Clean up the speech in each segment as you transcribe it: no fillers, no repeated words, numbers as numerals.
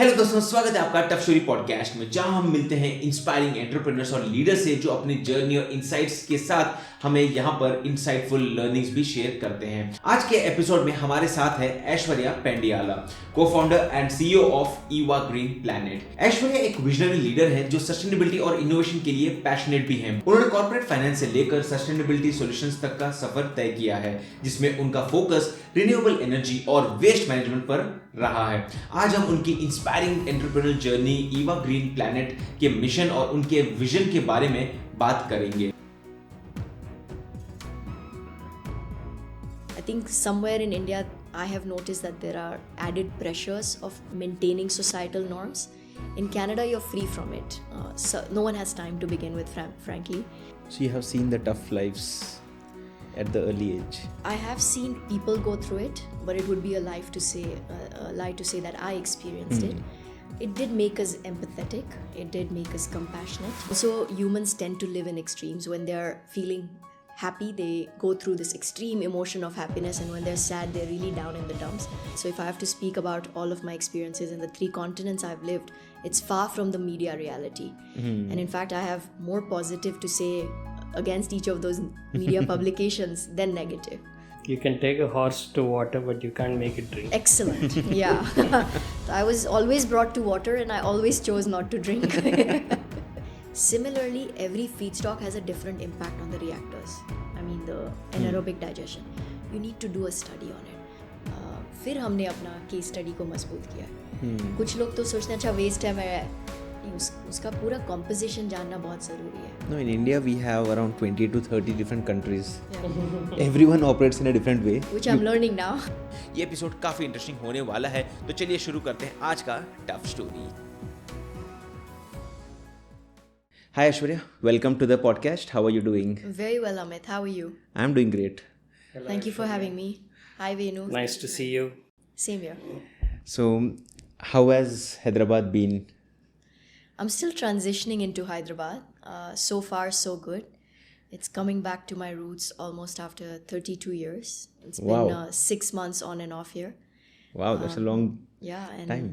Hello दोस्तों, स्वागत है आपका टफ स्टोरी पॉडकास्ट में, जहां हम मिलते हैं इंस्पायरिंग एंटरप्रेन्योर्स और लीडर से जो अपनी जर्नी और इनसाइट्स के साथ हमें यहां पर इंसाइटफुल लर्निंग्स भी शेयर करते हैं। आज के एपिसोड में हमारे साथ है Aishwarya Pendyala, co-founder and CEO of EWA green planet. Aishwarya एक विजनरी लीडर है जो सस्टेनेबिलिटी और इनोवेशन के लिए पैशनेट भी हैं। उन्होंने कॉर्पोरेट फाइनेंस से लेकर सस्टेनेबिलिटी सॉल्यूशंस तक का सफर तय किया है, जिसमें उनका फोकस रिन्यूएबल एनर्जी और वेस्ट मैनेजमेंट पर रहा है। आज हम उनकी inspiring entrepreneur journey, EWA green planet के मिशन और उनके विजन के बारे में बात करेंगे। I think somewhere in India, I have noticed that there are added pressures of maintaining societal norms. In Canada, you're free from it. So no one has time to begin with, frankly. So you have seen the tough lives at the early age. I have seen people go through it, but it would be a lie to say that I experienced it. It did make us empathetic. It did make us compassionate. So humans tend to live in extremes. When they're feeling happy, they go through this extreme emotion of happiness, and when they're sad, they're really down in the dumps. So if I have to speak about all of my experiences in the 3 continents I've lived, it's far from the media reality. And in fact, I have more positive to say against each of those media publications than negative. You can take a horse to water, but you can't make it drink. Excellent. Yeah. So I was always brought to water, and I always chose not to drink. Similarly, every feedstock has a different impact on the reactors. I mean, the anaerobic digestion. You need to do a study on it. फिर हमने अपना case study को मजबूत किया। कुछ लोग तो सोचते हैं अच्छा वेस्ट है, मैं उसका पूरा कॉम्पोजिशन जानना बहुत ज़रूरी है। No, in India we have around 20 to 30 different countries. Yeah. Everyone operates in a different way. Which I'm learning now. ये एपिसोड काफी इंटरेस्टिंग होने वाला है, तो चलिए शुरू करते हैं आज का tough story. Hi Aishwarya, welcome to the podcast. How are you doing? Very well, Amit. How are you? I'm doing great. Hello, Thank you for having me. Hi, Venu. Nice to see you. Same here. So, how has Hyderabad been? I'm still transitioning into Hyderabad. So far, so good. It's coming back to my roots almost after 32 years. It's Wow. been 6 months on and off here. Wow, that's a long And time.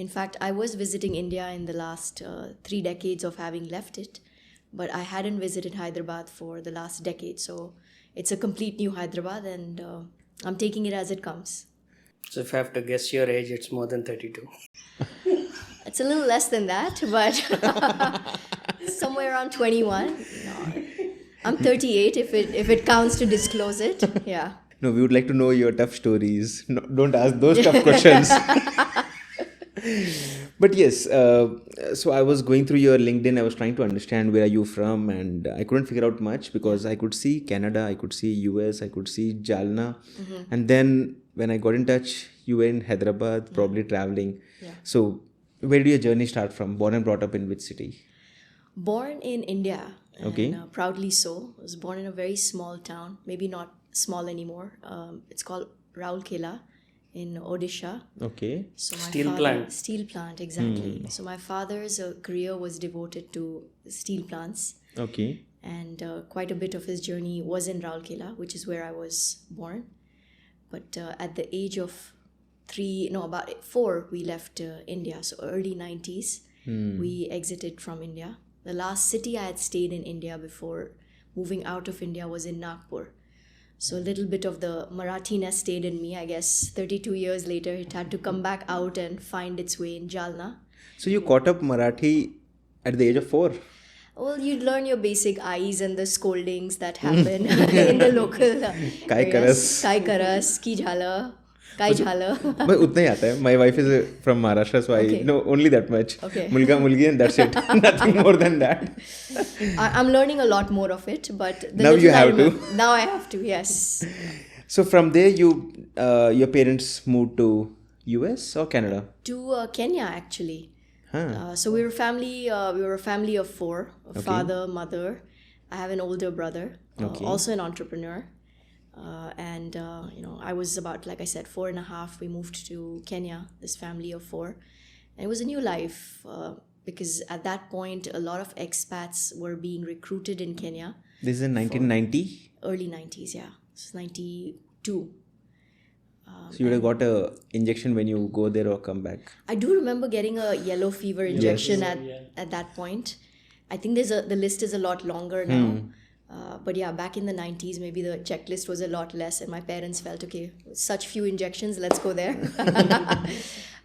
In fact, I was visiting India in the last 3 decades of having left it, but I hadn't visited Hyderabad for the last decade. So it's a complete new Hyderabad, and I'm taking it as it comes. So if I have to guess your age, it's more than 32. It's a little less than that, but somewhere around 21. No, I'm 38 if it counts to disclose it. Yeah. No, we would like to know your tough stories. No, don't ask those tough questions. But yes, so I was going through your LinkedIn. I was trying to understand where are you from, and I couldn't figure out much because I could see Canada, I could see US, I could see Jalna. And then when I got in touch, you were in Hyderabad, probably traveling. Yeah. So where did your journey start from? Born and brought up in which city? Born in India. Okay. And proudly so. I was born in a very small town, maybe not small anymore. It's called Raulkela in Odisha. Okay. So my Steel plant. Steel plant, exactly. So my father's career was devoted to steel plants. Okay. And quite a bit of his journey was in Raulkela, which is where I was born. But at the age of about 4, we left India. So early 90s, we exited from India. The last city I had stayed in India before moving out of India was in Nagpur. So a little bit of the Marathiness stayed in me. I guess 32 years later, it had to come back out and find its way in Jalna. So you caught up Marathi at the age of 4? Well, you learn your basic I's and the scoldings that happen in the local Kai karas. Kai karas, ki jhala, kai jhala. But उतना ही आता है. My wife is from Maharashtra, so I know only that much. Okay. Mulga, mulgi, and that's it. Nothing more than that. I'm learning a lot more of it, but the Now little you have to. Now I have to, yes. So from there, your parents moved to US or Canada? To Kenya, actually. Huh. So we were a family of 4, a father, mother. I have an older brother, also an entrepreneur. And I was about, like I said, 4 and a half. We moved to Kenya, this family of 4. And it was a new life because at that point, a lot of expats were being recruited in Kenya. This is in 1990? Early 90s, yeah. It's 92. So you would have got a injection when you go there or come back. I do remember getting a yellow fever injection at that point. I think the list is a lot longer now. But yeah, back in the 90s, maybe the checklist was a lot less, and my parents felt, okay, such few injections, let's go there.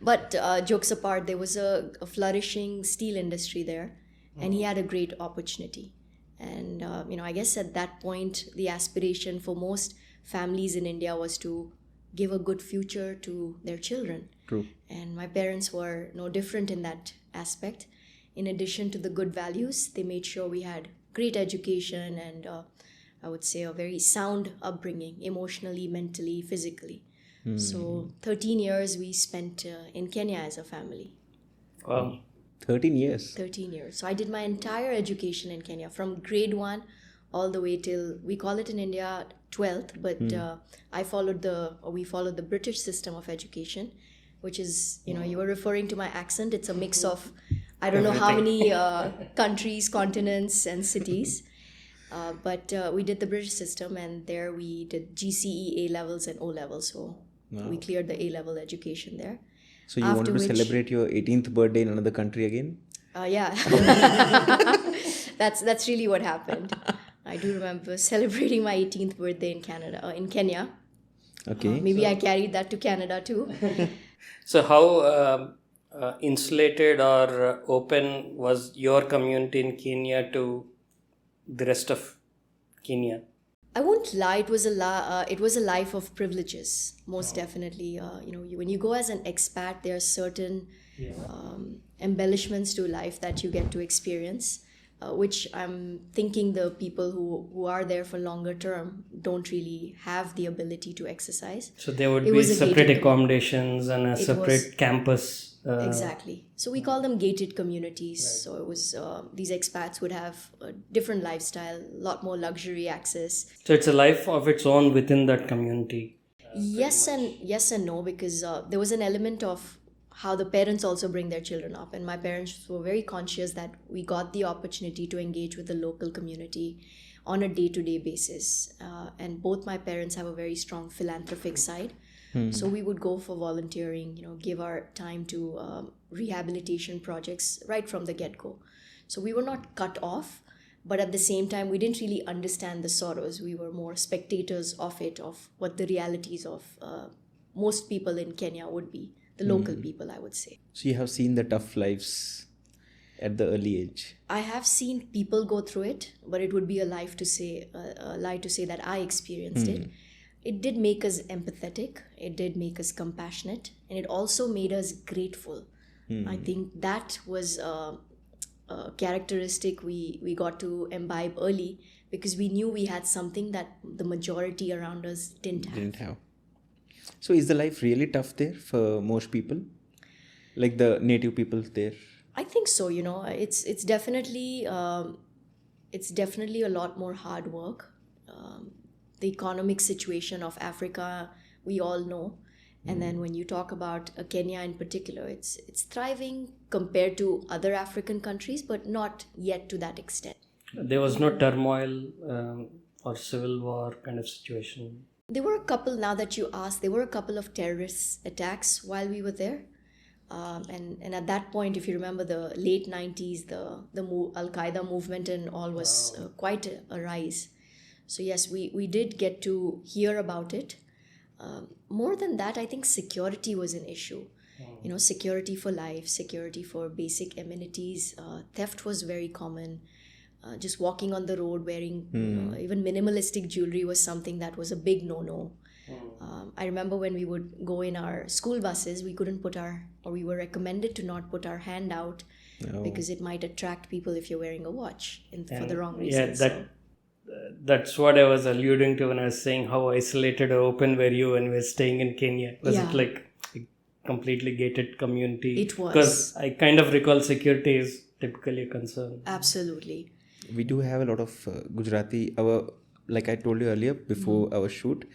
But jokes apart, there was a flourishing steel industry there, and he had a great opportunity. And I guess at that point, the aspiration for most families in India was to give a good future to their children. True. And my parents were no different in that aspect. In addition to the good values, they made sure we had great education and I would say a very sound upbringing, emotionally, mentally, physically. So 13 years we spent in Kenya as a family. Wow. 13 years. 13 years. So I did my entire education in Kenya from grade 1 all the way till, we call it in India 12th, but we followed the British system of education, which is, you were referring to my accent. It's a mix of, I don't know how many countries, continents and cities. But we did the British system, and there we did GCE, A levels and O levels. So we cleared the A level education there. So you wanted to celebrate your 18th birthday in another country again? Yeah. That's really what happened. I do remember celebrating my 18th birthday in Kenya. Okay. Maybe I carried that to Canada too. So how insulated or open was your community in Kenya to the rest of Kenya? I won't lie. It was a life of privileges, most definitely. When you go as an expat, there are certain embellishments to life that you get to experience, which I'm thinking the people who are there for longer term don't really have the ability to exercise. So there would be separate accommodations and a separate campus. Exactly. So we call them gated communities. Right. So it was these expats would have a different lifestyle, a lot more luxury access. So it's a life of its own within that community. Yes and no, because there was an element of how the parents also bring their children up, and my parents were very conscious that we got the opportunity to engage with the local community on a day-to-day basis. And both my parents have a very strong philanthropic side. So we would go for volunteering, give our time to rehabilitation projects right from the get-go. So we were not cut off, but at the same time, we didn't really understand the sorrows. We were more spectators of it, of what the realities of most people in Kenya would be, the local people, I would say. So you have seen the tough lives at the early age. I have seen people go through it, but it would be a lie to say that I experienced it. It did make us empathetic, it did make us compassionate, and it also made us grateful. I think that was a characteristic we got to imbibe early, because we knew we had something that the majority around us didn't have. So is the life really tough there for most people? Like the native people there? I think so, it's definitely a lot more hard work. The economic situation of Africa, we all know. And then when you talk about Kenya in particular, it's thriving compared to other African countries, but not yet to that extent. There was no turmoil or civil war kind of situation. There were a couple, now that you ask, there were a couple of terrorist attacks while we were there. And at that point, if you remember the late 90s, the Al-Qaeda movement and all was quite a rise. So yes, we did get to hear about it. More than that, I think security was an issue. Security for life, security for basic amenities. Theft was very common. Just walking on the road wearing even minimalistic jewelry was something that was a big no-no. I remember when we would go in our school buses, we were recommended to not put our hand out because it might attract people if you're wearing a watch for the wrong reasons. That's what I was alluding to when I was saying how isolated or open were you when we were staying in Kenya. Was it like a completely gated community? It was. Because I kind of recall security is typically a concern. Absolutely. We do have a lot of Gujarati, like I told you earlier before our shoot,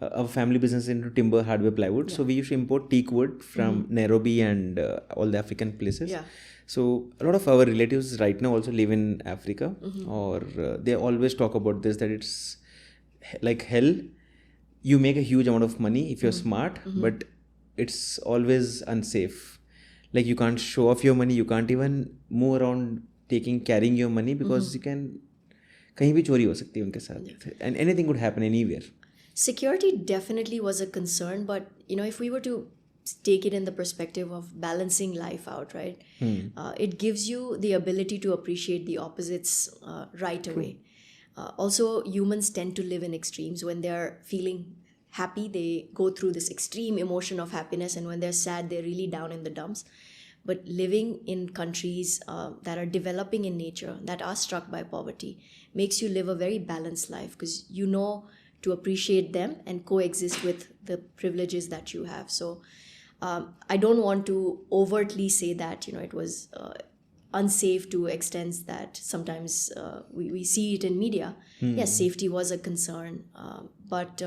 our family business is into timber, hardware, plywood. Yeah. So we used to import teak wood from Nairobi and all the African places. Yeah. So a lot of our relatives right now also live in Africa, or they always talk about this, that it's like hell you make a huge amount of money if you're smart, but it's always unsafe. Like you can't show off your money, you can't even move around carrying your money because you can कहीं भी चोरी हो सकती है उनके साथ, and anything could happen anywhere. Security definitely was a concern, but if we were to take it in the perspective of balancing life out, right? It gives you the ability to appreciate the opposites right away. Also, humans tend to live in extremes. When they're feeling happy, they go through this extreme emotion of happiness, and when they're sad, they're really down in the dumps. But living in countries that are developing in nature, that are struck by poverty, makes you live a very balanced life, because you know to appreciate them and coexist with the privileges that you have. So I don't want to overtly say that it was unsafe to extents that sometimes we see it in media. Yes, safety was a concern, but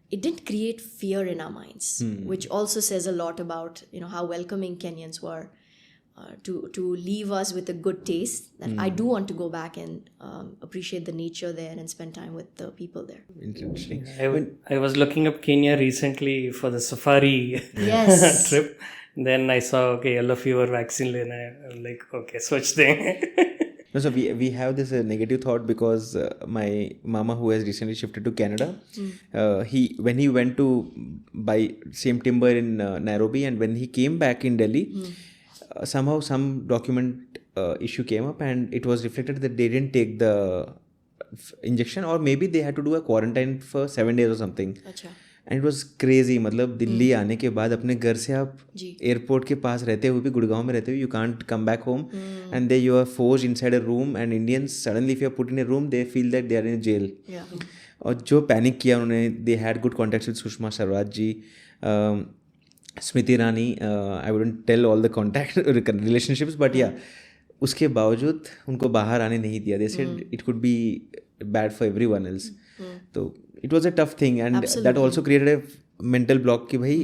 it didn't create fear in our minds, which also says a lot about how welcoming Kenyans were to leave us with a good taste, that I do want to go back and appreciate the nature there and spend time with the people there. Interesting. I was looking up Kenya recently for the safari Yes. trip. Then I saw, yellow fever vaccine lena. I'm like, okay, switch thing. No, so we have this negative thought because my mama, who has recently shifted to Canada, when he went to buy same timber in Nairobi, and when he came back in Delhi, somehow some document issue came up, and it was reflected that they didn't take the injection, or maybe they had to do a quarantine for 7 days or something. अच्छा. And it was crazy. मतलब दिल्ली आने के बाद अपने घर से आप airport के पास रहते हुए भी, गुड़गांव में रहते हुए, you can't come back home, and they you are forced inside a room, and Indians suddenly if you are put in a room they feel that they are in jail. और जो panic किया उन्होंने, they had good contacts with Sushma Swaraj ji, Smriti Irani, I wouldn't tell all the contact relationships, but या उसके बावजूद उनको बाहर आने नहीं दिया. They said it could be bad for everyone else. तो it was a tough thing, and that also created a mental block कि भाई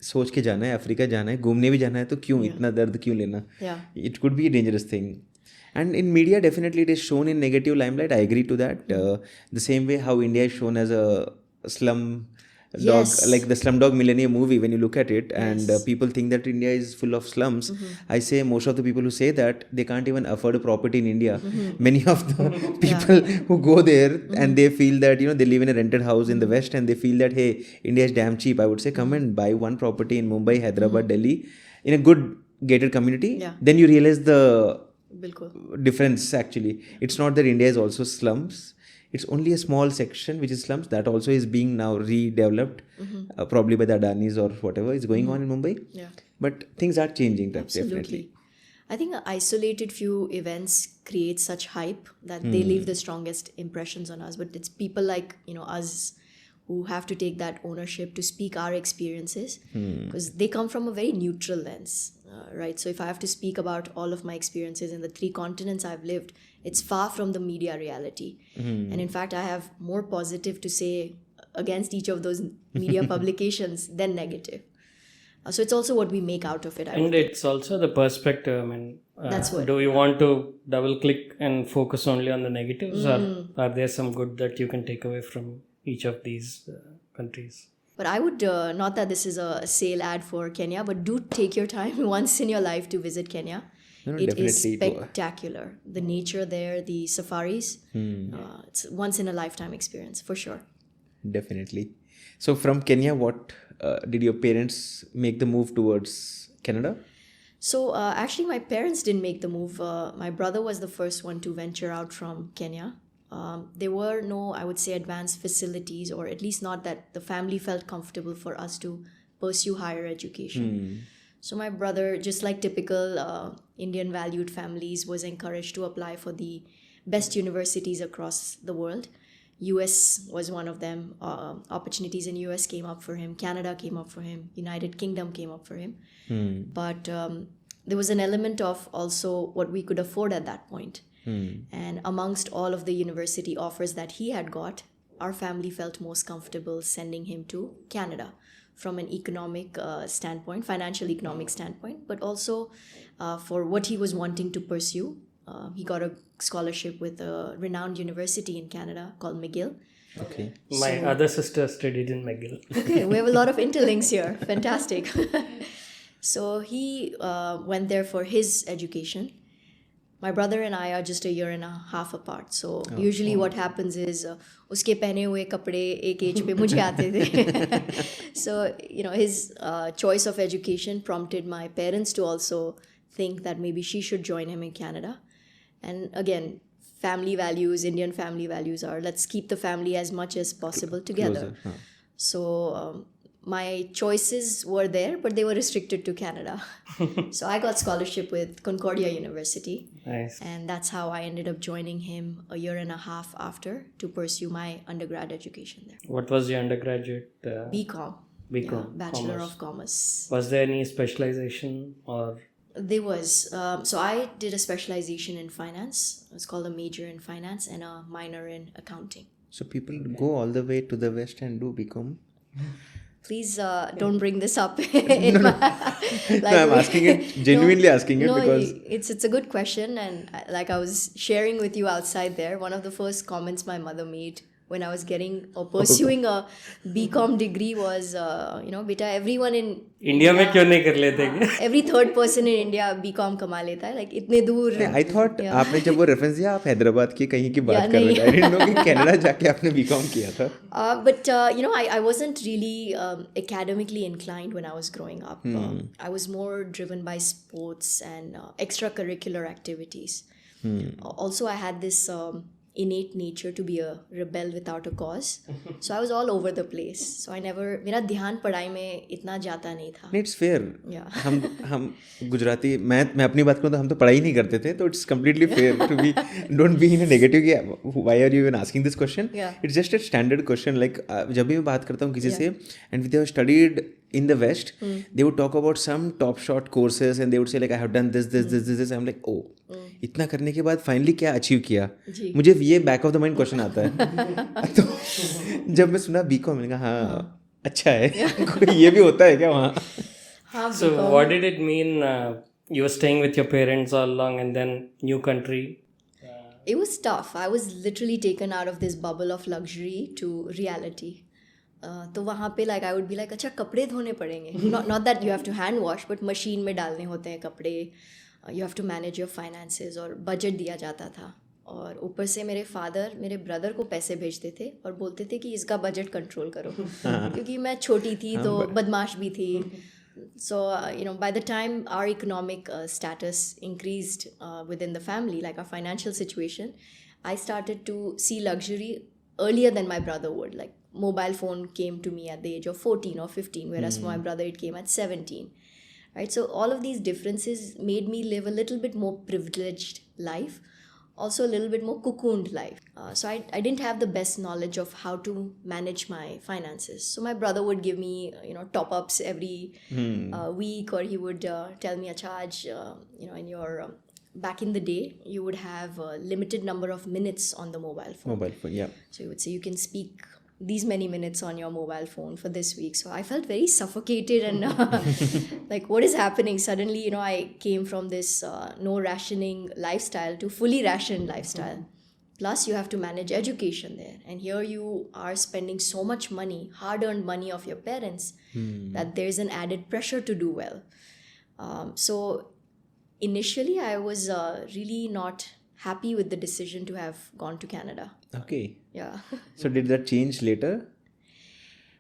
सोच के जाना है, अफ्रीका जाना है, घूमने भी जाना है, तो क्यों इतना दर्द क्यों लेना? It could be a dangerous thing. And in media, definitely it is shown in negative limelight. I agree to that. The same way how India is shown as a slum dog, like the Slumdog Millionaire movie, when you look at it, and people think that India is full of slums. I say most of the people who say that, they can't even afford a property in India. Many of the people who go there and they feel that, they live in a rented house in the West, and they feel that, hey, India is damn cheap. I would say, come and buy one property in Mumbai, Hyderabad, Delhi, in a good gated community. Then you realize the difference. Actually, it's not that India is also slums. It's only a small section which is slums, that also is being now redeveloped, probably by the Adanis or whatever is going on in Mumbai. But things are changing. Definitely. I think isolated few events create such hype that they leave the strongest impressions on us. But it's people like us who have to take that ownership to speak our experiences, because they come from a very neutral lens, right? So if I have to speak about all of my experiences in the 3 continents I've lived, it's far from the media reality. And in fact, I have more positive to say against each of those media publications than negative. So it's also what we make out of it. And it's also the perspective. I mean, that's what. Do you want to double click and focus only on the negatives, or are there some good that you can take away from each of these countries? But I would, not that this is a sale ad for Kenya, but do take your time once in your life to visit Kenya. It is spectacular. The nature there, the safaris, it's once in a lifetime experience for sure. Definitely. So from Kenya, what did your parents make the move towards Canada? So actually my parents didn't make the move. My brother was the first one to venture out from Kenya. There were no, I would say, advanced facilities, or at least not that the family felt comfortable for us to pursue higher education. So my brother, just like typical Indian valued families, was encouraged to apply for the best universities across the world. US was one of them. Opportunities in US came up for him. Canada came up for him. United Kingdom came up for him. But there was an element of also what we could afford at that point. And amongst all of the university offers that he had got, our family felt most comfortable sending him to Canada from an economic standpoint, financial economic standpoint, but also for what he was wanting to pursue. He got a scholarship with a renowned university in Canada called McGill. Okay. My other sister studied in McGill. Okay, we have a lot of interlinks here. Fantastic. So he went there for his education. My brother and I are just a year and a half apart. So usually what happens is उसके पहने हुए कपड़े एक as पे मुझे आते थे. So his choice of education prompted my parents to also think that maybe she should join him in Canada. And again, family values, Indian family values are let's keep the family as much as possible together. Closer, So my choices were there, but they were restricted to Canada. So I got scholarship with Concordia University. Nice. And that's how I ended up joining him a year and a half after to pursue my undergrad education there. What was your undergraduate? BCom. BCom. Bachelor Commerce. of Commerce. Was there any specialization or? There was. So I did a specialization in finance. It's called a major in finance and a minor in accounting. So people go all the way to the west and do become. Please don't bring this up. In my, like, No, I'm asking it, genuinely asking it, no, because it's a good question, and like I was sharing with you outside there, one of the first comments my mother made when I was getting or pursuing a BCom degree was, beta, everyone in India में क्यों नहीं कर लेते क्या? every third person in India BCom कमा लेता है, like इतने दूर. I thought आपने जब वो रेफरेंस दिया आप हैदराबाद की कहीं की बात कर रहे थे. I didn't know कि कनाडा जाके आपने बीकॉम किया था. But I wasn't really academically inclined when I was growing up. I was more driven by sports and extracurricular activities. Also, I had this innate nature to be a rebel without a cause. So I was all over the place. So I never, मेरा ध्यान पढ़ाई में इतना जाता नहीं था. It's fair. Yeah. हम गुजराती मैं अपनी बात करूँ तो हम तो पढ़ाई नहीं करते थे, तो it's completely fair to be don't be in a negative कि why are you even asking this question? Yeah. It's just a standard question. Like जब भी मैं बात करता हूँ किसी से and they have studied in the West, they would talk about some top shot courses and they would say like I have done this. I'm like oh, इतना करने के बाद फाइनली क्या अचीव किया? मुझे ये back of the mind question आता है. तो जब मैं सुना बीकॉम मैंने कहा हाँ अच्छा है. ये भी होता है क्या वहाँ? So what did it mean? You were staying with your parents all along and then new country. It was tough. I was literally taken out of this bubble of luxury to reality. तो वहाँ पे like I would be like अच्छा कपड़े धोने पड़ेंगे. Not that you have to hand wash, but machine में डालने होते हैं कपड़े. You have to manage your finances और बजट दिया जाता था. और ऊपर से मेरे फादर मेरे ब्रदर को पैसे भेजते थे और बोलते थे कि इसका बजट कंट्रोल करो. क्योंकि मैं छोटी थी तो बदमाश भी थी. So, by the time our economic status increased within the family, like our financial situation, I started to see luxury earlier than my brother would. Like, mobile phone came to me at the age of 14 or 15, whereas for my brother it came at 17. Right? So, all of these differences made me live a little bit more privileged life, also a little bit more cocooned life. So I didn't have the best knowledge of how to manage my finances. So my brother would give me, top-ups every week, or he would tell me, "Acha, aaj, in your back in the day, you would have a limited number of minutes on the mobile phone. Mobile phone, yeah. So he would say, you can speak these many minutes on your mobile phone for this week." So I felt very suffocated and like, what is happening? Suddenly, I came from this no rationing lifestyle to fully rationed lifestyle. Plus, you have to manage education there. And here you are spending so much money, hard-earned money of your parents, that there's an added pressure to do well. So initially, I was really not happy with the decision to have gone to Canada. Okay. Yeah. So did that change later?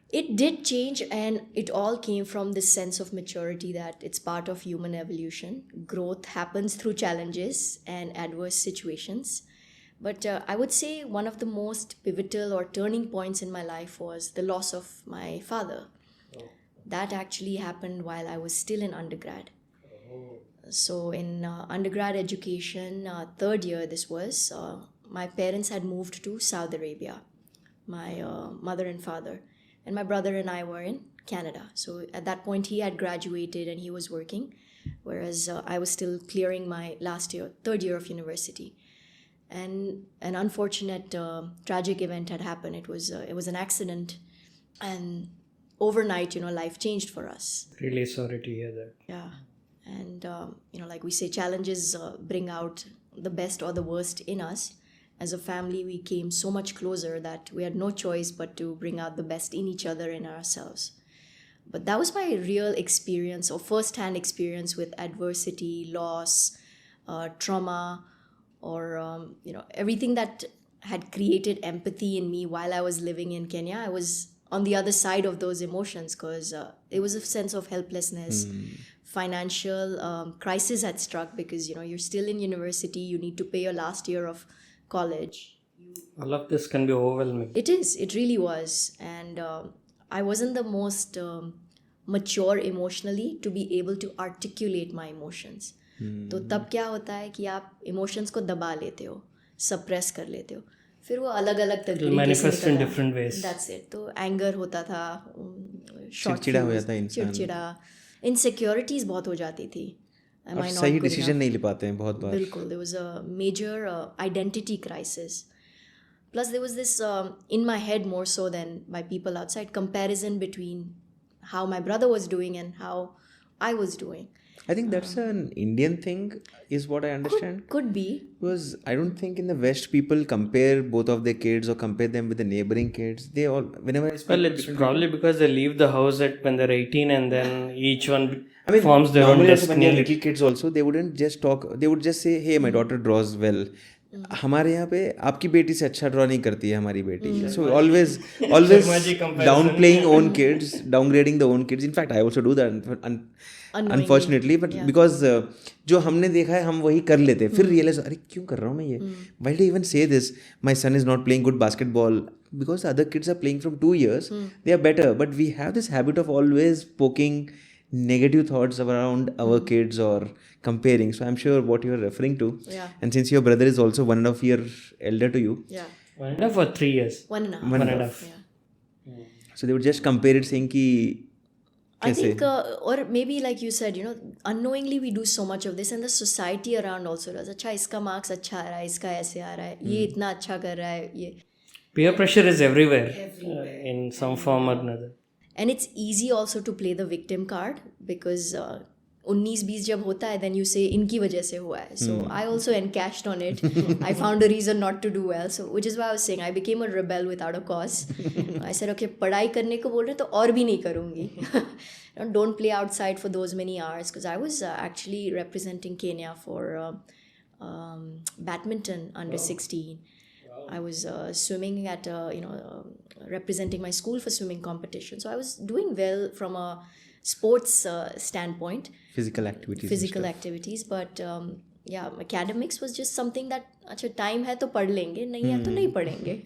It did change, and it all came from this sense of maturity that it's part of human evolution. Growth happens through challenges and adverse situations. But I would say one of the most pivotal or turning points in my life was the loss of my father. That actually happened while I was still in undergrad. So in undergrad education, third year this was, my parents had moved to Saudi Arabia, my mother and father. And my brother and I were in Canada. So at that point, he had graduated and he was working, whereas I was still clearing my third year of university. And an unfortunate tragic event had happened. It was an accident, and overnight, life changed for us. Really sorry to hear that. Yeah. And, like we say, challenges bring out the best or the worst in us. as a family, we came so much closer that we had no choice but to bring out the best in each other and ourselves. But that was my real experience or first-hand experience with adversity, loss, trauma, or everything that had created empathy in me while I was living in Kenya. I was on the other side of those emotions because it was a sense of helplessness. Financial crisis had struck because you're still in university, you need to pay your last year of college. All of this can be overwhelming. It really was. And I wasn't the most mature emotionally to be able to articulate my emotions. तो तब क्या होता है कि आप emotions को दबा लेते हो, सप्रेस कर लेते हो, फिर वो अलग अलग तरीके से manifest in different ways. That's it. तो एंगर होता था, चिड़चिड़ा हो जाता है इंसान, चिड़चिड़ा, इनसिक्योरिटीज बहुत हो जाती थी, और सही डिसीजन नहीं ले पाते हैं बहुत बार. बिल्कुल, there was a major identity crisis. Plus there was this in my head more so than by people outside, comparison between how my brother was doing and how I was doing. I think that's an Indian thing, is what I understand. Could be. Because I don't think in the West people compare both of their kids or compare them with the neighboring kids. They all, whenever I speak, Well, it's probably because they leave the house when they're 18 and then each one forms their own normally also when they are destiny. little kids also, they wouldn't just talk, they would just say, hey, my daughter draws well. हमारे यहाँ पे आपकी बेटी से अच्छा draw नहीं करती है हमारी बेटी. So always downplaying own kids, downgrading the own kids. In fact, I also do that unfortunately, but because जो हमने देखा है हम वही कर लेते हैं, फिर realize अरे क्यों कर रहा हूँ मैं ये. Why do I even say this? My son is not playing good basketball because the other kids are playing from 2 years. They are better, but we have this habit of always poking negative thoughts around our kids or comparing. So I'm sure what you're referring to. Yeah. And since your brother is also 1.5 years elder to you. Yeah. 1.5 or 3 years? 1.5. 1.5. Yeah. So they would just compare it saying ki I think, or maybe like you said, unknowingly we do so much of this, and the society around also does. अच्छा इसका marks अच्छा आ रहा है, इसका ऐसे आ रहा है, ये इतना अच्छा कर रहा है, ये. Peer pressure is everywhere. In some form or another. And it's easy also to play the victim card because 19-20 जब होता है, then you say इनकी वजह से हुआ है. So I also encashed on it. I found a reason not to do well. So which is why I was saying I became a rebel without a cause. I said okay, पढ़ाई करने को बोल रहे तो और भी नहीं करूँगी. Don't play outside for those many hours, because I was actually representing Kenya for badminton under 16. I was swimming at representing my school for swimming competition. So I was doing well from a sports standpoint. Physical activities. But academics was just something that अच्छा time है तो पढ़ लेंगे, नहीं है तो नहीं पढ़ेंगे.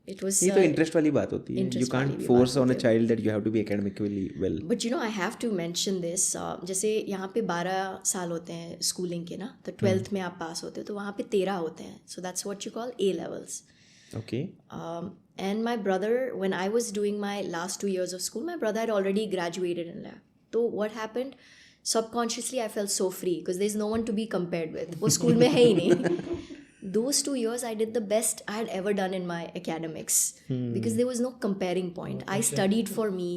It was ये तो interest वाली बात होती है. You can't force on a child that you have to be academically well. But I have to mention this. जैसे यहाँ पे 12 साल होते हैं schooling के ना, तो 12th में आप पास होते हो, तो वहाँ पे 13 होते हैं. So that's what you call A levels. Okay. And my brother, when I was doing my last 2 years of school, my brother had already graduated in that. So what happened? Subconsciously, I felt so free because there's no one to be compared with. वो school में है ही नहीं. Those 2 years, I did the best I had ever done in my academics because there was no comparing point. I studied for me.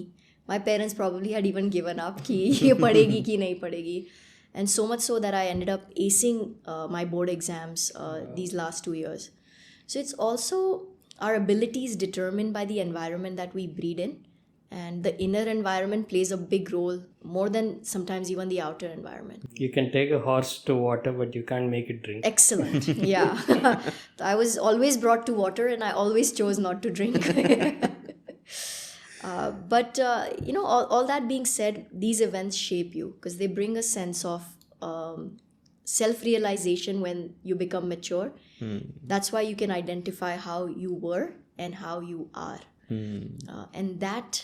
My parents probably had even given up कि ये पढ़ेगी कि नहीं पढ़ेगी. And so much so that I ended up acing my board exams these last 2 years. So it's also our abilities determined by the environment that we breed in. And the inner environment plays a big role, more than sometimes even the outer environment. You can take a horse to water, but you can't make it drink. Excellent. Yeah. I was always brought to water and I always chose not to drink. But all that being said, these events shape you because they bring a sense of self-realization when you become mature. That's why you can identify how you were and how you are. And that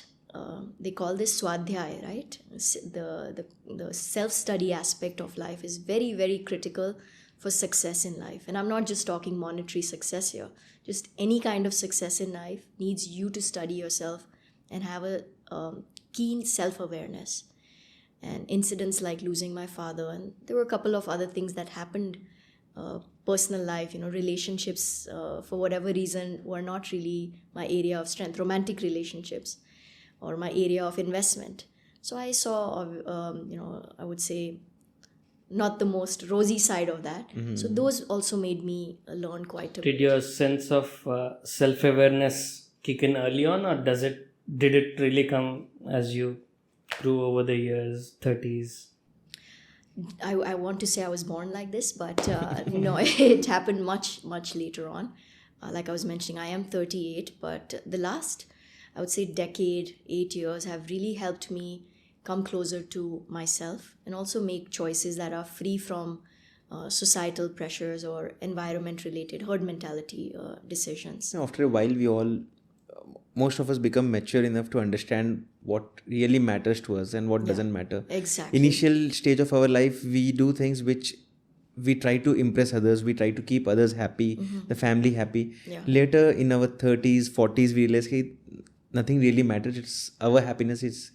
they call this swadhyay, right? The self-study aspect of life is very, very critical for success in life. And I'm not just talking monetary success here. Just any kind of success in life needs you to study yourself and have a keen self-awareness. And incidents like losing my father, and there were a couple of other things that happened, personal life, relationships, for whatever reason, were not really my area of strength, romantic relationships, or my area of investment. So I saw, I would say, not the most rosy side of that. So those also made me learn quite a bit. Did your sense of self-awareness kick in early on, or did it really come as you grew over the years, 30s? I want to say I was born like this, but no, it happened much later on. Like I was mentioning, I am 38, but the last, I would say, decade, 8 years have really helped me come closer to myself and also make choices that are free from societal pressures or environment-related herd mentality decisions. After a while, most of us become mature enough to understand what really matters to us and what doesn't matter. Exactly. Initial stage of our life, we do things which we try to impress others, we try to keep others happy, the family happy. Yeah. Later in our 30s, 40s, we realize that nothing really matters. It's our happiness is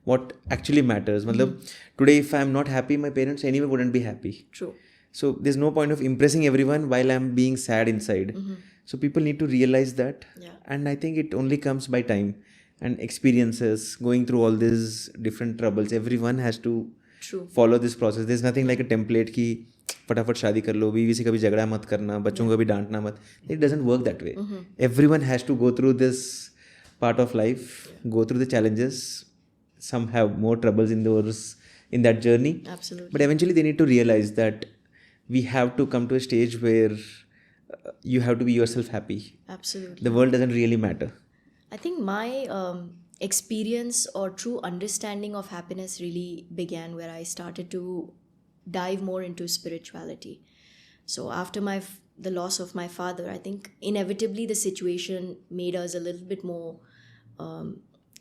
what actually matters. Today, if I'm not happy, my parents anyway wouldn't be happy. True. So there's no point of impressing everyone while I'm being sad inside. So people need to realize that. Yeah. And I think it only comes by time and experiences, going through all these different troubles. Everyone has to follow this process. There's nothing like a template कि फटाफट शादी कर लो, बीवी से कभी झगड़ा मत करना, बच्चों को कभी डांटना मत. It doesn't work that way. Everyone has to go through this part of life, go through the challenges. Some have more troubles in that journey. Absolutely. But eventually they need to realize that we have to come to a stage where you have to be yourself happy. Absolutely. The world doesn't really matter. I think my experience or true understanding of happiness really began where I started to dive more into spirituality. So after the loss of my father, I think inevitably the situation made us a little bit more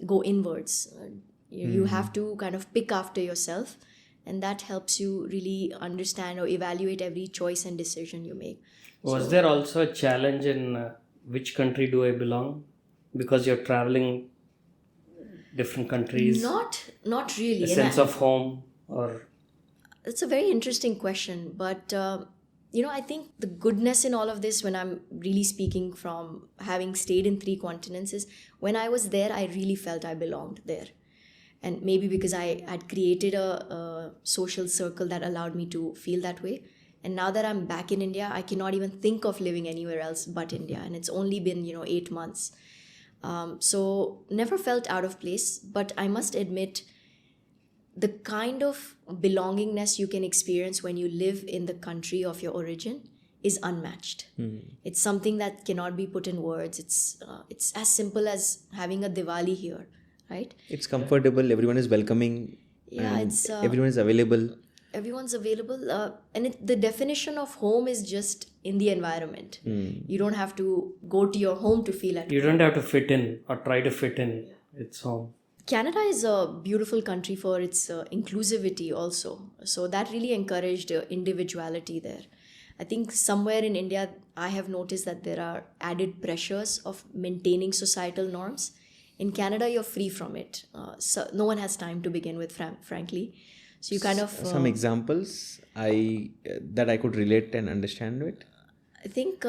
go inwards. You have to kind of pick after yourself, and that helps you really understand or evaluate every choice and decision you make. Was there also a challenge in which country do I belong? Because you're traveling different countries. Not really. A sense of home, or... It's a very interesting question, but I think the goodness in all of this, when I'm really speaking from having stayed in 3 continents, is when I was there, I really felt I belonged there. And maybe because I had created a social circle that allowed me to feel that way. And now that I'm back in India, I cannot even think of living anywhere else but India. And it's only been, 8 months. So never felt out of place. But I must admit, the kind of belongingness you can experience when you live in the country of your origin is unmatched. It's something that cannot be put in words. It's as simple as having a Diwali here, right? It's comfortable. Everyone is welcoming. Yeah, everyone is available. Everyone's available. And the definition of home is just in the environment. You don't have to go to your home to feel at home. You don't have to fit in or try to fit in. It's home. Canada is a beautiful country for its inclusivity also. So that really encouraged individuality there. I think somewhere in India, I have noticed that there are added pressures of maintaining societal norms. In Canada, you're free from it. So no one has time to begin with, frankly. So you kind of... Some examples that I could relate and understand it. I think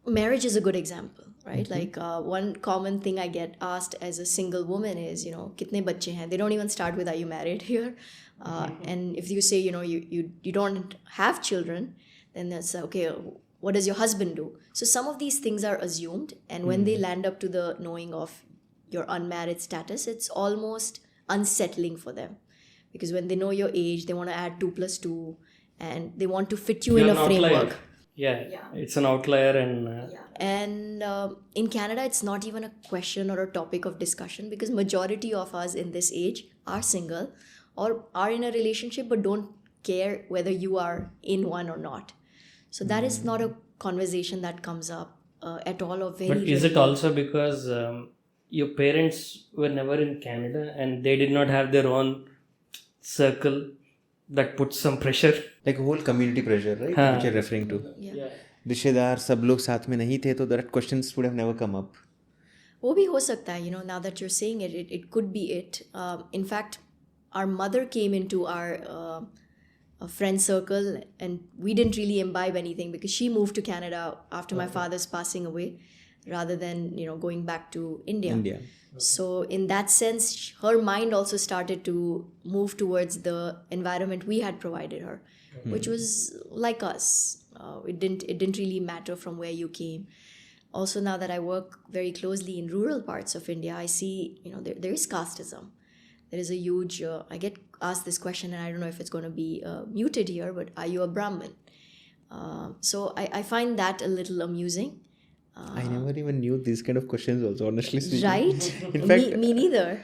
marriage is a good example, right? Like one common thing I get asked as a single woman is, kitne bacche hain? They don't even start with, are you married here? And if you say, you don't have children, then that's okay. What does your husband do? So some of these things are assumed. And when they land up to the knowing of your unmarried status, it's almost unsettling for them. Because when they know your age, they want to add 2 + 2 and they want to fit you in a framework. Yeah, it's an outlier. And in Canada, it's not even a question or a topic of discussion because majority of us in this age are single or are in a relationship but don't care whether you are in one or not. So that is not a conversation that comes up at all or very But is it rarely. also because your parents were never in Canada and they did not have their own circle that puts some pressure? Like a whole community pressure, right? Which you're referring to. Yeah. रिश्तेदार सब लोग साथ में नहीं थे तो that questions would have never come up. वो भी हो सकता है, now that you're saying it, it could be it. In fact, our mother came into our friend circle and we didn't really imbibe anything because she moved to Canada after my father's passing away. rather than going back to India. India. So in that sense, her mind also started to move towards the environment we had provided her, which was like us. It didn't really matter from where you came. Also, now that I work very closely in rural parts of India, I see there is casteism. There is a huge. I get asked this question, and I don't know if it's going to be muted here, but are you a Brahmin? So I find that a little amusing. I never even knew these kind of questions also, honestly speaking. Right? In fact, me neither.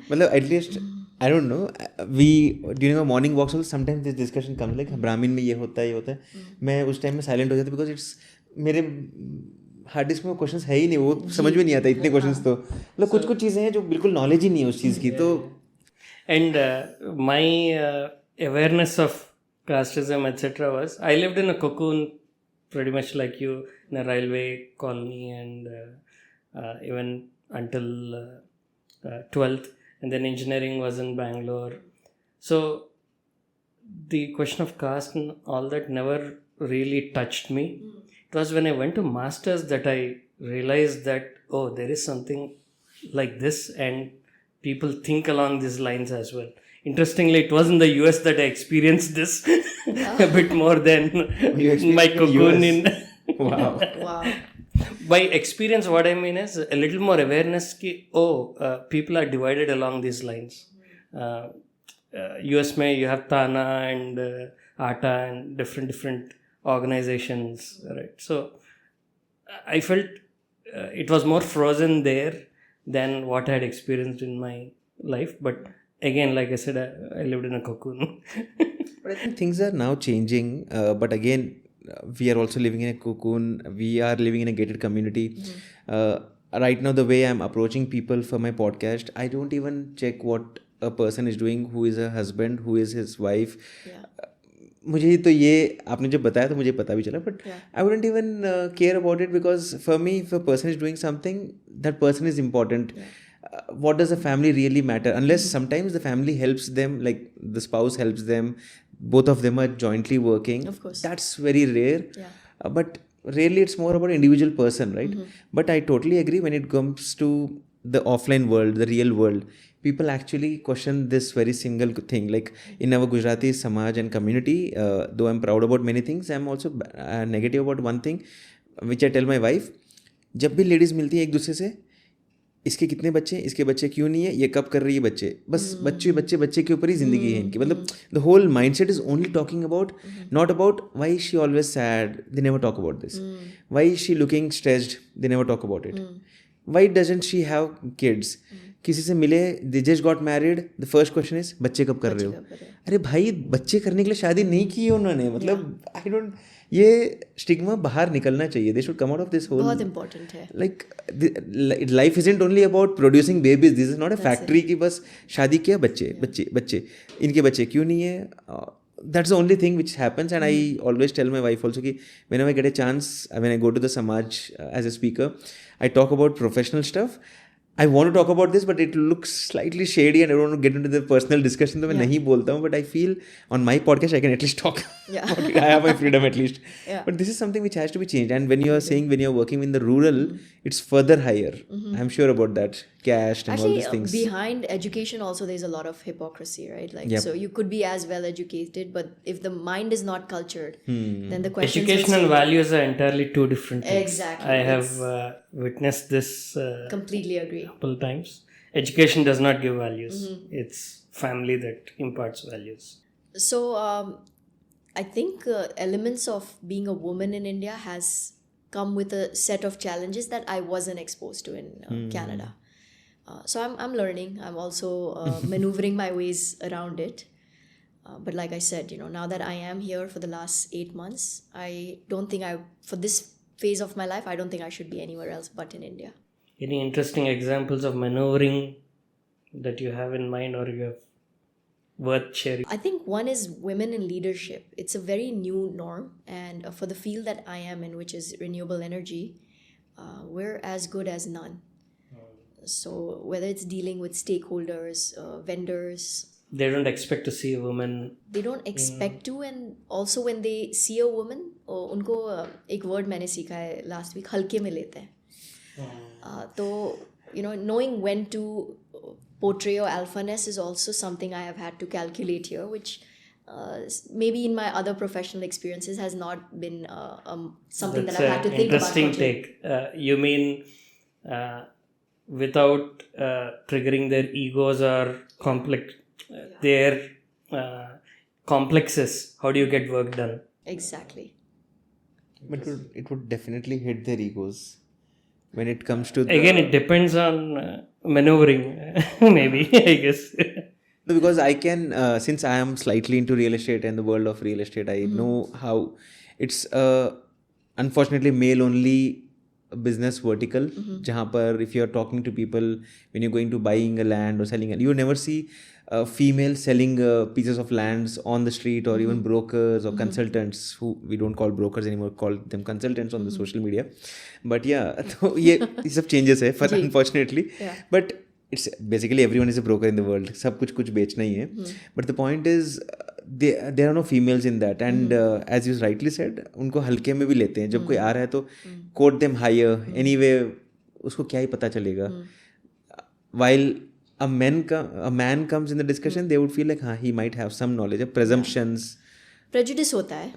well, at least I don't know. We during our morning walks also sometimes this discussion comes like ब्राह्मण में ये होता है मैं उस time में silent हो जाता because it's मेरे हार्ड डिस्क में क्वेश्चंस है ही नहीं, वो समझ में नहीं आता इतने क्वेश्चंस तो मतलब कुछ चीज़ें हैं जो बिल्कुल नॉलेज ही नहीं है उस चीज़ की तो And my awareness of casteism etc. was I lived in a cocoon pretty much like you in a railway colony and even until 12th, and then engineering was in Bangalore. So the question of caste and all that never really touched me. It was when I went to masters that I realized that there is something like this and people think along these lines as well. Interestingly, it was in the US that I experienced this a bit more than my cocoon in wow. Wow. By experience, what I mean is a little more awareness ki, people are divided along these lines. US mein you have Tana and ATA and different organizations, right? So I felt it was more frozen there than what I had experienced in my life. But again, like I said, I lived in a cocoon. But I think things are now changing. But again, we are also living in a cocoon. We are living in a gated community. Right now, the way I'm approaching people for my podcast, I don't even check what a person is doing, who is a husband, who is his wife. Yeah. मुझे तो ये आपने जब बताया तो मुझे पता भी चला, but I wouldn't even care about it because for me, if a person is doing something, that person is important. What does a family really matter? Unless sometimes the family helps them, like the spouse helps them, both of them are jointly working. Of course. That's very rare. Yeah. But rarely it's more about an individual person, right? But I totally agree when it comes to the offline world, the real world. People actually question this very single thing. Like in our Gujarati Samaj and community, though I'm proud about many things, I'm also negative about one thing, which I tell my wife. जब भी ladies मिलती हैं एक दूसरे से, इसके कितने बच्चे, इसके बच्चे क्यों नहीं है, ये कब कर रही है बच्चे, बस बच्चे के ऊपर ही जिंदगी है इनकी. मतलब the whole mindset is only talking about, not about why is she always sad, they never talk about this. Why is she looking stressed, they never talk about it. Why doesn't she have kids? किसी से मिले, they just got married, the first question is बच्चे कब कर रहे हो. अरे भाई, बच्चे करने के लिए शादी नहीं की है उन्होंने. मतलब I don't, ये स्टिग्मा बाहर निकलना चाहिए. They should come out of this whole. बहुत important है. Like life isn't only about producing babies. This is not a factory कि बस शादी किया बच्चे इनके बच्चे क्यों नहीं है. That's the only thing which happens, and I always tell my wife also कि whenever I get a chance, when I go to the Samaj as a speaker, I talk about professional stuff. I want to talk about this, but it looks slightly shady and I don't want to get into the personal discussion, तो मैं नहीं बोलता हूँ. But I feel on my podcast I can at least talk. Yeah. I have my freedom at least. Yeah. But this is something which has to be changed. And when you are saying when you are working in the rural, it's further higher. I'm sure about that. Caste and Actually, all these things. behind education also there's a lot of hypocrisy, right? Like, so you could be as well educated, but if the mind is not cultured, then the question Education and values are entirely two different things. Exactly. I have witnessed this completely agree. couple times. Education does not give values. It's family that imparts values. So I think elements of being a woman in India has come with a set of challenges that I wasn't exposed to in Canada. So I'm learning. I'm also maneuvering my ways around it. But like I said, now that I am here for the last 8 months, I don't think for this phase of my life, I don't think I should be anywhere else but in India. Any interesting examples of maneuvering that you have in mind or you have worth sharing? I think one is women in leadership. It's a very new norm. And for the field that I am in, which is renewable energy, we're as good as none. So whether it's dealing with stakeholders, vendors, they don't expect to see a woman. They don't expect to, and also when they see a woman, उनको एक word मैंने सीखा है last week, हल्के में लेते हैं. So, knowing when to portray your alphaness is also something I have had to calculate here, which maybe in my other professional experiences has not been something That's that I've had to think about. interesting take. You mean without triggering their egos or their complexes, how do you get work done? Exactly. But it would definitely hit their egos when it comes to Again, it depends on maneuvering, maybe, I guess. No, because I can, since I am slightly into real estate and the world of real estate, I know how it's unfortunately male only business vertical. Jahan par if you're talking to people when you're going to buying a land or selling it, you never see female selling pieces of lands on the street, or even brokers or consultants, who we don't call brokers anymore, call them consultants on the social media. But yeah, तो ये सब changes है, for unfortunately. But it's basically everyone is a broker in the world. सब कुछ बेचना ही है. But the point is there are no females in that, and as you rightly said, उनको हल्के में भी लेते हैं. जब कोई आ रहा है तो quote them higher. Anyway, उसको क्या ही पता चलेगा. While a man comes in the discussion, they would feel like he might have some knowledge, presumptions. Prejudice होता है.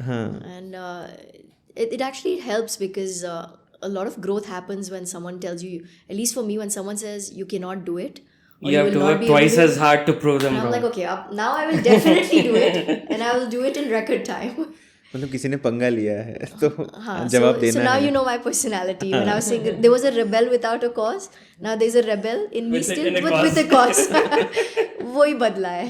And it actually helps because a lot of growth happens when someone tells you, at least for me, when someone says you cannot do it, or You have will to not work be able twice to do as it. hard to prove them And I'm wrong. like, okay, now I will definitely do it, and I will do it in record time. मतलब किसी ने पंगा लिया है तो जवाब देना So now है. you know my personality. When I was saying there was a rebel without a cause, now there's a rebel in me With still a cause. with a cause. वही बदला है.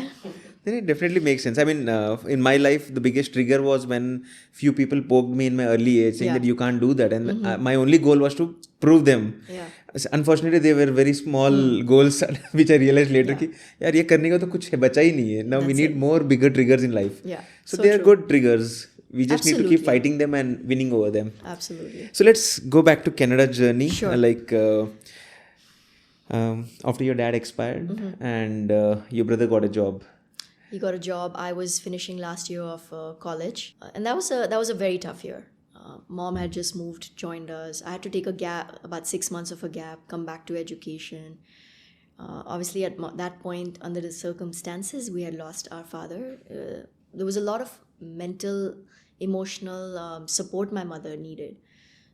Then it definitely makes sense. I mean, in my life, the biggest trigger was when few people poked me in my early age saying that you can't do that. And my only goal was to prove them. Yeah. Unfortunately, they were very small goals, which I realized later कि यार ये करने का तो कुछ बचा ही नहीं है. Now we need more bigger triggers in life. Yeah. So So they are true. good triggers. We just need to keep Absolutely. fighting them and winning over them. Absolutely. So let's go back to Canada journey. Sure. After your dad expired and your brother got a job. He got a job. I was finishing last year of college, and that was a very tough year. Mom had just moved, joined us. I had to take a gap, about 6 months of a gap, come back to education. Obviously, at that point, under the circumstances, we had lost our father. There was a lot of mental, emotional support my mother needed.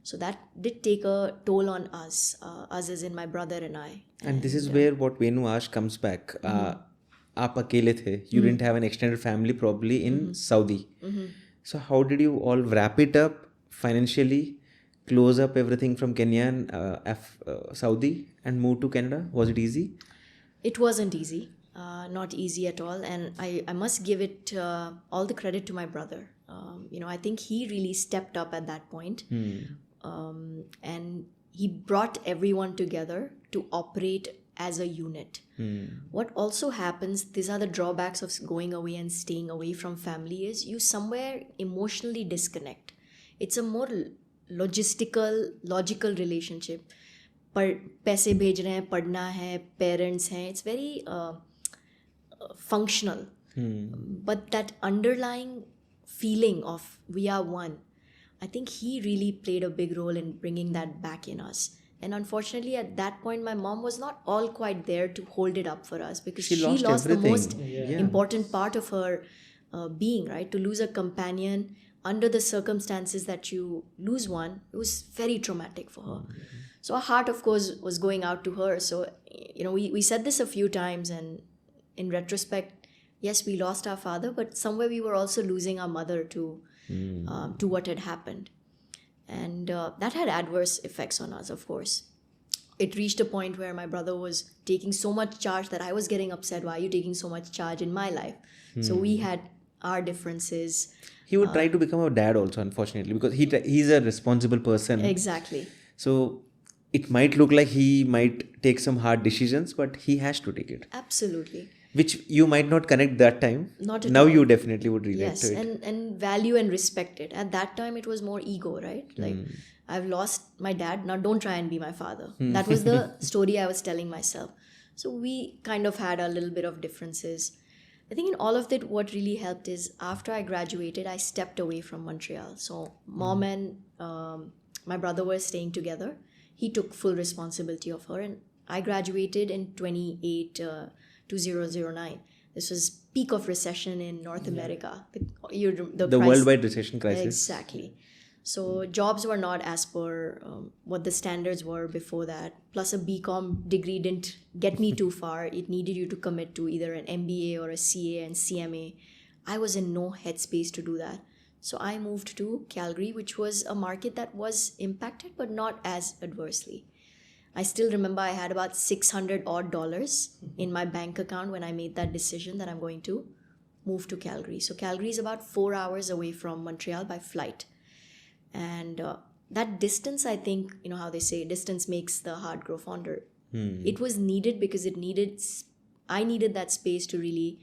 So that did take a toll on us as in my brother and I. And this is where what Venu asked comes back. आप अकेले थे. You didn't have an extended family probably in Saudi. So how did you all wrap it up financially, close up everything from Kenya and Saudi and move to Canada? Was it easy? It wasn't easy. Not easy at all. And I must give it all the credit to my brother. I think he really stepped up at that point. And he brought everyone together to operate as a unit. What also happens, these are the drawbacks of going away and staying away from family, is you somewhere emotionally disconnect. It's a more logical relationship. पर पैसे भेज रहे हैं, पढ़ना है, parents हैं, it's very functional. But that underlying feeling of we are one, I think he really played a big role in bringing that back in us. And unfortunately, at that point, my mom was not all quite there to hold it up for us, because she lost the everything. most important part of her being, right? To lose a companion under the circumstances that you lose one, it was very traumatic for her. So our heart, of course, was going out to her. So, we said this a few times, and in retrospect, yes, we lost our father, but somewhere we were also losing our mother to what had happened. And that had adverse effects on us, of course. It reached a point where my brother was taking so much charge that I was getting upset. Why are you taking so much charge in my life? So we had our differences. He would try to become a dad also, unfortunately, because he's a responsible person. Exactly. So it might look like he might take some hard decisions, but he has to take it. Absolutely. Which you might not connect that time. Not at now all. you definitely would relate Yes, to it. and value and respect it. At that time, it was more ego, right? Like, I've lost my dad, now don't try and be my father. That was the story I was telling myself. So we kind of had a little bit of differences. I think in all of that, what really helped is after I graduated, I stepped away from Montreal. So mom and my brother were staying together he took full responsibility of her. And I graduated in 2009. This was peak of recession in North America. The worldwide recession crisis. Exactly. So jobs were not as per what the standards were before that. Plus a BCom degree didn't get me too far. It needed you to commit to either an MBA or a CA and CMA. I was in no headspace to do that. So I moved to Calgary, which was a market that was impacted but not as adversely. I still remember I had about $600 odd in my bank account when I made that decision that I'm going to move to Calgary. So Calgary is about 4 hours away from Montreal by flight. And that distance, I think, you know how they say, distance makes the heart grow fonder. It was needed because I needed that space to really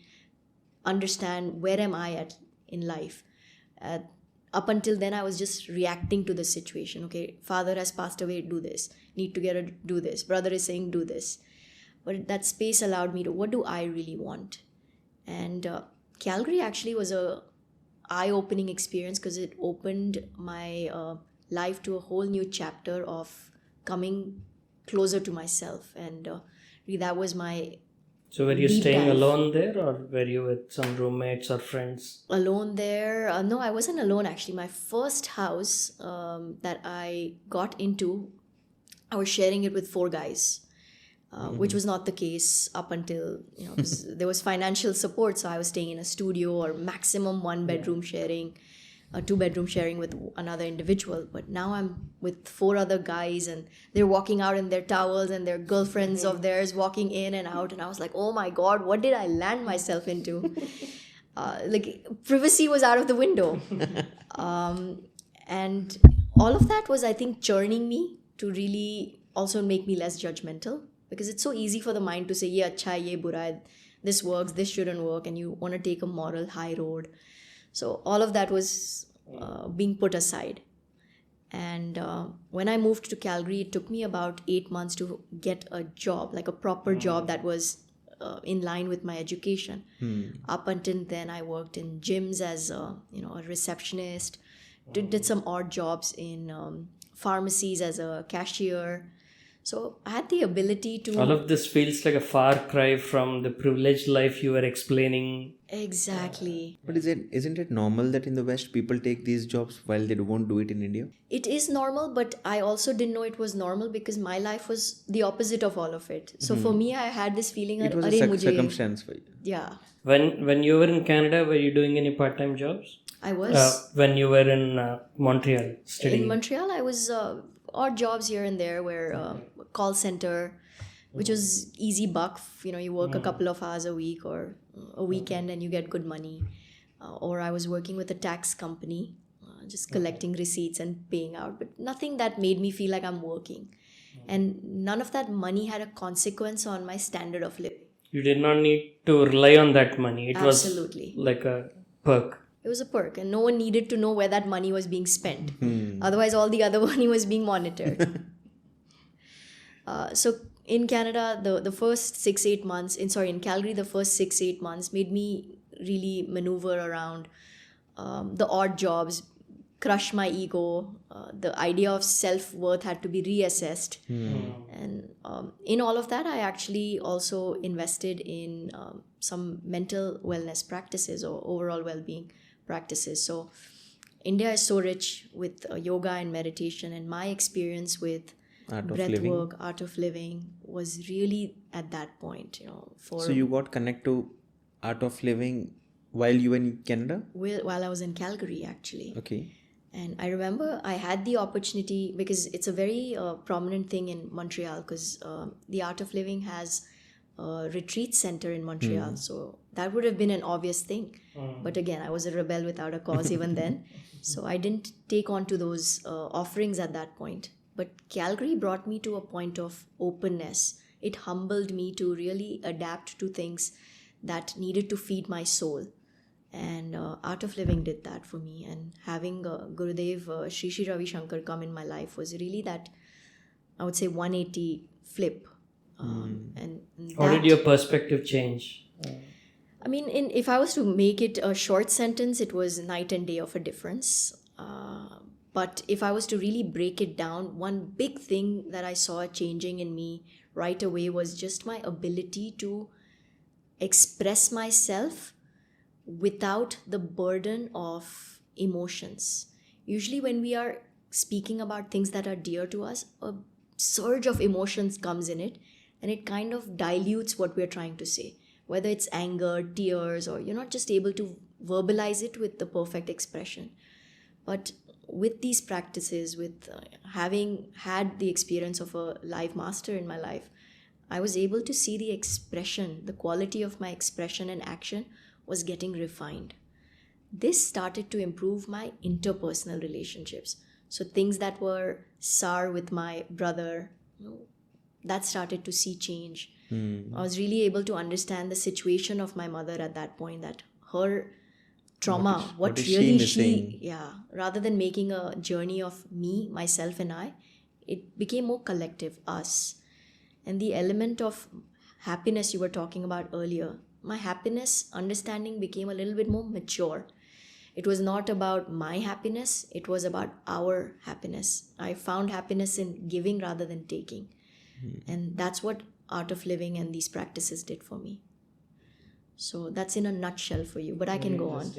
understand where am I at in life. Up until then, I was just reacting to the situation. Okay, father has passed away, do this. Need to do this. Brother is saying, do this. But that space allowed me to, what do I really want? And Calgary actually was a eye-opening experience because it opened my life to a whole new chapter of coming closer to myself. And really that was my So were you deep staying dive. alone there, or were you with some roommates or friends? Alone there? No, I wasn't alone actually. My first house that I got into, I was sharing it with 4 guys, which was not the case up until, you know, there was financial support. So I was staying in a studio or maximum 1 bedroom sharing, 2 bedroom sharing with another individual. But now I'm with 4 other guys and they're walking out in their towels and their girlfriends of theirs walking in and out. And I was like, oh my God, what did I land myself into? Like privacy was out of the window. And all of that was, I think, churning me to really also make me less judgmental, because it's so easy for the mind to say, ye acha, ye bura, this works, this shouldn't work, and you want to take a moral high road. So all of that was being put aside. And when I moved to Calgary, it took me about 8 months to get a job, like a proper job that was in line with my education. Up until then, I worked in gyms as a receptionist, did some odd jobs in pharmacies as a cashier. So I had the ability to... All of this feels like a far cry from the privileged life you were explaining. Exactly. But isn't it normal that in the West people take these jobs while they won't do it in India? It is normal, but I also didn't know it was normal because my life was the opposite of all of it. So for me, I had this feeling... It was a circumstance for you. Yeah. When you were in Canada, were you doing any part-time jobs? I was... when you were in Montreal studying? In Montreal, I was... odd jobs here and there where call center, which was easy buck. You work a couple of hours a week or a weekend and you get good money. Or I was working with a tax company, just collecting receipts and paying out, but nothing that made me feel like I'm working. And none of that money had a consequence on my standard of living. You did not need to rely on that money. It Absolutely. was like a perk. It was a perk, and no one needed to know where that money was being spent. Otherwise, all the other money was being monitored. So in Canada, the first 6-8 months, in Calgary, the first 6-8 months made me really maneuver around the odd jobs, crush my ego. The idea of self-worth had to be reassessed. And in all of that, I actually also invested in some mental wellness practices or overall well-being practices. So India is so rich with yoga and meditation, and my experience with breath work, art of living was really at that point, So you got connect to art of living while you were in Canada? While I was in Calgary, actually. Okay. And I remember I had the opportunity, because it's a very prominent thing in Montreal, because the Art of Living has a retreat center in Montreal. So that would have been an obvious thing. But again, I was a rebel without a cause even then. So I didn't take on to those offerings at that point. But Calgary brought me to a point of openness. It humbled me to really adapt to things that needed to feed my soul. And Art of Living did that for me. And having Gurudev Shri Shri Ravi Shankar come in my life was really that, I would say, 180 flip. And How did your perspective change? I mean, if I was to make it a short sentence, it was night and day of a difference. But if I was to really break it down, one big thing that I saw changing in me right away was just my ability to express myself without the burden of emotions. Usually when we are speaking about things that are dear to us, a surge of emotions comes in it, and it kind of dilutes what we're trying to say, whether it's anger, tears, or you're not just able to verbalize it with the perfect expression. But with these practices, with having had the experience of a live master in my life, I was able to see the expression, the quality of my expression and action was getting refined. This started to improve my interpersonal relationships. So things that were sour with my brother, that started to see change. I was really able to understand the situation of my mother at that point, that her trauma, what is she missing? rather than making a journey of me, myself and I, it became more collective, us. And the element of happiness you were talking about earlier, my happiness understanding became a little bit more mature. It was not about my happiness, it was about our happiness. I found happiness in giving rather than taking. And that's what Art of Living and these practices did for me. So that's in a nutshell for you, but I can go on.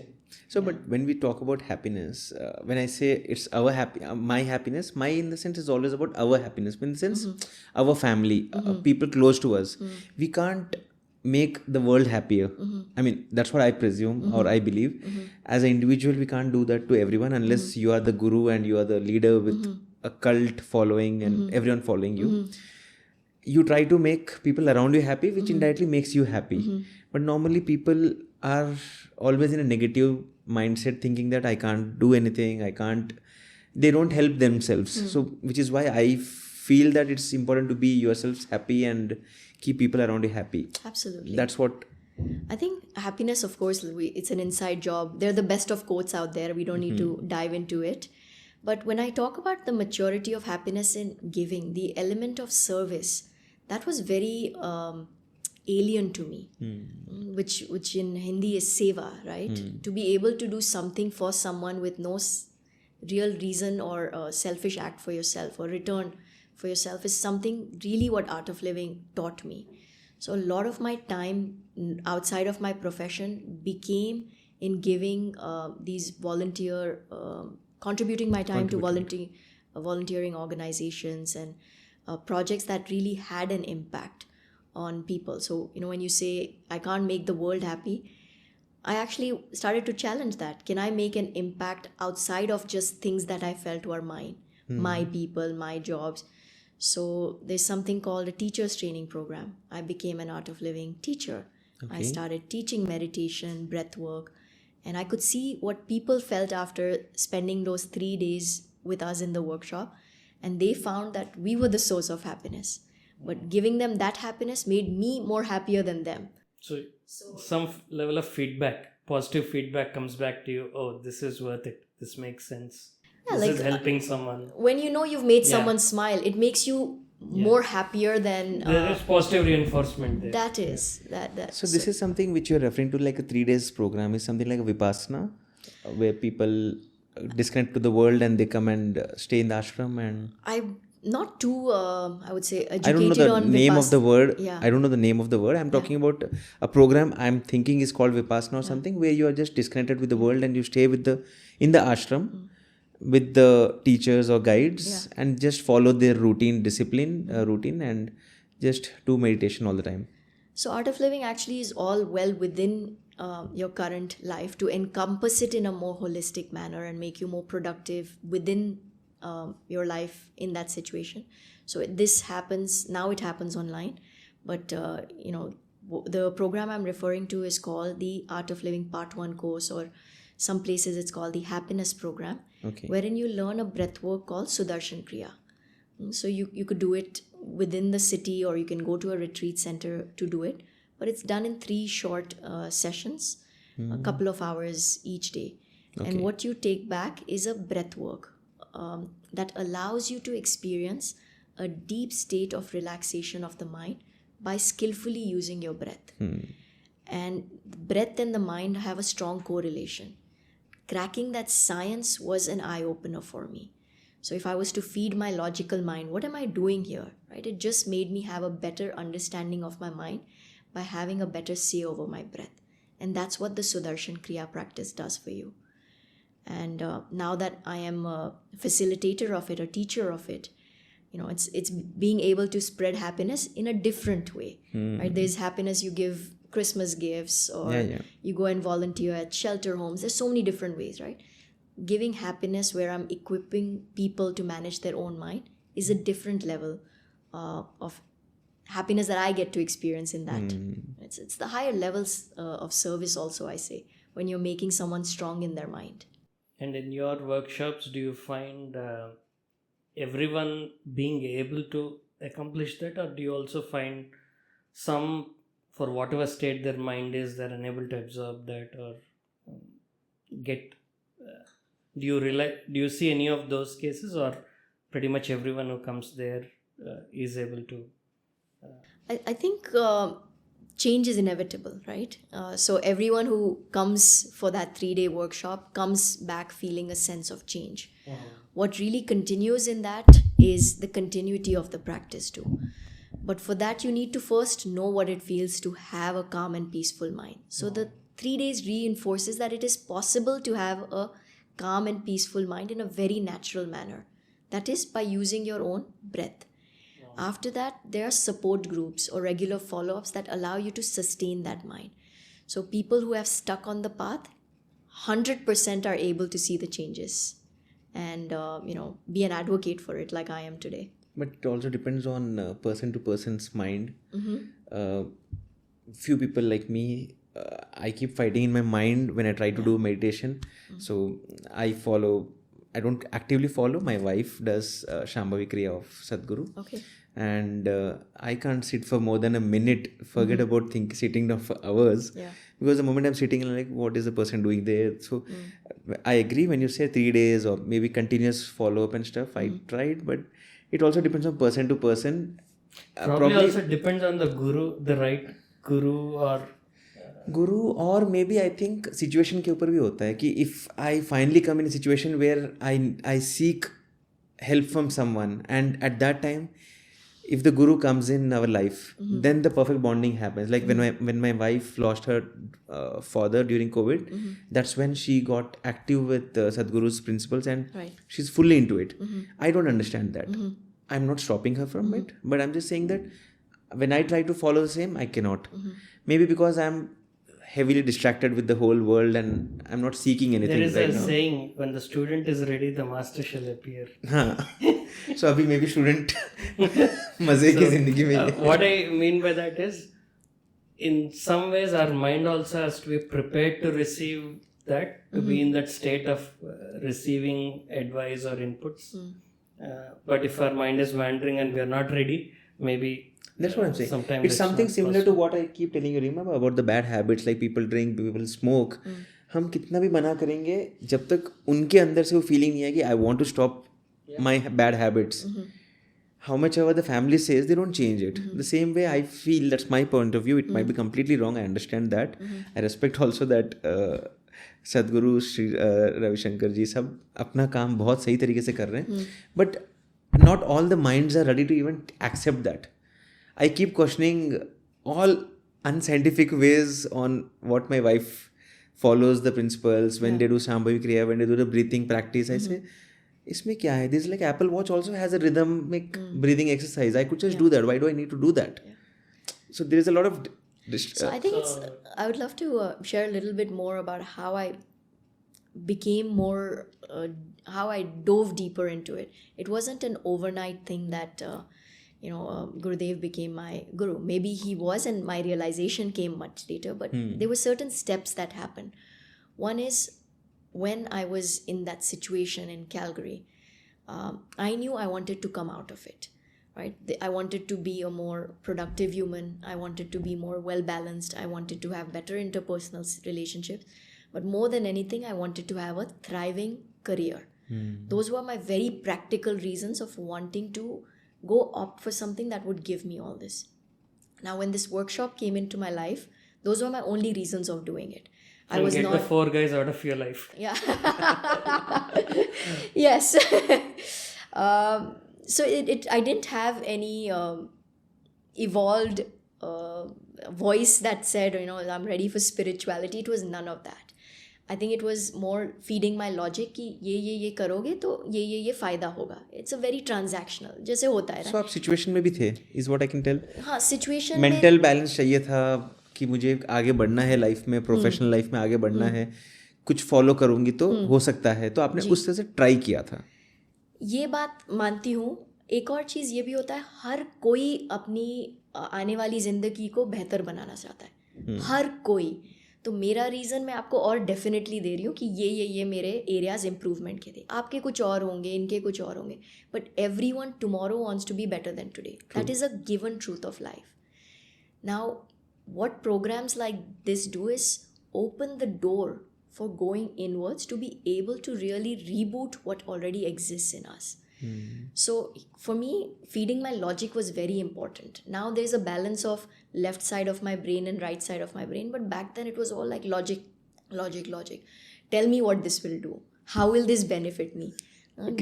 So, but when we talk about happiness, when I say it's our my happiness, my in the sense is always about our happiness. In the sense, our family, people close to us. We can't make the world happier. I mean, that's what I presume or I believe. As an individual, we can't do that to everyone unless you are the guru and you are the leader with a cult following and everyone following you. You try to make people around you happy, which indirectly makes you happy. But normally people are always in a negative mindset, thinking that I can't do anything, they don't help themselves. So which is why I feel that it's important to be yourselves happy and keep people around you happy. Absolutely. That's what I think happiness, of course, it's an inside job. They're the best of quotes out there. We don't need to dive into it. But when I talk about the maturity of happiness in giving, the element of service, that was very alien to me, which in Hindi is seva, right? To be able to do something for someone with no real reason or a selfish act for yourself or return for yourself is something really what Art of Living taught me. So a lot of my time outside of my profession became in giving these contributing my time to volunteering organizations and projects that really had an impact on people. So, when you say, I can't make the world happy, I actually started to challenge that. Can I make an impact outside of just things that I felt were mine, my people, my jobs? So there's something called a teacher's training program. I became an Art of Living teacher. Okay. I started teaching meditation, breath work, and I could see what people felt after spending those 3 days with us in the workshop. And they found that we were the source of happiness. But giving them that happiness made me more happier than them. So some level of feedback, positive feedback comes back to you. Oh, this is worth it. This makes sense. Yeah, this is helping someone. When you know you've made someone smile, it makes you more happier than... there is positive reinforcement there. That is. So this is something which you're referring to, like a 3 days program, is something like a Vipassana, where people disconnect to the world and they come and stay in the ashram. And I'm not too, I would say, educated I don't know the name of the word. Yeah. I don't know the name of the word. I'm talking about a program I'm thinking is called Vipassana or something, where you are just disconnected with the world and you stay in the ashram with the teachers or guides and just follow their routine and just do meditation all the time. So Art of Living actually is all well within your current life to encompass it in a more holistic manner and make you more productive within your life in that situation. So it happens online, but the program I'm referring to is called the Art of Living Part 1 course, or some places it's called the Happiness Program, wherein you learn a breathwork called Sudarshan Kriya. So you could do it within the city, or you can go to a retreat center to do it, but it's done in 3 short sessions, a couple of hours each day. And what you take back is a breathwork that allows you to experience a deep state of relaxation of the mind by skillfully using your breath. And breath and the mind have a strong correlation. cracking that science was an eye-opener for me. So if I was to feed my logical mind, what am I doing here, right? It just made me have a better understanding of my mind by having a better say over my breath. And that's what the Sudarshan Kriya practice does for you. And now that I am a facilitator of it, a teacher of it, it's being able to spread happiness in a different way, right? There's happiness you give Christmas gifts, or you go and volunteer at shelter homes. There's so many different ways, right? Giving happiness where I'm equipping people to manage their own mind is a different level of happiness that I get to experience in that. It's the higher levels of service also, I say, when you're making someone strong in their mind. And in your workshops, do you find everyone being able to accomplish that, or do you also find some, for whatever state their mind is, they're unable to absorb that or get? Do you see any of those cases, or pretty much everyone who comes there is able to? I think change is inevitable, right? So everyone who comes for that 3-day workshop comes back feeling a sense of change. What really continues in that is the continuity of the practice too. But for that, you need to first know what it feels to have a calm and peaceful mind. So the 3 days reinforces that it is possible to have a calm and peaceful mind in a very natural manner. That is by using your own breath. After that, there are support groups or regular follow-ups that allow you to sustain that mind. So people who have stuck on the path, 100% are able to see the changes and, be an advocate for it like I am today. But it also depends on person to person's mind. Few people like me, I keep fighting in my mind when I try to do meditation. So I don't actively follow. My wife does Shambhavi Kriya of Sadhguru. Okay. And I can't sit for more than a minute, forget about sitting down for hours. Because the moment I'm sitting, I'm like, what is the person doing there? So I agree when you say 3 days or maybe continuous follow-up and stuff. I tried, but it also depends on person to person. Probably also depends on the guru, the right guru or maybe I think situation के ऊपर भी होता है कि if I finally come in a situation where I seek help from someone, and at that time if the guru comes in our life, then the perfect bonding happens. Like when my wife lost her father during COVID, that's when she got active with Sadhguru's principles, and she's fully into it. I don't understand that. I'm not stopping her from it, but I'm just saying that when I try to follow the same, I cannot. Maybe because I'm heavily distracted with the whole world and I'm not seeking anything right now. There is a saying, when the student is ready, the master shall appear. So abhi maybe student मजे की जिंदगी में. What I mean by that is, in some ways our mind also has to be prepared to receive that, to be in that state of receiving advice or inputs. But if our mind is wandering and we are not ready, maybe that's what I'm saying. Sometimes it's something similar to what I keep telling you. Remember about the bad habits, like people drink, people smoke. हम कितना भी मना करेंगे, जब तक उनके अंदर से वो feeling नहीं है कि I want to stop my bad habits. How much ever the family says, they don't change it. The same way I feel, that's my point of view. It might be completely wrong. I understand that. I respect also that Sadhguru Shri Ravi Shankar ji सब अपना काम बहुत सही तरीके से कर रहे हैं. But not all the minds are ready to even accept that. I keep questioning all unscientific ways on what my wife follows the principles when they do Shambhavi Kriya, when they do the breathing practice. I say, इसमें क्या है? This is like Apple Watch also has a rhythmic breathing exercise. I could just do that. Why do I need to do that? So there is a lot of... So I think I would love to share a little bit more about how I became more, how I dove deeper into it. It wasn't an overnight thing that... Gurudev became my guru. Maybe he was, and my realization came much later, but there were certain steps that happened. One is, when I was in that situation in Calgary, I knew I wanted to come out of it, right? I wanted to be a more productive human. I wanted to be more well-balanced. I wanted to have better interpersonal relationships. But more than anything, I wanted to have a thriving career. Those were my very practical reasons of wanting to go opt for something that would give me all this. Now, when this workshop came into my life, those were my only reasons of doing it. I was get not the 4 guys out of your life. Yeah. Yes. So I didn't have any evolved voice that said, I'm ready for spirituality. It was none of that. I think it was more feeding my logic कि ये करोगे तो ये फायदा होगा. It's a very transactional, जैसे होता है ना. So आप सिचुएशन में भी थे, is what I can tell. हाँ, सिचुएशन मेंटल बैलेंस चाहिए था कि मुझे आगे बढ़ना है लाइफ में, प्रोफेशनल लाइफ में आगे बढ़ना है, कुछ फॉलो करूंगी तो हो सकता है, तो आपने उस तरह से ट्राई किया था. ये बात मानती हूँ. एक और चीज़ ये भी होता है, हर कोई अपनी आने वाली ज़िंदगी को बेहतर बनाना चाहता है, हर कोई. तो मेरा रीज़न मैं आपको और डेफिनेटली दे रही हूँ कि ये मेरे एरियाज इम्प्रूवमेंट के थे. आपके कुछ और होंगे, इनके कुछ और होंगे, but everyone tomorrow wants to be better than today. That is a given truth of life. Now what programs like this do is open the door for going inwards to be able to really reboot what already exists in us. So for me, feeding my logic was very important. Now there's a balance of left side of my brain and right side of my brain, but back then it was all like logic. Tell me what this will do. How will this benefit me?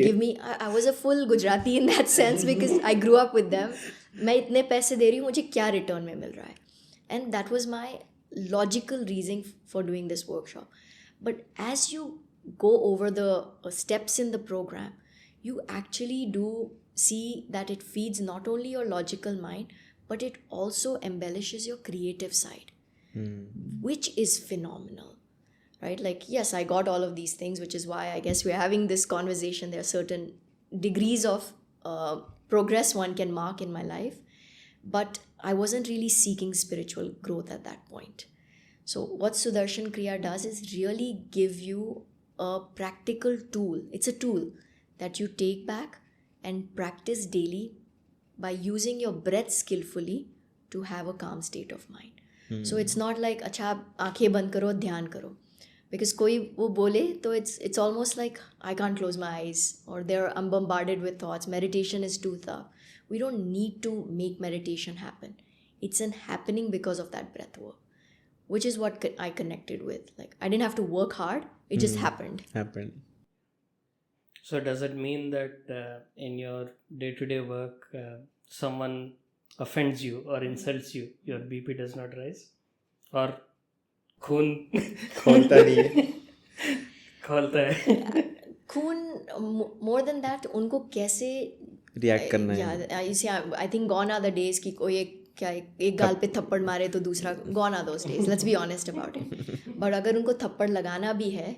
Give me. I was a full Gujarati in that sense because I grew up with them. मैं इतने पैसे दे रही हूँ, मुझे क्या return में मिल रहा है? And that was my logical reason for doing this workshop. But as you go over the steps in the program, you actually do see that it feeds not only your logical mind, but it also embellishes your creative side, which is phenomenal, right? Like, yes, I got all of these things, which is why I guess we're having this conversation. There are certain degrees of progress one can mark in my life, but I wasn't really seeking spiritual growth at that point. So what Sudarshan Kriya does is really give you a practical tool. It's a tool that you take back and practice daily by using your breath skillfully to have a calm state of mind. So it's not like अच्छा आँखें बंद करो ध्यान करो, because कोई वो बोले तो it's almost like I can't close my eyes, or I'm bombarded with thoughts. Meditation is too tough. We don't need to make meditation happen. It's happening because of that breath work, which is what I connected with. Like, I didn't have to work hard. It just happened. So does it mean that in your day-to-day work, someone offends you or insults you, your BP does not rise? Or खून खोलता नहीं है. खोलता है. खून, more than that, उनको कैसे react करना है. Yeah, I think gone are the days कि कोई एक गाल पे थप्पड़ मारे तो दूसरा, gone are those days. Let's be honest about it. But अगर उनको थप्पड़ लगाना भी है,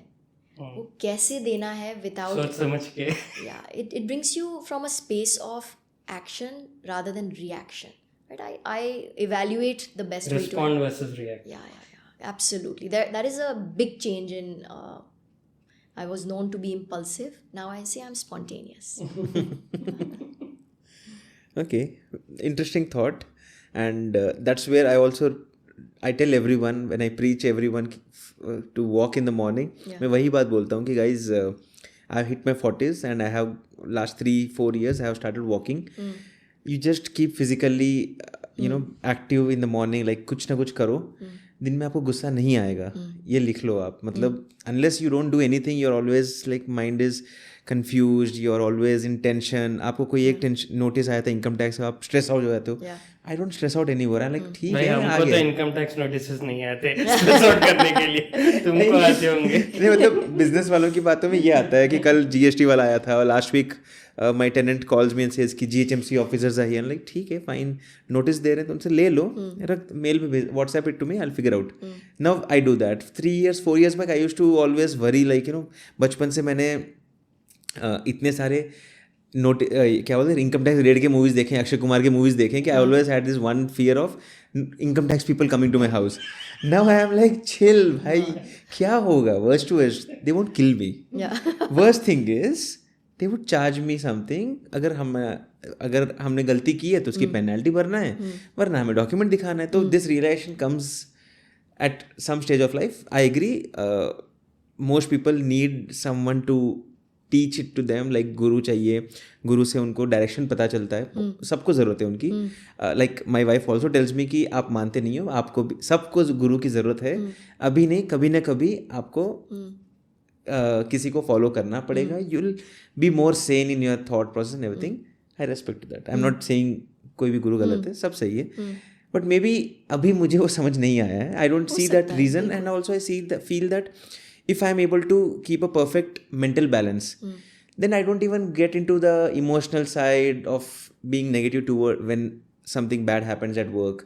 वो कैसे देना है without सोच समझ के. Yeah, it brings you from a space of action rather than reaction. Right? I evaluate the best way to respond versus react. Yeah. Absolutely. That is a big change in. I was known to be impulsive. Now I say I'm spontaneous. Okay, interesting thought. And that's where I tell everyone when I preach everyone to walk in the morning. मैं वही बात बोलता हूँ कि guys, I've hit my 40s and I have last 3-4 years I have started walking. You just keep physically active in the morning, like कुछ ना कुछ करो. दिन में आपको गुस्सा नहीं आएगा. ये लिख लो आप. मतलब unless you don't do anything, you're always like mind is confused, you're always in tension. आपको कोई एक टेंशन नोटिस आया था इनकम टैक्स का, आप स्ट्रेस आउट हो जाते हो. I don't stress out anymore. I'm like ठीक है, हमको तो इनकम टैक्स नोटिसेस नहीं आते स्ट्रेस आउट करने के लिए. तुमको आते होंगे. नहीं, मतलब बिजनेस वालों की बातों में ये आता है कि कल जीएसटी वाला आया था और last week my tenant calls me and says कि GHMC officers are here. Like ठीक है, फाइन, नोटिस दे रहे हैं तो उनसे ले लो, रख मेल पे भेज, WhatsApp it to me, I will figure out. Now I do that. 4 years back I used to always worry, like बचपन से मैंने इतने सारे क्या बोलते हैं इनकम टैक्स रेड के मूवीज देखें, अक्षय कुमार के मूवीज देखें कि I always had this one fear of income tax people coming to my house. Now I am like chill भाई, क्या होगा, worst to worst they won't kill me. Worst thing is they would charge me something. अगर हमने गलती की है तो उसकी पेनल्टी भरना है, वरना हमें डॉक्यूमेंट दिखाना है. तो this realization comes at some stage of life. I agree, most people need someone to teach it to them, like गुरु चाहिए, गुरु से उनको डायरेक्शन पता चलता है, सबको ज़रूरत है उनकी. Like my wife also tells me कि आप मानते नहीं हो, आपको भी सबको गुरु की ज़रूरत है, अभी नहीं कभी ना कभी आपको किसी को फॉलो करना पड़ेगा. You'll be more sane in your thought process and everything. I respect that. I'm not saying कोई भी गुरु गलत है, सब सही है. बट मे बी अभी मुझे वो समझ नहीं आया है. I don't see that reason and also I feel that if I'm able to keep a perfect mental balance, then I don't even get into the emotional side of being negative toward when something bad happens at work.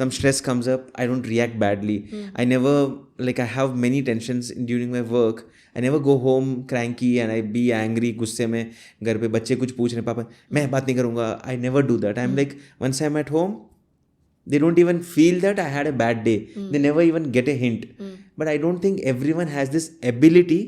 Some stress comes up, I don't react badly. I never, like I have many tensions during my work. I never go home cranky and I be angry, गुस्से में घर पे बच्चे कुछ पूछ रहे, पापा मैं बात नहीं करूँगा. I never do that. I'm like, once I'm at home, they don't even feel that I had a bad day. They never even get a hint. But I don't think everyone has this ability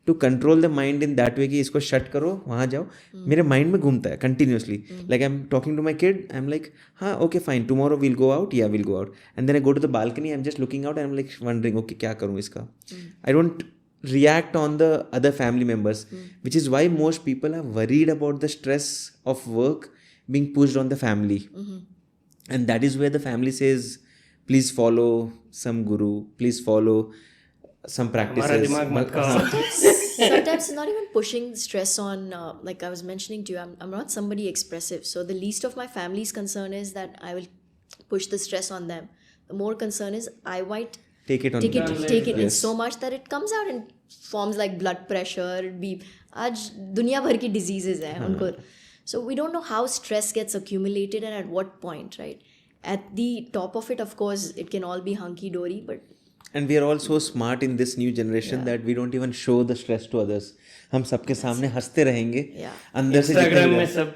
to control the mind in that way कि इसको shut करो, वहाँ जाओ. मेरे mind में घूमता है continuously. Like I'm talking to my kid, I'm like, हाँ okay fine, tomorrow we'll go out. Yeah, we'll go out. And then I go to the balcony, I'm just looking out and I'm like wondering, okay क्या करूँ इसका. I don't react on the other family members, which is why most people are worried about the stress of work being pushed on the family. And that is where the family says, please follow some guru, please follow some practices. Sometimes it's not even pushing stress on, like I was mentioning to you, I'm not somebody expressive. So the least of my family's concern is that I will push the stress on them. The more concern is I might take it in so much that it comes out in forms like blood pressure, आज दुनिया भर की diseases हैं उनको. So we don't know how stress gets accumulated and at what point, right? At the top of it, of course, it can all be hunky-dory, but... And we are all so smart in this new generation that we don't even show the stress to others. हम सबके सामने हंसते रहेंगे. अंदर से Instagram में सब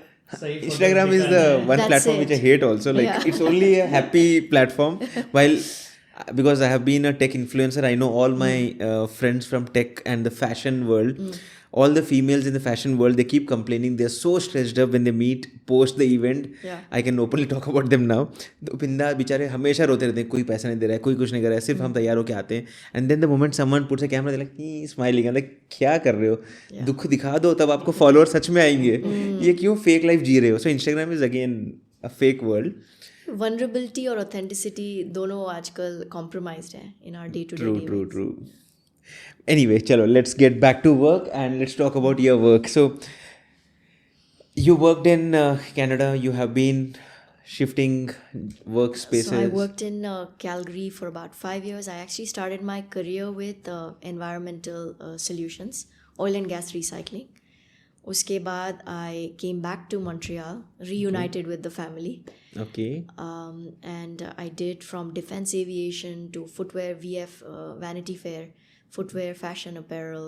Instagram is the one platform which I hate also. Like it's only a happy platform. While because I have been a tech influencer, I know all my friends from tech and the fashion world. All the females in the fashion world, they keep complaining. They're so stressed up when they meet post the event. I can openly talk about them now. बिंदा बेचारे हमेशा रोते रहते हैं, कोई पैसा नहीं दे रहा है, कोई कुछ नहीं कर रहा है, सिर्फ हम तैयार होके आते हैं. And then the moment someone puts a camera, they're like smiling. I'm like क्या कर रहे हो? दुख दिखा दो तब आपको फॉलोअर सच में आएंगे. ये क्यों फेक लाइफ जी रहे हो? So Instagram is again a fake world. Vulnerability और authenticity दोनों आजकल compromised हैं in our day-to-day living. True. Anyway, chalo, let's get back to work and let's talk about your work. So, you worked in Canada. You have been shifting workspaces. So I worked in Calgary for about 5 years. I actually started my career with environmental solutions, oil and gas recycling. Uske baad, I came back to Montreal, reunited with the family. Okay. And I did from defense aviation to footwear, VF, Vanity Fair, footwear, fashion apparel,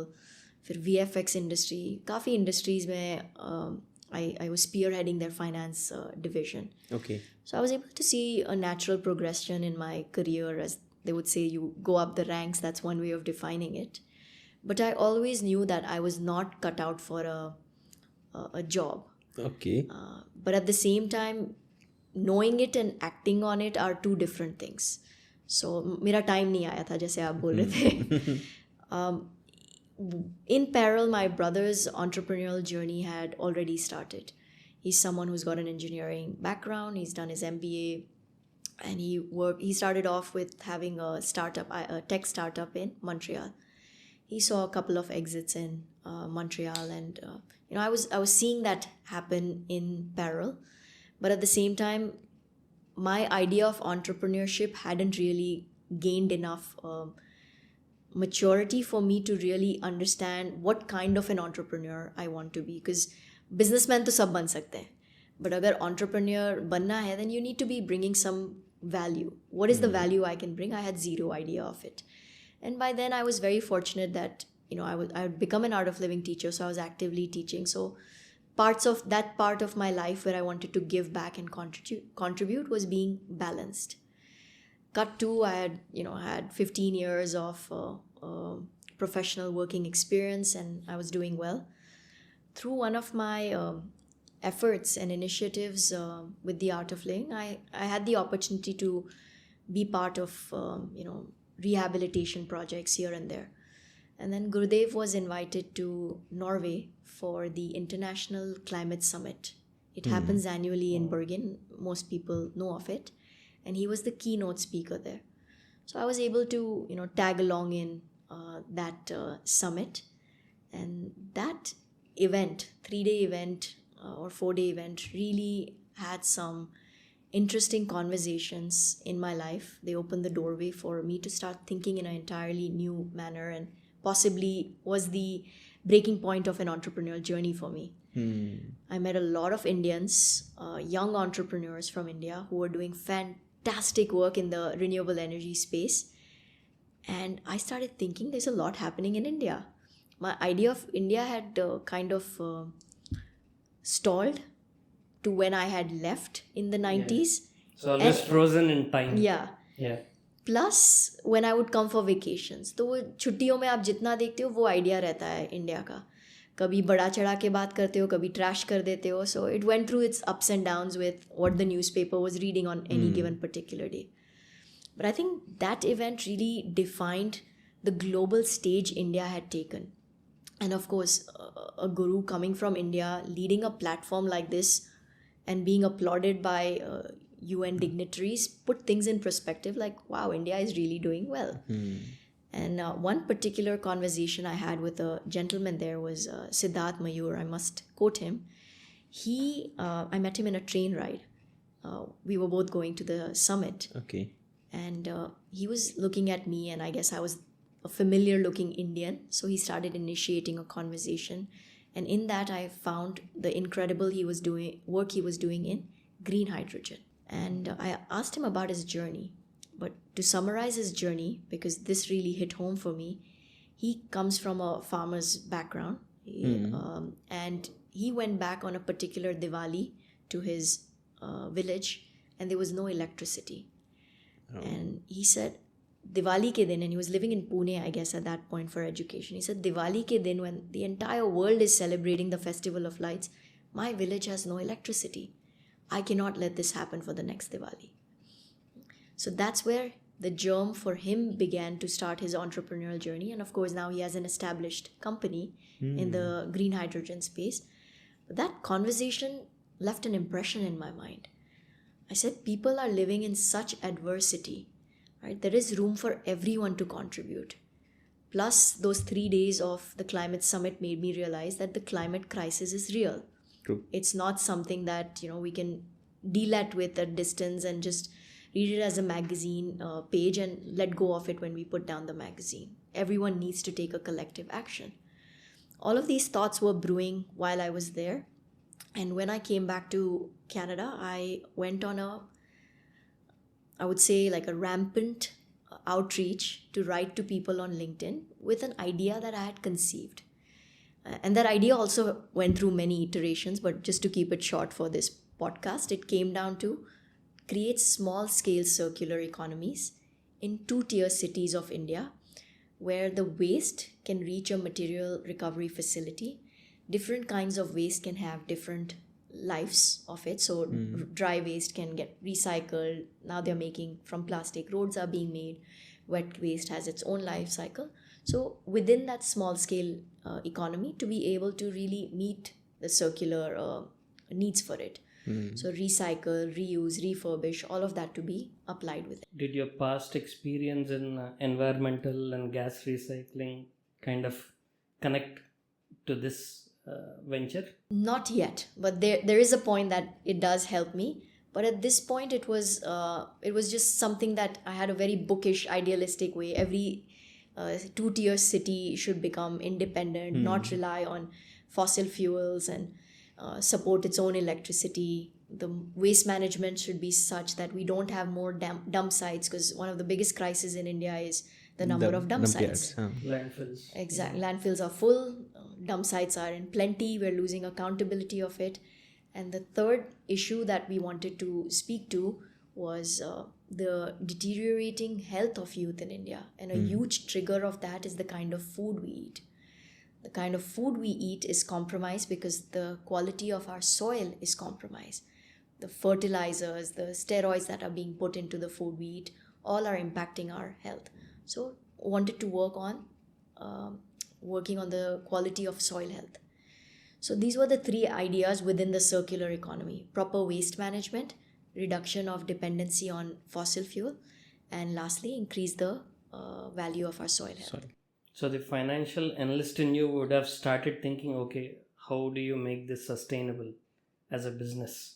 फिर VFX industry, काफ़ी industries में I was spearheading their finance division. Okay. So I was able to see a natural progression in my career, as they would say, you go up the ranks. That's one way of defining it. But I always knew that I was not cut out for a job. Okay. But at the same time, knowing it and acting on it are two different things. So मेरा time नहीं आया था जैसे आप बोल रहे थे. In parallel, my brother's entrepreneurial journey had already started. He's someone who's got an engineering background. He's done his MBA, and he started off with having a tech startup in Montreal. He saw a couple of exits in Montreal, and I was seeing that happen in parallel. But at the same time, my idea of entrepreneurship hadn't really gained enough maturity for me to really understand what kind of an entrepreneur I want to be. Because businessman तो सब बन सकते हैं, but अगर entrepreneur बनना है, then you need to be bringing some value. What is the value I can bring? I had zero idea of it. And by then I was very fortunate that I would become an art of living teacher, so I was actively teaching. So part of my life where I wanted to give back and contribute was being balanced. Cut to, I had 15 years of professional working experience, and I was doing well. Through one of my efforts and initiatives with the art of living, I had the opportunity to be part of rehabilitation projects here and there. And then Gurudev was invited to Norway for the International Climate Summit. It happens annually in Bergen. Most people know of it. And he was the keynote speaker there. So I was able to, tag along in that summit. And that event, 3-day event or 4-day event, really had some interesting conversations in my life. They opened the doorway for me to start thinking in an entirely new manner, and possibly was the breaking point of an entrepreneurial journey for me. I met a lot of Indians, young entrepreneurs from India who were doing fantastic work in the renewable energy space. And I started thinking there's a lot happening in India. My idea of India had kind of stalled to when I had left in the 90s. So almost frozen in time. Yeah. Yeah. Plus when I would come for vacations, तो वो छुट्टियों में आप जितना देखते हो वो idea रहता है इंडिया का. कभी बड़ा चढ़ा के बात करते हो, कभी ट्रैश कर देते हो. So it went through it's ups and downs with what the newspaper was reading on any given particular day. But I think that event really defined the global stage India had taken. And of course, a guru coming from India, leading a platform like this and being applauded by UN dignitaries put things in perspective, like, wow, India is really doing well. And one particular conversation I had with a gentleman there was Siddharth Mayur. I must quote him. I met him in a train ride. We were both going to the summit. Okay. And he was looking at me, and I guess I was a familiar looking Indian. So he started initiating a conversation. And in that, I found the incredible work he was doing in green hydrogen. And I asked him about his journey. But to summarize his journey, because this really hit home for me, he comes from a farmer's background. And he went back on a particular Diwali to his village, and there was no electricity. And he said, Diwali ke din, and he was living in Pune, I guess, at that point for education. He said, Diwali ke din, when the entire world is celebrating the Festival of Lights, my village has no electricity. I cannot let this happen for the next Diwali. So that's where the germ for him began to start his entrepreneurial journey. And of course, now he has an established company in the green hydrogen space. But that conversation left an impression in my mind. I said, people are living in such adversity, right? There is room for everyone to contribute. Plus, those 3 days of the climate summit made me realize that the climate crisis is real. True. It's not something that, we can deal at with a distance and just read it as a magazine page and let go of it when we put down the magazine. Everyone needs to take a collective action. All of these thoughts were brewing while I was there. And when I came back to Canada, I went on I would say like a rampant outreach to write to people on LinkedIn with an idea that I had conceived. And that idea also went through many iterations, but just to keep it short for this podcast, it came down to create small-scale circular economies in 2-tier cities of India where the waste can reach a material recovery facility. Different kinds of waste can have different lives of it. So dry waste can get recycled. Now they're making from plastic. Roads are being made. Wet waste has its own life cycle. So within that small scale economy, to be able to really meet the circular needs for it. So recycle, reuse, refurbish, all of that to be applied with it. Did your past experience in environmental and gas recycling kind of connect to this venture? Not yet, but there is a point that it does help me. But at this point, it was just something that I had a very bookish, idealistic way. Every 2-tier city should become independent, not rely on fossil fuels, and support its own electricity. The waste management should be such that we don't have more dump sites, because one of the biggest crises in India is the number of dump sites. Landfills. Exactly. Landfills are full. Dump sites are in plenty. We're losing accountability of it. And the third issue that we wanted to speak to was the deteriorating health of youth in India. And a huge trigger of that is the kind of food we eat. The kind of food we eat is compromised because the quality of our soil is compromised. The fertilizers, the steroids that are being put into the food we eat, all are impacting our health. So wanted to work on working on the quality of soil health. So these were the 3 ideas within the circular economy: proper waste management, reduction of dependency on fossil fuel, and lastly, increase the value of our soil health. So the financial analyst in you would have started thinking, okay, how do you make this sustainable as a business?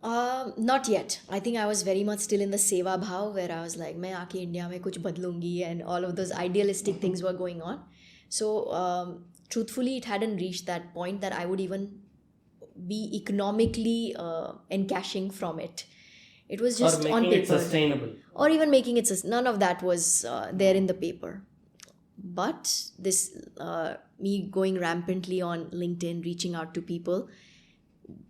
Not yet. I think I was very much still in the seva bhav, where I was like, मैं आके India में कुछ बदलूंगी, and all of those idealistic things were going on. So truthfully, it hadn't reached that point that I would even be economically encashing from it. It was just or making on paper. it sustainable. Or even making it none of that was there in the paper. But this me going rampantly on LinkedIn, reaching out to people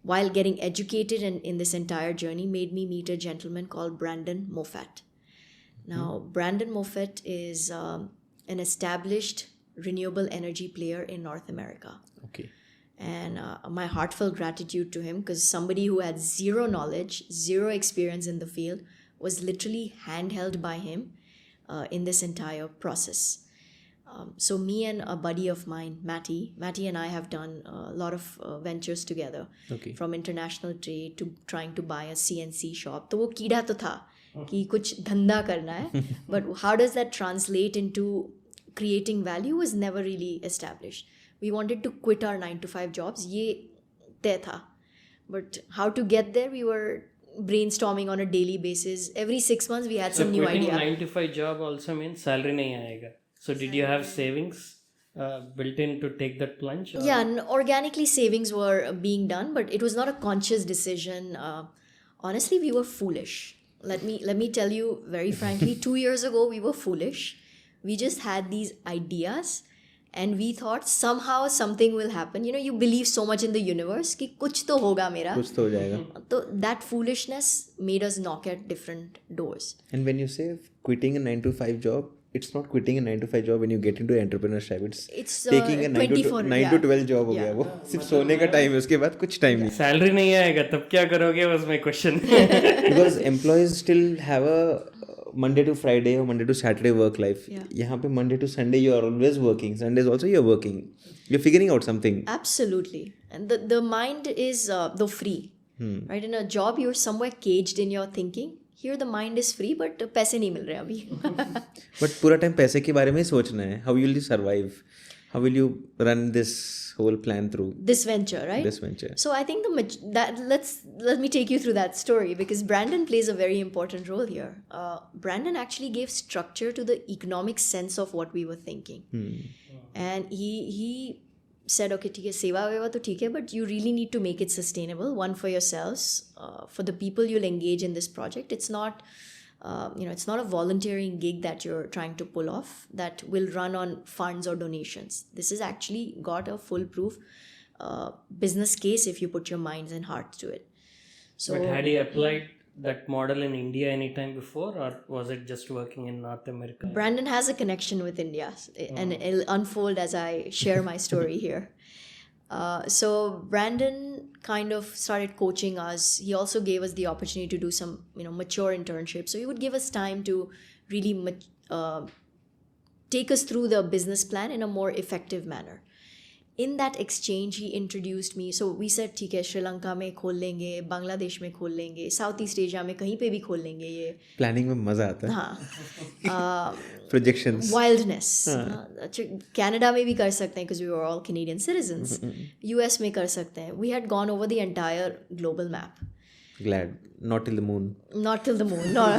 while getting educated in this entire journey, made me meet a gentleman called Brandon Moffat. Now, Brandon Moffat is an established renewable energy player in North America. Okay. And my heartfelt gratitude to him, because somebody who had zero knowledge, zero experience in the field, was literally handheld by him in this entire process. So me and a buddy of mine, Matty and I have done a lot of ventures together. Okay. From international trade to trying to buy a CNC shop. तो वो कीड़ा तो था कि कुछ धंधा करना है, but how does that translate into creating value was never really established. We wanted to quit our 9-to-5 jobs. ये तय था. But how to get there, we were brainstorming on a daily basis. Every 6 months we had some new idea. So quitting 9-to-5 job also means salary nahi aayega. So did you have savings built in to take that plunge? Or? Yeah, organically savings were being done, but it was not a conscious decision. Honestly, we were foolish. Let me tell you very frankly, 2 years ago we were foolish. We just had these ideas and we thought somehow something will happen. You know, you believe so much in the universe कि कुछ तो होगा मेरा. कुछ तो हो जाएगा. So that foolishness made us knock at different doors. And when you say quitting a 9-to-5 job, it's not quitting a 9-to-5 job when you get into entrepreneurship. It's taking a 9 to 12 job हो गया वो. सिर्फ सोने का time है, उसके बाद कुछ टाइम नहीं. Salary नहीं आएगा तब क्या करोगे was my question. Because employees still have a Monday to Friday or Monday to Saturday work life. Yeah. यहाँ पे Monday to Sunday you are always working. Sundays also you are working. You're figuring out something. Absolutely. And the mind is though free. Right? In a job you're somewhere caged in your thinking. Here the mind is free, but पैसे नहीं मिल रहे अभी. But पूरा time पैसे के बारे में ही सोचना है. How will you survive? How will you run this whole plan through? This venture, right? This venture. So I think let me take you through that story, because Brandon plays a very important role here. Brandon actually gave structure to the economic sense of what we were thinking. And he said, okay, ठीक है, सेवा वेवा तो ठीक है, but you really need to make it sustainable. One, for yourselves, for the people you'll engage in this project. It's not, it's not a volunteering gig that you're trying to pull off that will run on funds or donations. This has actually got a foolproof business case if you put your minds and hearts to it. So, but had he applied that model in India anytime before, or was it just working in North America? Brandon has a connection with India, and it'll unfold as I share my story here. So Brandon kind of started coaching us. He also gave us the opportunity to do some, mature internships. So he would give us time to really take us through the business plan in a more effective manner. In that exchange, he introduced me. So we said, ठीक है, श्रीलंका में खोल लेंगे, बांग्लादेश में खोल लेंगे, south east Asia में कहीं पे भी खोल लेंगे ये. Planning में मजा आता है. हाँ. Projections. Wildness. Canada में भी कर सकते हैं because we were all Canadian citizens. US में कर सकते हैं. We had gone over the entire global map. Glad. Not till the moon. Not till the moon. No.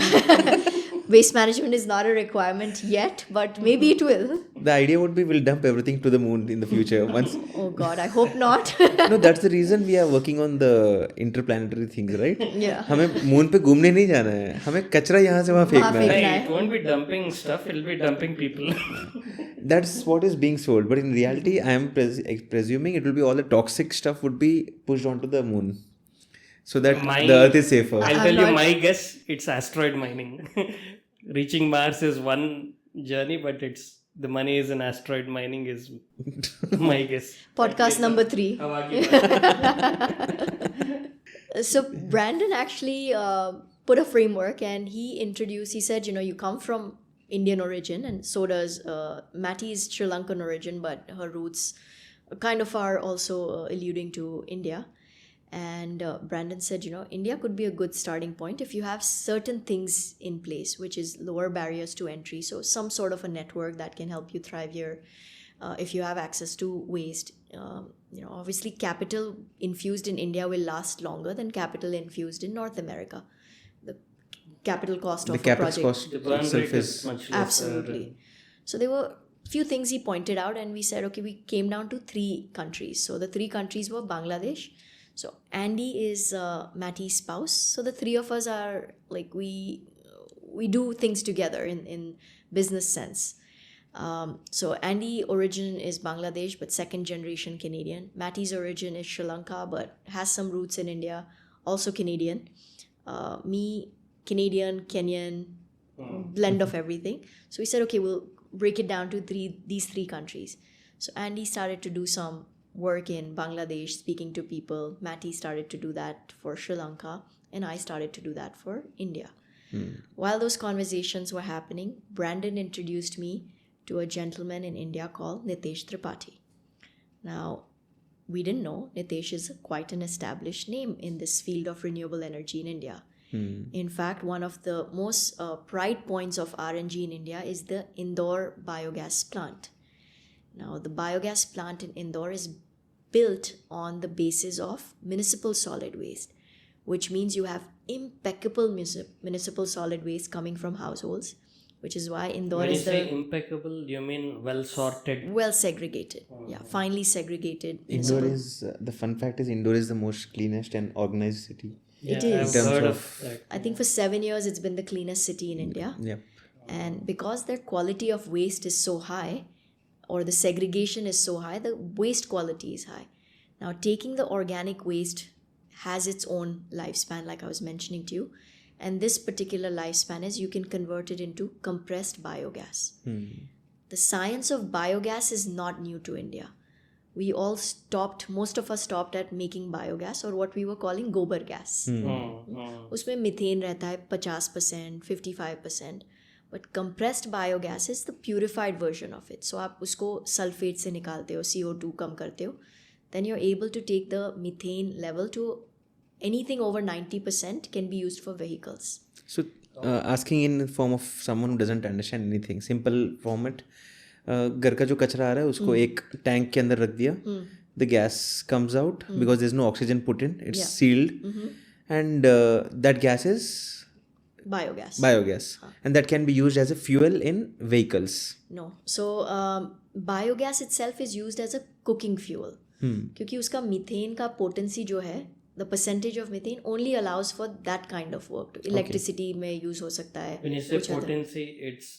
Waste management is not a requirement yet, but maybe it will. The idea would be we'll dump everything to the moon in the future once. Oh God, I hope not. No, that's the reason we are working on the interplanetary things, right? Yeah. हमें moon पे घूमने नहीं जाना है. हमें कचरा यहाँ से वहाँ फेंकना है. Hey, it won't be dumping stuff, it'll be dumping people. That's what is being sold. But in reality, I am presuming it will be all the toxic stuff would be pushed onto the moon. So that the earth is safer. I'll tell you my guess, it's asteroid mining. Reaching Mars is one journey, but the money is in asteroid mining is my guess. Podcast number 3. So Brandon actually put a framework, and he said, you come from Indian origin, and so does Matty is Sri Lankan origin, but her roots kind of are also alluding to India. And Brandon said, India could be a good starting point if you have certain things in place, which is lower barriers to entry. So some sort of a network that can help you thrive here. If you have access to waste, obviously capital infused in India will last longer than capital infused in North America. The capital cost of a project. Cost The burn itself rate is much lesser. Absolutely. So there were few things he pointed out, and we said, okay, we came down to 3 countries. So the 3 countries were Bangladesh. So Andy is Matty's spouse. So the 3 of us are like, we do things together in business sense. So Andy origin is Bangladesh, but 2nd generation Canadian. Matty's origin is Sri Lanka, but has some roots in India, also Canadian. Me, Canadian, Kenyan, blend of everything. So we said, okay, we'll break it down to these 3 countries. So Andy started to do some work in Bangladesh, speaking to people. Matty started to do that for Sri Lanka, and I started to do that for India. While those conversations were happening, Brandon introduced me to a gentleman in India called Nitesh Tripathi. Now, we didn't know Nitesh is quite an established name in this field of renewable energy in India. In fact, one of the most pride points of RNG in India is the Indore biogas plant. Now, the biogas plant in Indore is built on the basis of municipal solid waste, which means you have impeccable municipal solid waste coming from households, which is why Indore When you is say impeccable, you mean well sorted? well segregated. Yeah, finely segregated. Indore is the fun fact is Indore is the most cleanest and organized city. It Yeah, is. I've In terms heard of- of that. I think for 7 years it's been the cleanest city in India. Yeah. And because their quality of waste is so high, or the segregation is so high, the waste quality is high. Now, taking the organic waste has its own lifespan, like I was mentioning to you. And this particular lifespan is you can convert it into compressed biogas. The science of biogas is not new to India. We all most of us stopped at making biogas, or what we were calling gobar gas. उसमें methane रहता है 50%, 55%. But compressed biogas is the purified version of it. So आप उसको sulphate से निकालते हो, CO2 कम करते हो. Then you're able to take the methane level to anything over 90% can be used for vehicles. So, asking in the form of someone who doesn't understand anything, simple format. घर का जो कचरा आ रहा है उसको एक टैंक के अंदर रख दिया. The gas comes out because there's no oxygen put in. It's sealed, and that gas is biogas, and that can be used as a fuel in vehicles. No. So biogas itself is used as a cooking fuel. क्योंकि उसका methane का potency जो है, the percentage of methane only allows for that kind of work. Electricity में use हो सकता है. When you say potency, it's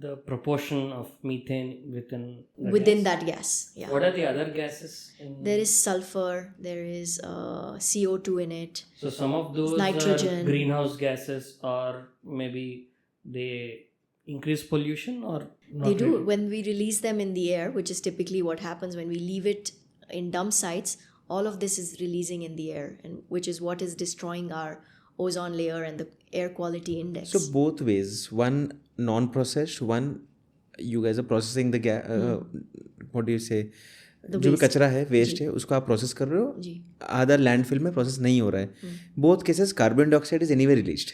the proportion of methane within gas. That gas. Yeah. What are the other gases? There is sulfur, there is CO2 in it. So some of those nitrogen. are greenhouse gases, or maybe they increase pollution, or not They do. really? When we release them in the air, which is typically what happens when we leave it in dump sites, all of this is releasing in the air, and which is what is destroying our ozone layer and the air quality index. So both ways, one non-processed, one you guys are processing the what do you say? जो भी कचरा है, waste है, उसको आप process कर रहे हो. आधा लैंडफिल में प्रोसेस नहीं हो रहा है. Both cases carbon dioxide is anyway released.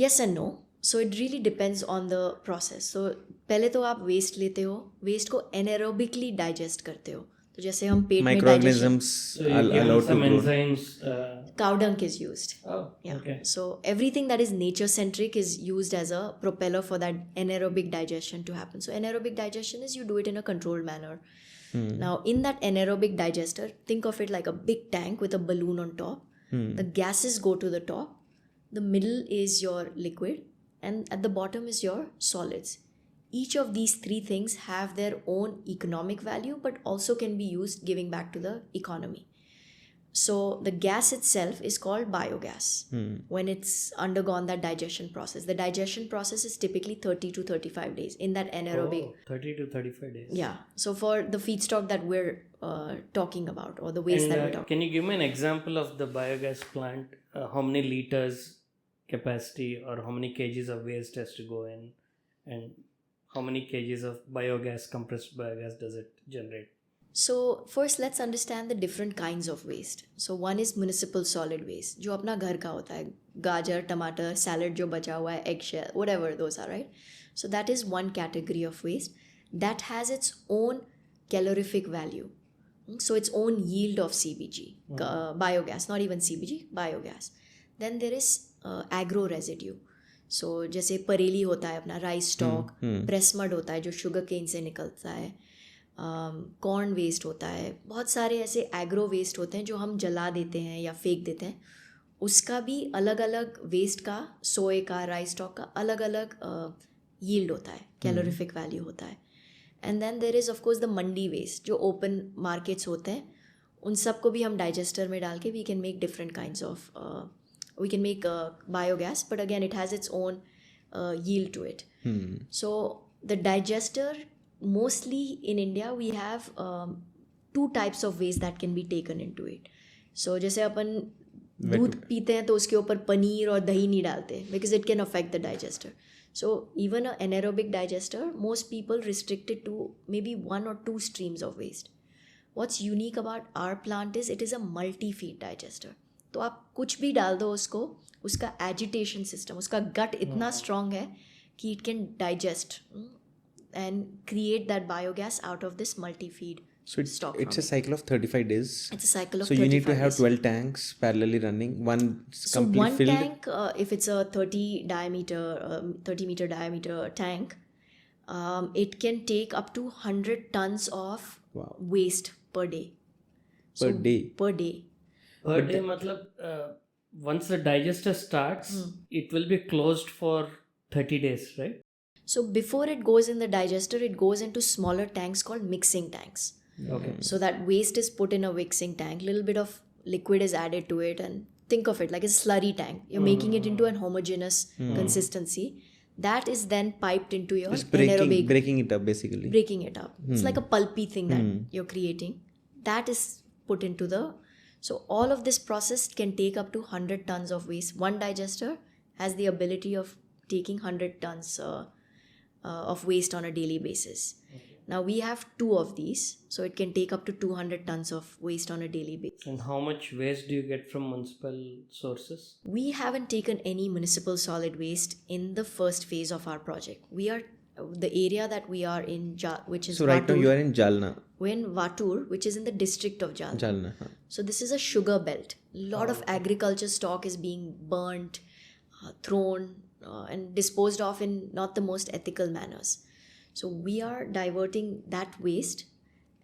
Yes and no. So it really depends on the process. So पहले तो आप वेस्ट लेते हो, वेस्ट को एनारोबिकली डाइजेस्ट करते हो. तो जैसे हम पेट में Microorganisms So you are give allowed to some grow. enzymes. cow dung is used. Oh, Yeah. okay. So everything that is nature centric is used as a propeller for that anaerobic digestion to happen. So anaerobic digestion is you do it in a controlled manner. Now in that anaerobic digester, think of it like a big tank with a balloon on top. The gases go to the top. The middle is your liquid, and at the bottom is your solids. Each of these 3 things have their own economic value, but also can be used giving back to the economy. So the gas itself is called biogas when it's undergone that digestion process. The digestion process is typically 30 to 35 days in that anaerobic. 30 to 35 days. Yeah. So for the feedstock that we're talking about, or the waste And that we're talking can you give me an example of the biogas plant? How many liters capacity or how many kgs of waste has to go in, and how many kgs of biogas, compressed biogas, does it generate? So first let's understand the different kinds of waste. So one is municipal solid waste, जो अपना घर का होता है, गाजर, टमाटर, salad जो बचा हुआ है, eggshell, whatever those are, right? So that is one category of waste that has its own calorific value. So its own yield of CBG, biogas, not even CBG, biogas. Then there is agro residue. So जैसे परेली होता है अपना rice stock, press mud होता है जो sugar cane से निकलता है, कॉर्न वेस्ट होता है, बहुत सारे ऐसे एग्रो वेस्ट होते हैं जो हम जला देते हैं या फेंक देते हैं. उसका भी अलग अलग वेस्ट का, सोए का, राइस स्टॉक का अलग अलग यील्ड होता है, कैलोरीफिक वैल्यू होता है. And then there is of course the mandi waste जो ओपन मार्केट्स होते हैं, उन सबको भी हम डाइजेस्टर में डाल के we can make different kinds of, we can make biogas, but again it has its own yield to it. So the digester, mostly in India we have two types of waste that can be taken into it. So जैसे अपन दूध पीते हैं तो उसके ऊपर पनीर और दही नहीं डालते because it can affect the digester. So even an anaerobic digester, most people restrict it to maybe 1 or 2 streams of waste. What's unique about our plant is it is a multi-feed digester. तो आप कुछ भी डाल दो उसको, उसका agitation system, उसका गट इतना स्ट्रॉन्ग है कि it can digest and create that biogas out of this multi feed. So it's a cycle of 35 days. It's a cycle of 35 days. So you need to have 12 tanks parallelly running. One complete filled. One tank, if it's a 30 meter diameter tank, it can take up to 100 tons of waste per day. Per day. Per day, matlab, once the digester starts, it will be closed for 30 days, right? So before it goes in the digester, it goes into smaller tanks called mixing tanks. Okay. So that waste is put in a mixing tank, little bit of liquid is added to it, and think of it like a slurry tank. You're making it into an homogeneous consistency. That is then piped into your anaerobic. Breaking it up basically. Breaking it up. It's like a pulpy thing that you're creating. That is put into the... So all of this process can take up to 100 tons of waste. One digester has the ability of taking 100 tons of waste on a daily basis. Now we have 2 of these, so it can take up to 200 tons of waste on a daily basis. And how much waste do you get from municipal sources? We haven't taken any municipal solid waste in the first phase of our project. We are the area that we are in, which is so right now you are in Jalna. We're in Vatur, which is in the district of Jalna. Jalna. So this is a sugar belt. A lot of agriculture stock is being burnt, thrown, and disposed of in not the most ethical manners. So we are diverting that waste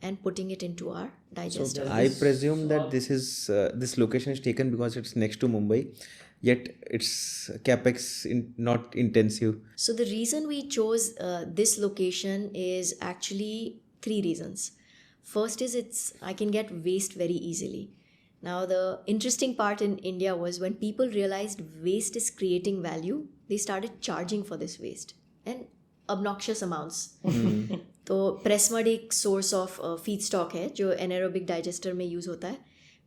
and putting it into our digester. So I presume that this is this location is taken because it's next to Mumbai, yet it's capex not intensive. So the reason we chose this location is actually 3 reasons. First is I can get waste very easily. Now the interesting part in India was when people realized waste is creating value, they started charging for this waste and obnoxious amounts. तो press mud एक source of feed stock है जो anaerobic digester में use होता है.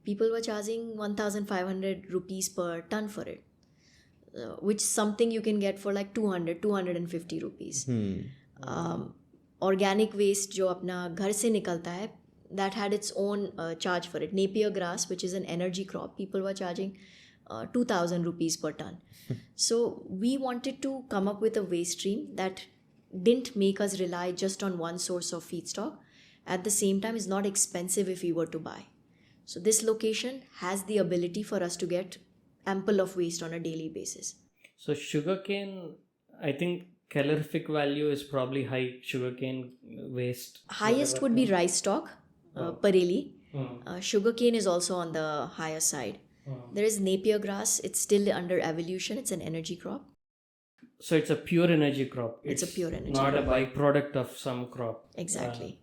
People were charging 1,500 rupees per ton for it, which is something you can get for like 250 rupees. Organic waste जो अपना घर से निकलता है, that had its own charge for it. Napier grass, which is an energy crop, people were charging 2,000 rupees per ton. So we wanted to come up with a waste stream that didn't make us rely just on one source of feedstock. At the same time, is not expensive if we were to buy. So this location has the ability for us to get ample of waste on a daily basis. So sugarcane, I think calorific value is probably high. Sugarcane waste. Highest would be rice stalk, pareli. Sugarcane is also on the higher side. There is Napier grass. It's still under evolution. It's an energy crop. So it's a pure energy crop. It's a pure energy not crop. a byproduct of some crop. Exactly.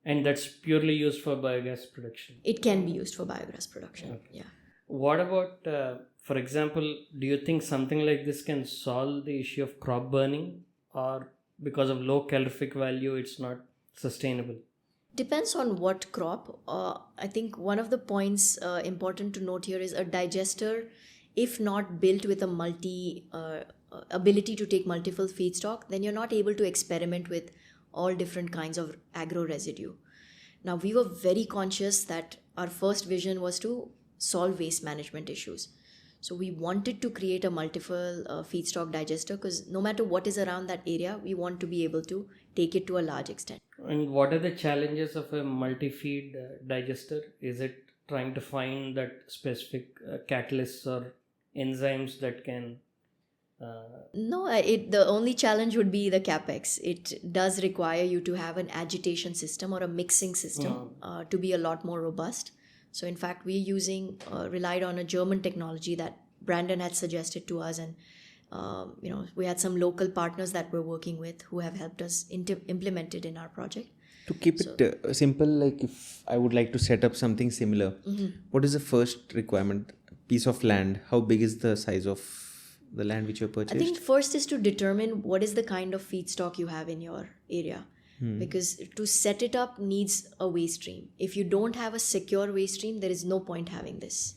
And that's purely used for biogas production. It can be used for biogas production. Okay. Yeah. What about, for example, do you think something like this can solve the issue of crop burning, or because of low calorific value, it's not sustainable? Depends on what crop. I think one of the points important to note here is a digester if not built with a ability to take multiple feedstock, then you're not able to experiment with all different kinds of agro residue. Now, we were very conscious that our first vision was to solve waste management issues. So we wanted to create a multiple feedstock digester, because no matter what is around that area, we want to be able to take it to a large extent. And what are the challenges of a multi-feed digester? Is it trying to find that specific catalysts or enzymes that can... No, the only challenge would be the capex. It does require you to have an agitation system or a mixing system to be a lot more robust. So in fact, we relied on a German technology that Brandon had suggested to us, and we had some local partners that we're working with who have helped us implement it in our project. To keep it simple, like if I would like to set up something similar, what is the first requirement? Piece of land. How big is the size of the land which you purchased? I think first is to determine what is the kind of feedstock you have in your area. Because to set it up needs a waste stream. If you don't have a secure waste stream, there is no point having this.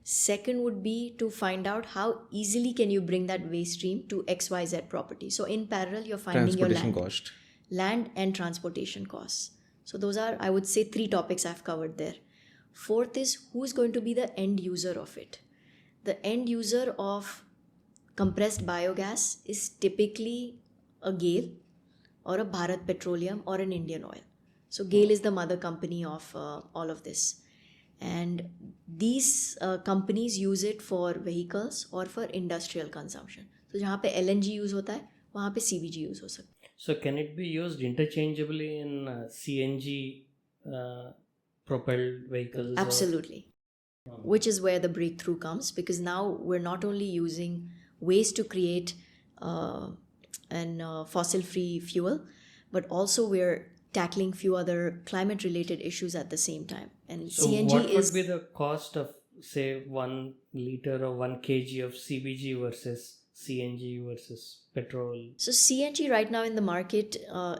Second would be to find out how easily can you bring that waste stream to XYZ property. So in parallel, you're finding your land and transportation costs. So those are, I would say, 3 topics I've covered there. Fourth is who's going to be the end user of it. The end user of compressed biogas is typically a GAIL or a Bharat Petroleum or an Indian Oil. So GAIL is the mother company of all of this. And these companies use it for vehicles or for industrial consumption. So जहाँ पे LNG use होता है, वहाँ पे CBG use हो सकता है. So can it be used interchangeably in CNG propelled vehicles? Absolutely. Which is where the breakthrough comes, because now we're not only using waste to create fossil-free fuel, but also we're tackling few other climate-related issues at the same time. And so CNG what would be the cost of, say, 1 liter or 1 kg of CBG versus CNG versus petrol? So CNG right now in the market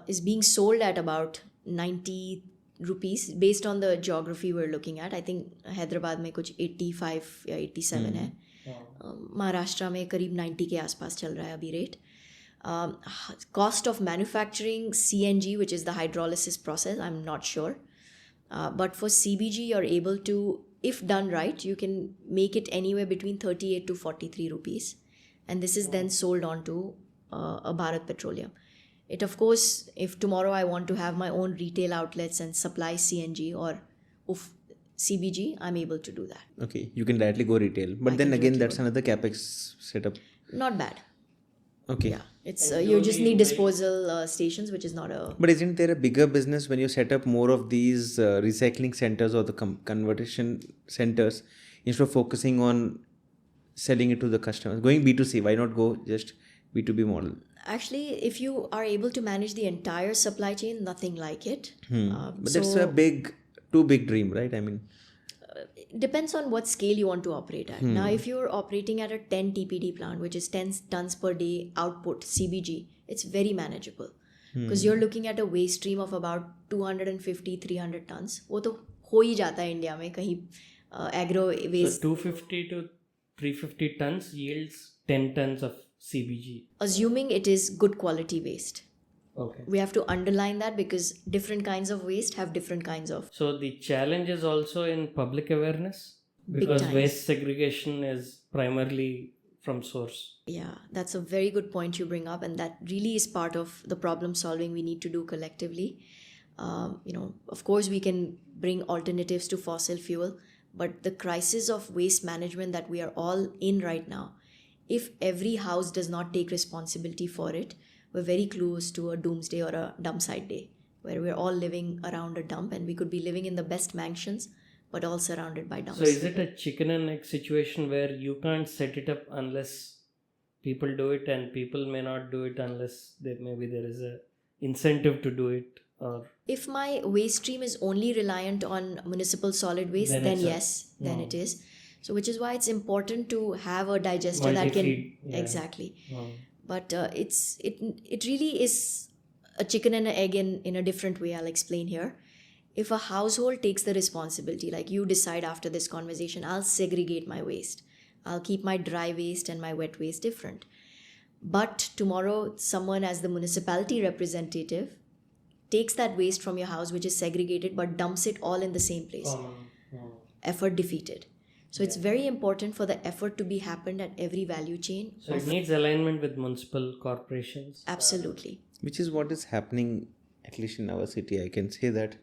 is being sold at about 90 rupees based on the geography we're looking at. I think Hyderabad में कुछ 85 या 87 है. महाराष्ट्र में करीब 90 के आसपास चल रहा है अभी rate. Cost of manufacturing CNG, which is the hydrolysis process, I'm not sure. But for CBG, you're able to, if done right, you can make it anywhere between 38 to 43 rupees. And this is then sold on to a Bharat Petroleum. It, of course, if tomorrow I want to have my own retail outlets and supply CNG or CBG, I'm able to do that. Okay, you can directly go retail. But then again, that's another capex setup. Not bad. Okay. Yeah, it's you just need disposal stations, which is not a... But isn't there a bigger business when you set up more of these recycling centers or the conversion centers instead of focusing on selling it to the customers? Going B2C, why not go just B2B model? Actually, if you are able to manage the entire supply chain, nothing like it. But that's a too big dream, right? I mean... Depends on what scale you want to operate at. Now, if you're operating at a 10 TPD plant, which is 10 tons per day output, CBG, it's very manageable. Because you're looking at a waste stream of about 250-300 tons. वो तो हो ही जाता है India में कहीं agro waste. So 250 to 350 tons yields 10 tons of CBG. Assuming it is good quality waste. Okay. We have to underline that because different kinds of waste have different kinds of... So the challenge is also in public awareness, because waste segregation is primarily from source. Yeah, that's a very good point you bring up, and that really is part of the problem solving we need to do collectively. Of course, we can bring alternatives to fossil fuel, but the crisis of waste management that we are all in right now, if every house does not take responsibility for it, we're very close to a doomsday or a dump site day, where we're all living around a dump, and we could be living in the best mansions, but all surrounded by dumps. So is it a chicken and egg situation where you can't set it up unless people do it, and people may not do it unless maybe there is a incentive to do it? Or if my waste stream is only reliant on municipal solid waste, then yes, then it is. So which is why it's important to have a digester that can... Exactly. But it really is a chicken and an egg in a different way. I'll explain here. If a household takes the responsibility, like you decide after this conversation, I'll segregate my waste. I'll keep my dry waste and my wet waste different. But tomorrow, someone as the municipality representative takes that waste from your house, which is segregated, but dumps it all in the same place. Effort defeated. So it's very important for the effort to be happened at every value chain. So it needs alignment with municipal corporations. Absolutely. Which is what is happening, at least in our city. I can say that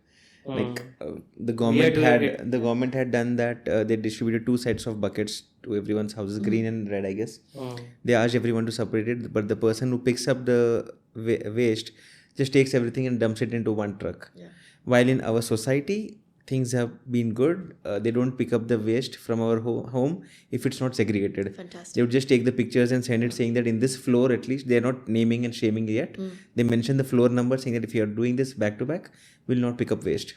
the We are government doing had it. the government had done that. They distributed 2 sets of buckets to everyone's houses, green and red, I guess. They asked everyone to separate it, but the person who picks up the waste just takes everything and dumps it into one truck. While in our society, things have been good. They don't pick up the waste from our home if it's not segregated. Fantastic. They would just take the pictures and send it, saying that in this floor, at least, they're not naming and shaming yet. They mention the floor number, saying that if you are doing this back to back, we'll not pick up waste.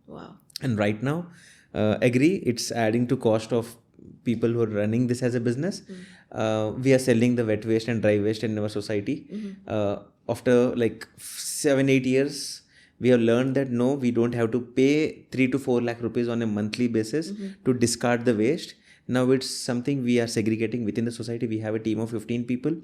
Wow. And right now, agree, it's adding to cost of people who are running this as a business. We are selling the wet waste and dry waste in our society. After like 7-8 years, we have learned that no, we don't have to pay 3 to 4 lakh rupees on a monthly basis to discard the waste. Now it's something we are segregating within the society. We have a team of 15 people.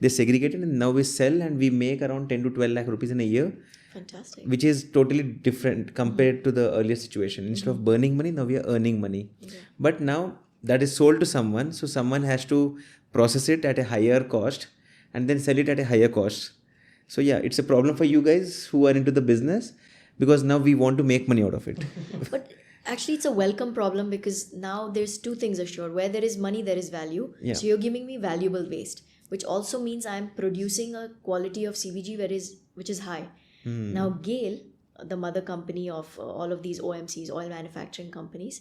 They segregate it, and now we sell, and we make around 10 to 12 lakh rupees in a year. Fantastic. Which is totally different compared to the earlier situation. Instead of burning money, now we are earning money. But now that is sold to someone, so someone has to process it at a higher cost and then sell it at a higher cost. So yeah, it's a problem for you guys who are into the business, because now we want to make money out of it. But actually, it's a welcome problem, because now there's 2 things assured. Where there is money, there is value. Yeah. So you're giving me valuable waste, which also means I'm producing a quality of CBG which is high. Now GAIL, the mother company of all of these OMCs, oil manufacturing companies,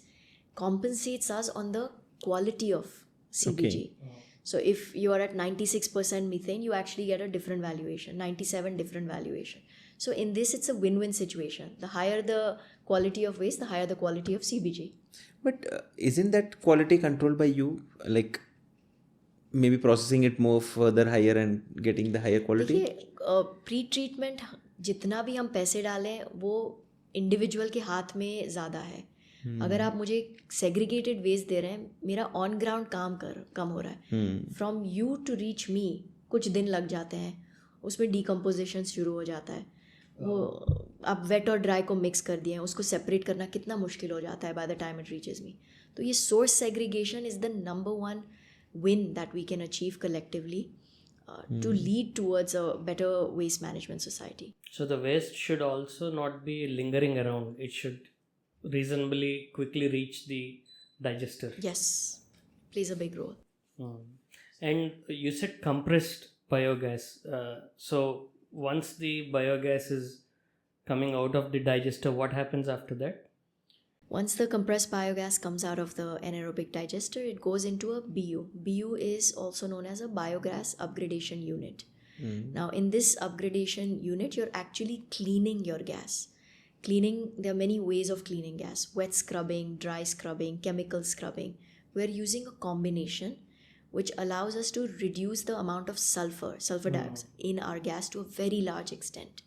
compensates us on the quality of CBG. Okay. So if you are at 96% methane, you actually get a different valuation, 97 different valuation. So in this, it's a win-win situation. The higher the quality of waste, the higher the quality of CBG. But isn't that quality controlled by you? Like maybe processing it more further higher and getting the higher quality? देखिए pre treatment जितना भी हम पैसे डालें वो individual के हाथ में ज़्यादा है. अगर आप मुझे सेग्रीगेटेड वेस्ट दे रहे हैं, मेरा ऑन ग्राउंड कम हो रहा है. From you to reach me कुछ दिन लग जाते हैं, उसमें डिकम्पोजिशन शुरू हो जाता है. वो आप वेट और ड्राई को मिक्स कर दिए हैं, उसको सेपरेट करना कितना मुश्किल हो जाता है by the time it reaches me. तो ये source segregation is the number 1 win that we can achieve collectively to lead towards a better waste management society. So the waste should also not be lingering around. It should reasonably quickly reach the digester. Yes, plays a big role. And you said compressed biogas. So once the biogas is coming out of the digester, what happens after that? Once the compressed biogas comes out of the anaerobic digester, it goes into a BU. BU is also known as a biogas upgradation unit. Now, in this upgradation unit, you're actually cleaning your gas. There are many ways of cleaning gas: wet scrubbing, dry scrubbing, chemical scrubbing. We're using a combination which allows us to reduce the amount of sulfur dioxide in our gas to a very large extent.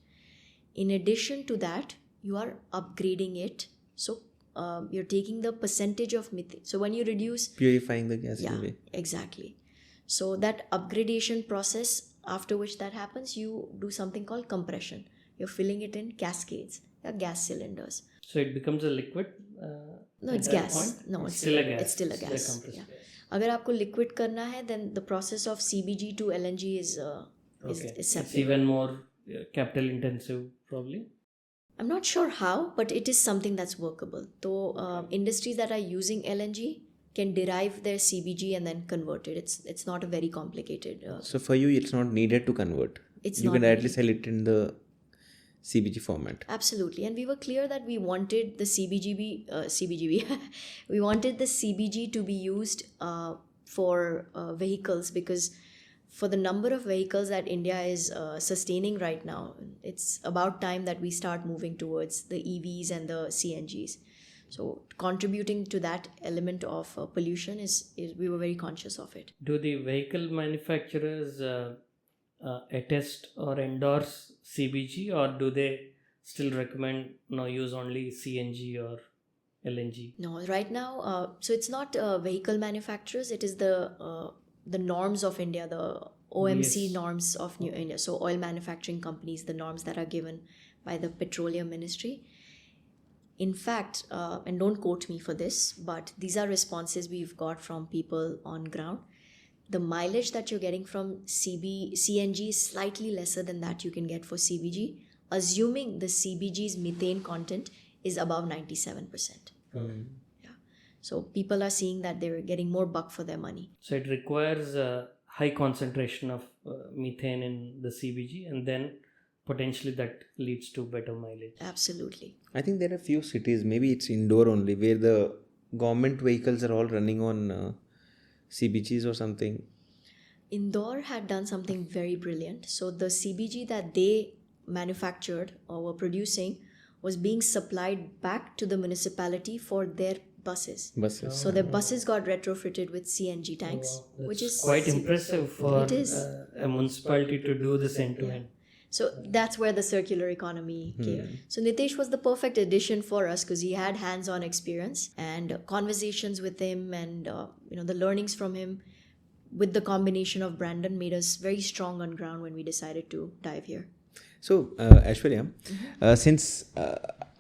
In addition to that, you are upgrading it. So you're taking the percentage of methane. So when you reduce... Purifying the gas. Yeah, exactly. So that upgradation process, after which that happens, you do something called compression. You're filling it in cascades. They're gas cylinders. So it becomes a liquid? No, it's gas. Point? No, it's still a gas. It's still a gas. compressed Yeah. gas. अगर आपको liquid करना है, then the process of CBG to LNG is separate. It's even more capital intensive, probably. I'm not sure how, but it is something that's workable. So industries that are using LNG can derive their CBG and then convert it. It's not a very complicated. So for you, it's not needed to convert. It's you not can directly needed. sell it in the CBG format. Absolutely, and we were clear that we wanted the we wanted the CBG to be used for vehicles, because for the number of vehicles that India is sustaining right now, it's about time that we start moving towards the EVs and the CNGs. So contributing to that element of pollution is we were very conscious of it. Do the vehicle manufacturers attest or endorse CBG, or do they still recommend use only CNG or LNG? No, right now, so it's not vehicle manufacturers. It is the norms of India, the OMC Yes. norms of New India. So oil manufacturing companies, the norms that are given by the Petroleum Ministry. In fact, and don't quote me for this, but these are responses we've got from people on ground. The mileage that you're getting from CNG is slightly lesser than that you can get for CBG, assuming the CBG's methane content is above 97%. Yeah. So people are seeing that they're getting more buck for their money. So it requires a high concentration of methane in the CBG, and then potentially that leads to better mileage. Absolutely. I think there are few cities, maybe it's indoor only, where the government vehicles are all running on CBGs or something. Indore had done something very brilliant. So the CBG that they manufactured or were producing was being supplied back to the municipality for their buses. So their buses got retrofitted with CNG tanks, which is quite impressive for It is. A municipality to do this end to end. So that's where the circular economy came. So Nitesh was the perfect addition for us because he had hands-on experience and conversations with him, and the learnings from him with the combination of Brandon made us very strong on ground when we decided to dive here. So, Aishwarya, since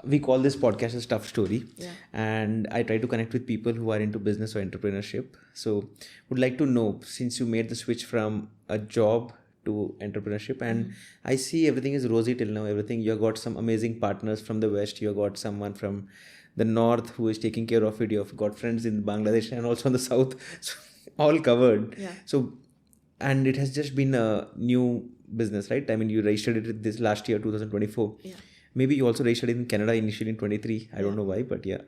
we call this podcast as Tough Story, and I try to connect with people who are into business or entrepreneurship. So, would like to know, since you made the switch from a job to entrepreneurship, and I see everything is rosy till now. Everything, you have got some amazing partners from the West. You have got someone from the North who is taking care of it. You have got friends in Bangladesh and also in the South. So, all covered. Yeah. So, and it has just been a new business, right? I mean, you registered it this last year, 2024. Yeah. Maybe you also registered it in Canada initially in 23. I don't know why, but yeah.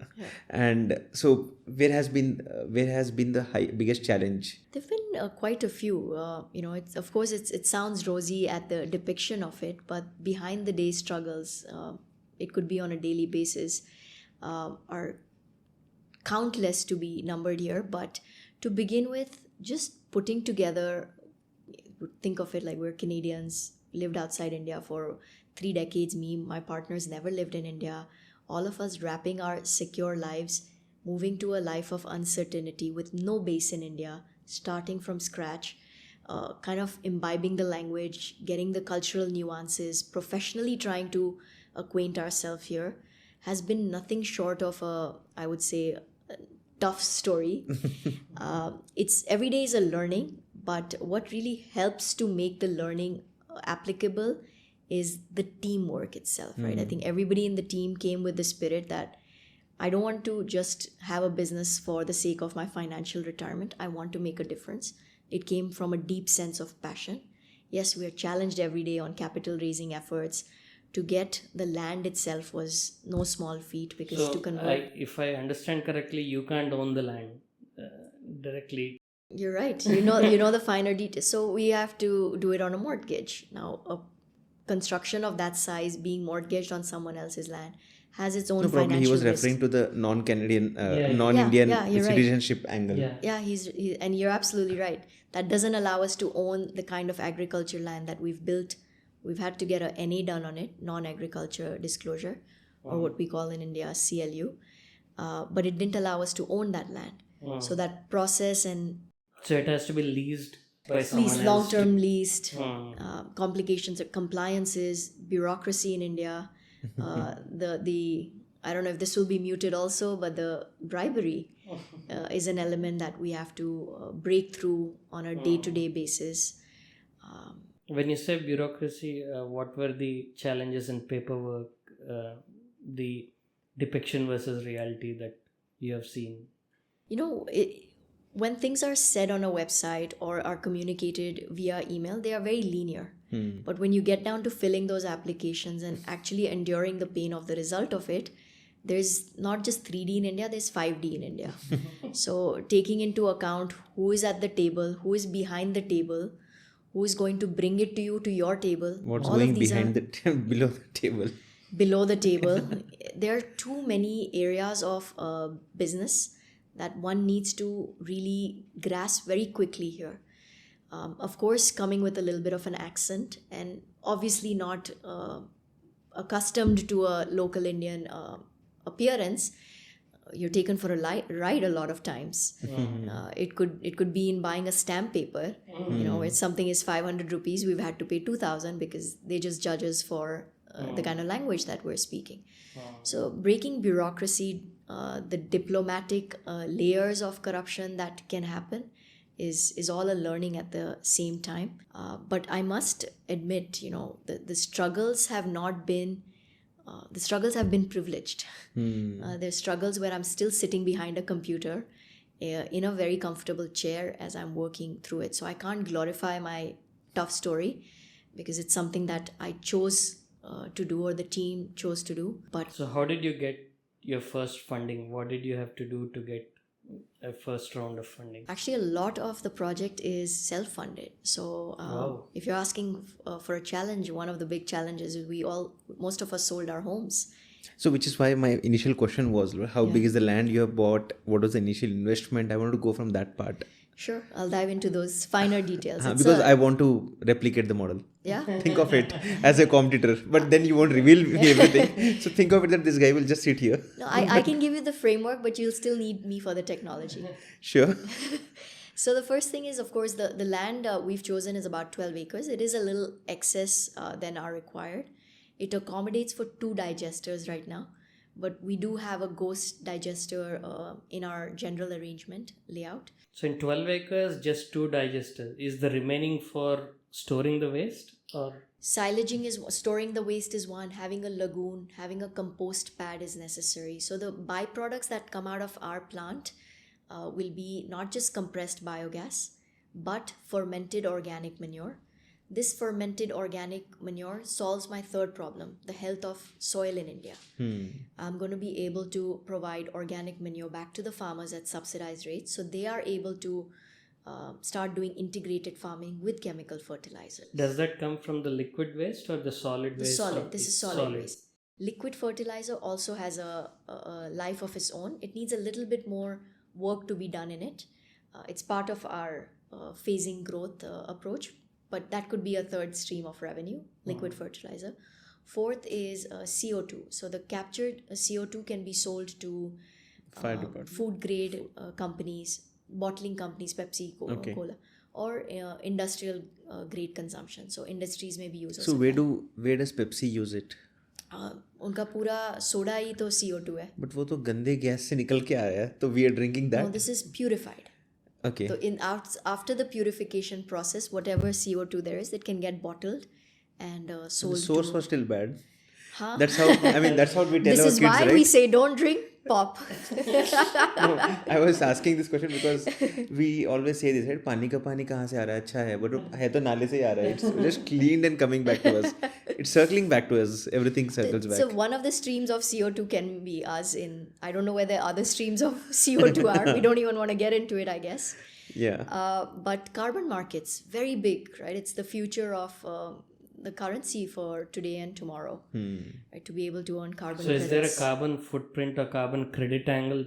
And so, where has been the biggest challenge? There've been quite a few. It's of course it sounds rosy at the depiction of it, but behind the day struggles, it could be on a daily basis, are countless to be numbered here. But to begin with, just putting together, think of it like we're Canadians, lived outside India for 3 decades. My partners never lived in India. All of us wrapping our secure lives, moving to a life of uncertainty with no base in India, starting from scratch, kind of imbibing the language, getting the cultural nuances, professionally trying to acquaint ourselves here, has been nothing short of I would say, a tough story. It's every day is a learning, but what really helps to make the learning applicable is the teamwork itself, right? I think everybody in the team came with the spirit that I don't want to just have a business for the sake of my financial retirement. I want to make a difference. It came from a deep sense of passion. Yes, we are challenged every day on capital raising efforts. To get the land itself was no small feat, because to convert... if I understand correctly, you can't own the land directly. You're right. You know the finer details. So we have to do it on a mortgage. Now, a construction of that size being mortgaged on someone else's land has its own financial risk. Probably he was referring to the non-Canadian, non-Indian citizenship angle. Yeah, and you're absolutely right. That doesn't allow us to own the kind of agriculture land that we've built. We've had to get a NA done on it, non-agriculture disclosure, or what we call in India CLU. But it didn't allow us to own that land. So that process and... So it has to be leased by someone else. Long-term leased, complications of compliances, bureaucracy in India, the I don't know if this will be muted also, but the bribery is an element that we have to break through on a day-to-day basis. When you say bureaucracy, what were the challenges in paperwork, the depiction versus reality that you have seen? When things are said on a website or are communicated via email, they are very linear. But when you get down to filling those applications and actually enduring the pain of the result of it, there's not just 3D in India, there's 5D in India. So taking into account who is at the table, who is behind the table, who is going to bring it to you to your table. What's going behind below the table? Below the table. There are too many areas of business that one needs to really grasp very quickly here. Of course, coming with a little bit of an accent and obviously not accustomed to a local Indian appearance, you're taken for a ride a lot of times. It could be in buying a stamp paper. If something is 500 rupees, we've had to pay 2,000 because they just judge us for the kind of language that we're speaking. So breaking bureaucracy, the diplomatic layers of corruption that can happen is all a learning at the same time. But I must admit, the struggles have not been the struggles have been privileged. There's struggles where I'm still sitting behind a computer in a very comfortable chair as I'm working through it. So I can't glorify my tough story because it's something that I chose to do, or the team chose to do. But so how did you get your first funding? What did you have to do to get a first round of funding? Actually, a lot of the project is self-funded. So if you're asking for a challenge, one of the big challenges is most of us sold our homes. So which is why my initial question was, how big is the land you have bought? What was the initial investment? I want to go from that part. Sure, I'll dive into those finer details. Because I want to replicate the model. Yeah. Think of it as a competitor, but then you won't reveal me everything. So think of it that this guy will just sit here. No, I can give you the framework, but you'll still need me for the technology. Sure. So the first thing is, of course, the land we've chosen is about 12 acres. It is a little excess than are required. It accommodates for 2 digesters right now, but we do have a ghost digester in our general arrangement layout. So in 12 acres, just 2 digesters. Is the remaining for storing the waste, or? Silaging is storing the waste is one. Having a lagoon, having a compost pad is necessary. So the byproducts that come out of our plant will be not just compressed biogas, but fermented organic manure. This fermented organic manure solves my third problem, the health of soil in India. I'm going to be able to provide organic manure back to the farmers at subsidized rates, so they are able to start doing integrated farming with chemical fertilizers. Does that come from the liquid waste or the solid waste? This is solid waste. Liquid fertilizer also has a life of its own. It needs a little bit more work to be done in it. It's part of our phasing growth approach. But that could be a third stream of revenue, liquid fertilizer. Fourth is CO2. So the captured CO2 can be sold to food grade companies, bottling companies, Pepsi, Coca-Cola, or industrial grade consumption. So industries may be used. So where does Pepsi use it? उनका पूरा soda ही तो CO2 है. But वो तो गंदे gas से निकल के आया है, तो we are drinking that. No, this is purified. Okay. So after the purification process, whatever CO2 there is, it can get bottled and sold. The source was still bad. Huh? That's how we tell this our kids, right? This is why we say don't drink pop. No, I was asking this question because we always say this, right? पानी का पानी कहाँ से आ रहा है? अच्छा है, but है तो नाले से ही आ रहा है. It's just cleaned and coming back to us. It's circling back to us. Everything circles back. So one of the streams of CO2 can be us in. I don't know where the other streams of CO2 are. We don't even want to get into it, I guess. Yeah. But carbon markets, very big, right? It's the future of the currency for today and tomorrow, right? To be able to earn carbon credits. So is there a carbon footprint or carbon credit angle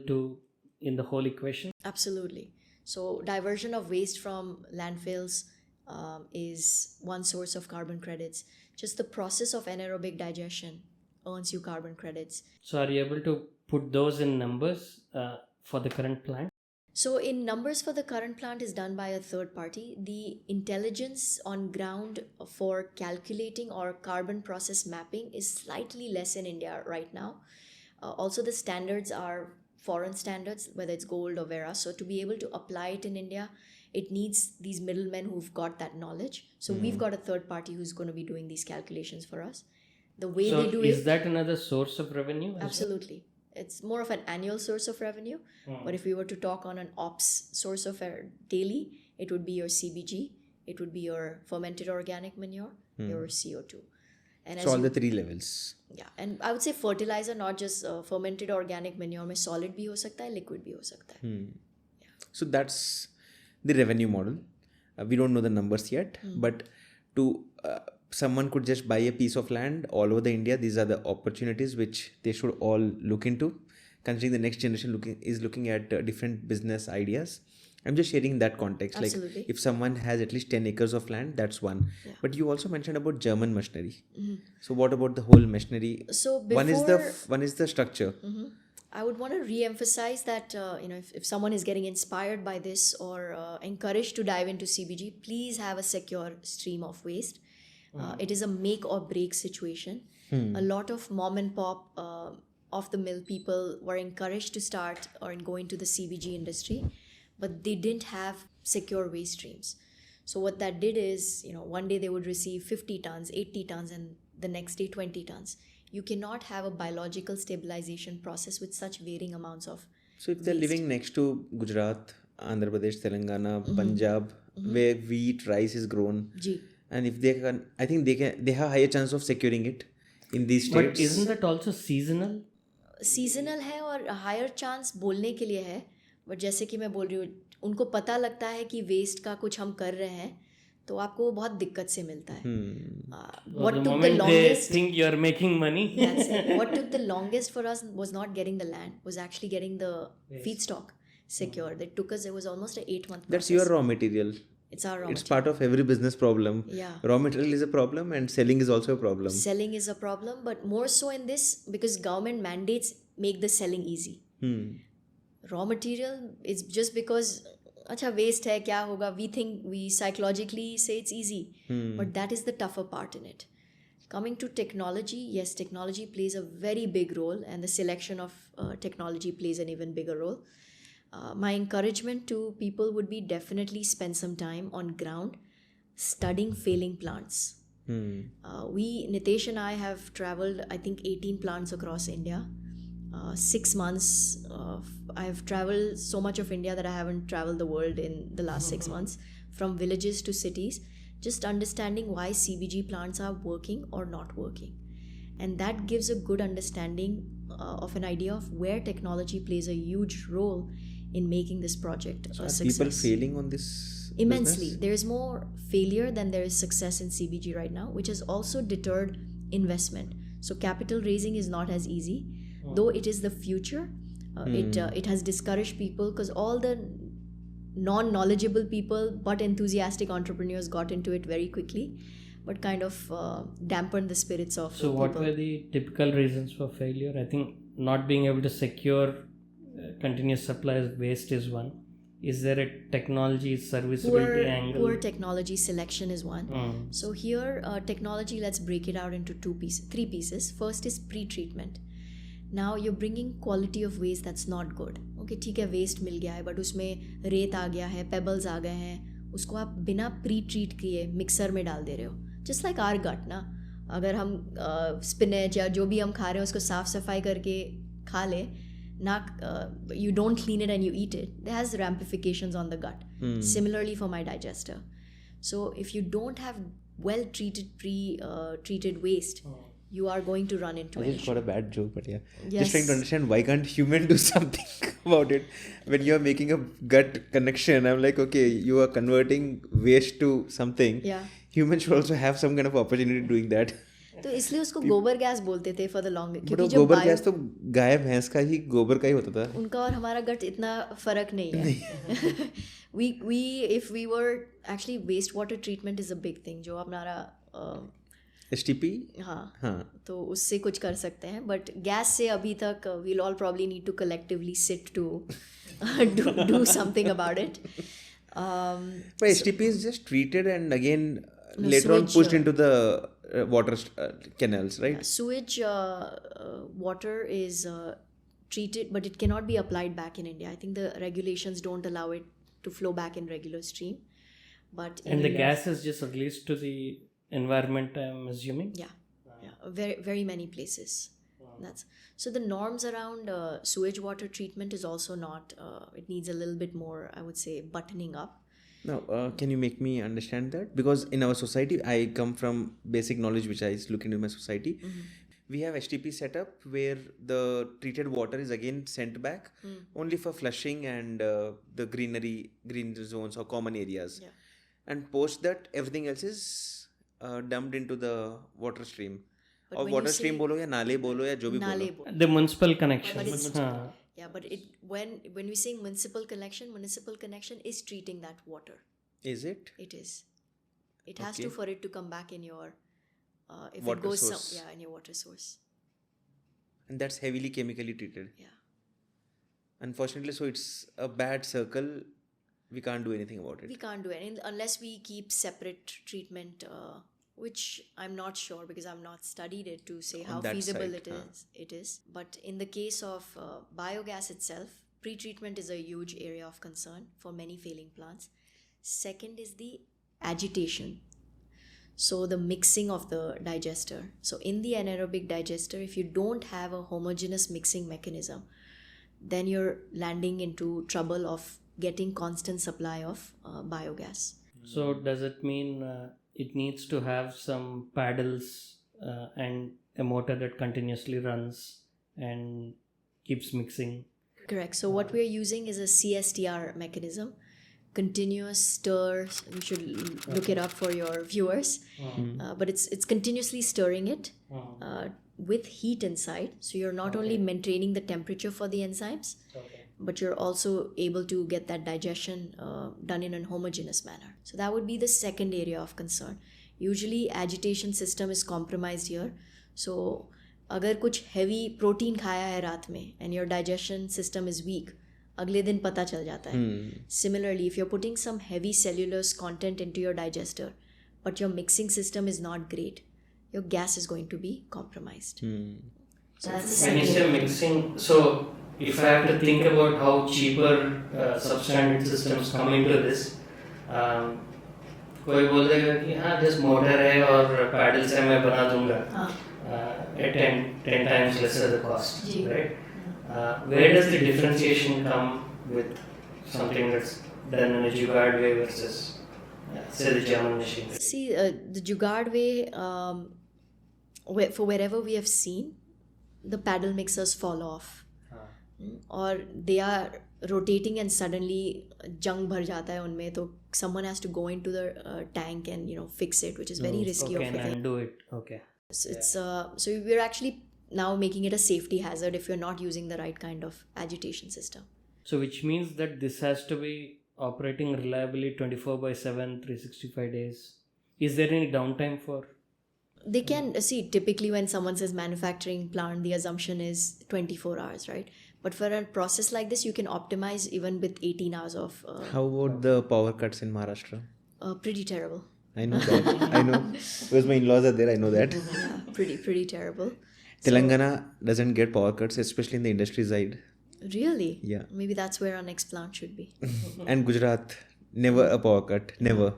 in the whole equation? Absolutely. So diversion of waste from landfills is one source of carbon credits. Just the process of anaerobic digestion earns you carbon credits. So are you able to put those in numbers for the current plant? So in numbers for the current plant is done by a third party. The intelligence on ground for calculating or carbon process mapping is slightly less in India right now. Also the standards are foreign standards, whether it's gold or Vera. So to be able to apply it in India, it needs these middlemen who've got that knowledge. So we've got a third party who's going to be doing these calculations for us. The way they do is that another source of revenue? Absolutely. It's more of an annual source of revenue. But if we were to talk on an ops source of daily, it would be your CBG, it would be your fermented organic manure, your CO2. And so all the 3 levels. Yeah, and I would say fertilizer, not just fermented organic manure, में solid भी हो सकता है, liquid भी हो सकता है. So that's the revenue model. We don't know the numbers yet, but someone could just buy a piece of land all over the India. These are the opportunities which they should all look into, considering the next generation is looking at different business ideas. I'm just sharing that context. Absolutely. Like if someone has at least 10 acres of land, that's one. Yeah. But you also mentioned about German machinery. So what about the whole machinery? So before, one is the structure. I would want to re-emphasize that if someone is getting inspired by this or encouraged to dive into CBG, please have a secure stream of waste. It is a make or break situation. A lot of mom and pop off the mill people were encouraged to start or go into the CBG industry, but they didn't have secure waste streams. So what that did is, one day they would receive 50 tons, 80 tons, and the next day 20 tons. You cannot have a biological stabilization process with such varying amounts of So if they're living next to Gujarat, Andhra Pradesh, Telangana, Punjab, where wheat, rice is grown, and if they can, I think they have higher chance of securing it in these states. But isn't that also seasonal? Seasonal है और higher chance बोलने के लिए है, but जैसे कि मैं बोल रही हूँ, उनको पता लगता है कि वेस्ट का कुछ हम कर रहे हैं, तो आपको बहुत दिक्कत से मिलता है. What took the longest? They think you're making money. That's it. What took the longest for us was not getting the land, was actually getting the feedstock secured. It took us, it was almost an 8-month process. That's your raw material. It's our raw It's material. part of every business problem. Yeah. Raw material is a problem and selling is also a problem. Selling is a problem, but more so in this because government mandates make the selling easy. Raw material is just because अच्छा waste है क्या होगा, we psychologically say it's easy, but that is the tougher part in it. Coming to technology, yes, technology plays a very big role, and the selection of technology plays an even bigger role. My encouragement to people would be definitely spend some time on ground studying failing plants. Nitesh and I have traveled, I think, 18 plants across India. 6 months, I have traveled so much of India that I haven't traveled the world in the last 6 months, from villages to cities, just understanding why CBG plants are working or not working. And that gives a good understanding of an idea of where technology plays a huge role in making this project a success. Are people failing on this immensely business? There is more failure than there is success in CBG right now, which has also deterred investment. So capital raising is not as easy, though it is the future. It has discouraged people because all the non-knowledgeable people but enthusiastic entrepreneurs got into it very quickly, but kind of dampened the spirits of So people. what were the typical reasons for failure? I think not being able to secure continuous supply of waste is one. Is there a technology serviceability angle? Poor technology selection is one. So here technology, let's break it out into 3 pieces. First is pre-treatment. Now you're bringing quality of waste that's not good. Okay, ठीक है, waste मिल गया है, but उसमें रेत आ गया है, pebbles आ गए हैं, उसको आप बिना pre-treat किए मिक्सर में डाल दे रहे हो. Just like our gut ना, अगर हम spinach या जो भी हम खा रहे हैं उसको साफ सफाई करके खा ले ना, you don't clean it and you eat it, it has ramifications on the gut. Similarly for my digester. So if you don't have well treated treated waste, you are going to run into it. I just got a bad joke, but yeah. Yes. Just trying to understand, why can't human do something about it? When you're making a gut connection, I'm like, okay, you are converting waste to something. Yeah. Humans should also have some kind of opportunity doing that. तो इसलिए उसको गोबर gas बोलते थे for the long, क्योंकि जो गोबर gas तो गाय भैंस का ही गोबर का ही होता था. उनका और हमारा गट इतना फर्क नहीं है. if we were actually waste water treatment is a big thing, जो हमारा STP. हाँ, तो उससे कुछ कर सकते हैं, बट गैस से अभी तक we'll all probably need to collectively sit to do something about it. But STP is just treated and again later on pushed into the water canals, right? Yeah, sewage water is treated, but it cannot be applied back in India. I think the regulations don't allow it to flow back in regular stream. But and the gas is just released to the environment, I'm assuming. Yeah, very very many places. So the norms around sewage water treatment is also not. It needs a little bit more, I would say, buttoning up. Now, can you make me understand that? Because in our society, I come from basic knowledge which I look into my society. We have HTP setup where the treated water is again sent back only for flushing and the green zones or common areas. Yeah. And post that, everything else is dumped into the water stream. But or water stream bolo ya nale bolo ya jo bhi Nale bolo. The municipal connection. Yeah, but when we say municipal connection is treating that water. Is it? It is. It has to, for it to come back in your if water it goes source. in your water source. And that's heavily chemically treated. Yeah. Unfortunately, so it's a bad circle. We can't do anything about it. We can't do anything unless we keep separate treatment, which I'm not sure because I've not studied it to say how that feasible side, it is. But in the case of biogas itself, pre-treatment is a huge area of concern for many failing plants. Second is the agitation. So the mixing of the digester. So in the anaerobic digester, if you don't have a homogeneous mixing mechanism, then you're landing into trouble of getting constant supply of biogas. So does it mean it needs to have some paddles and a motor that continuously runs and keeps mixing? Correct. So what we're using is a CSTR mechanism, continuous stir. You should look it up for your viewers. But it's continuously stirring it with heat inside. So you're not only maintaining the temperature for the enzymes, but you're also able to get that digestion done in a homogeneous manner. So that would be the second area of concern. Usually agitation system is compromised here. So अगर कुछ heavy protein खाया है रात में and your digestion system is weak, अगले दिन पता चल जाता है. Similarly, if you're putting some heavy cellulose content into your digester, but your mixing system is not great, your gas is going to be compromised. So that's the When you say mixing, so if I have to think about how cheaper substandard systems come into this, कोई बोल देगा कि हाँ just motor है और paddles है मैं बना दूंगा at 10 times lesser the cost, right? Where does the differentiation come with something that's done in a Jugaad way versus say the German machine? See, the Jugaad way, for wherever we have seen, the paddle mixers fall off. Or they are rotating and suddenly jung bhar jata hai unme, तो someone has to go into the tank and fix it, which is very risky. Okay, and undo it. Okay. So it's so we're actually now making it a safety hazard if you're not using the right kind of agitation system. So which means that this has to be operating reliably 24/7, 365 days. Is there any downtime for? They can see, typically when someone says manufacturing plant, the assumption is 24 hours, right? But for a process like this, you can optimize even with 18 hours of. How about the power cuts in Maharashtra? Pretty terrible. I know that. I know. Because my in-laws are there, I know that. Yeah, pretty terrible. Telangana doesn't get power cuts, especially in the industry side. Really? Yeah. Maybe that's where our next plant should be. And Gujarat, never a power cut. Never.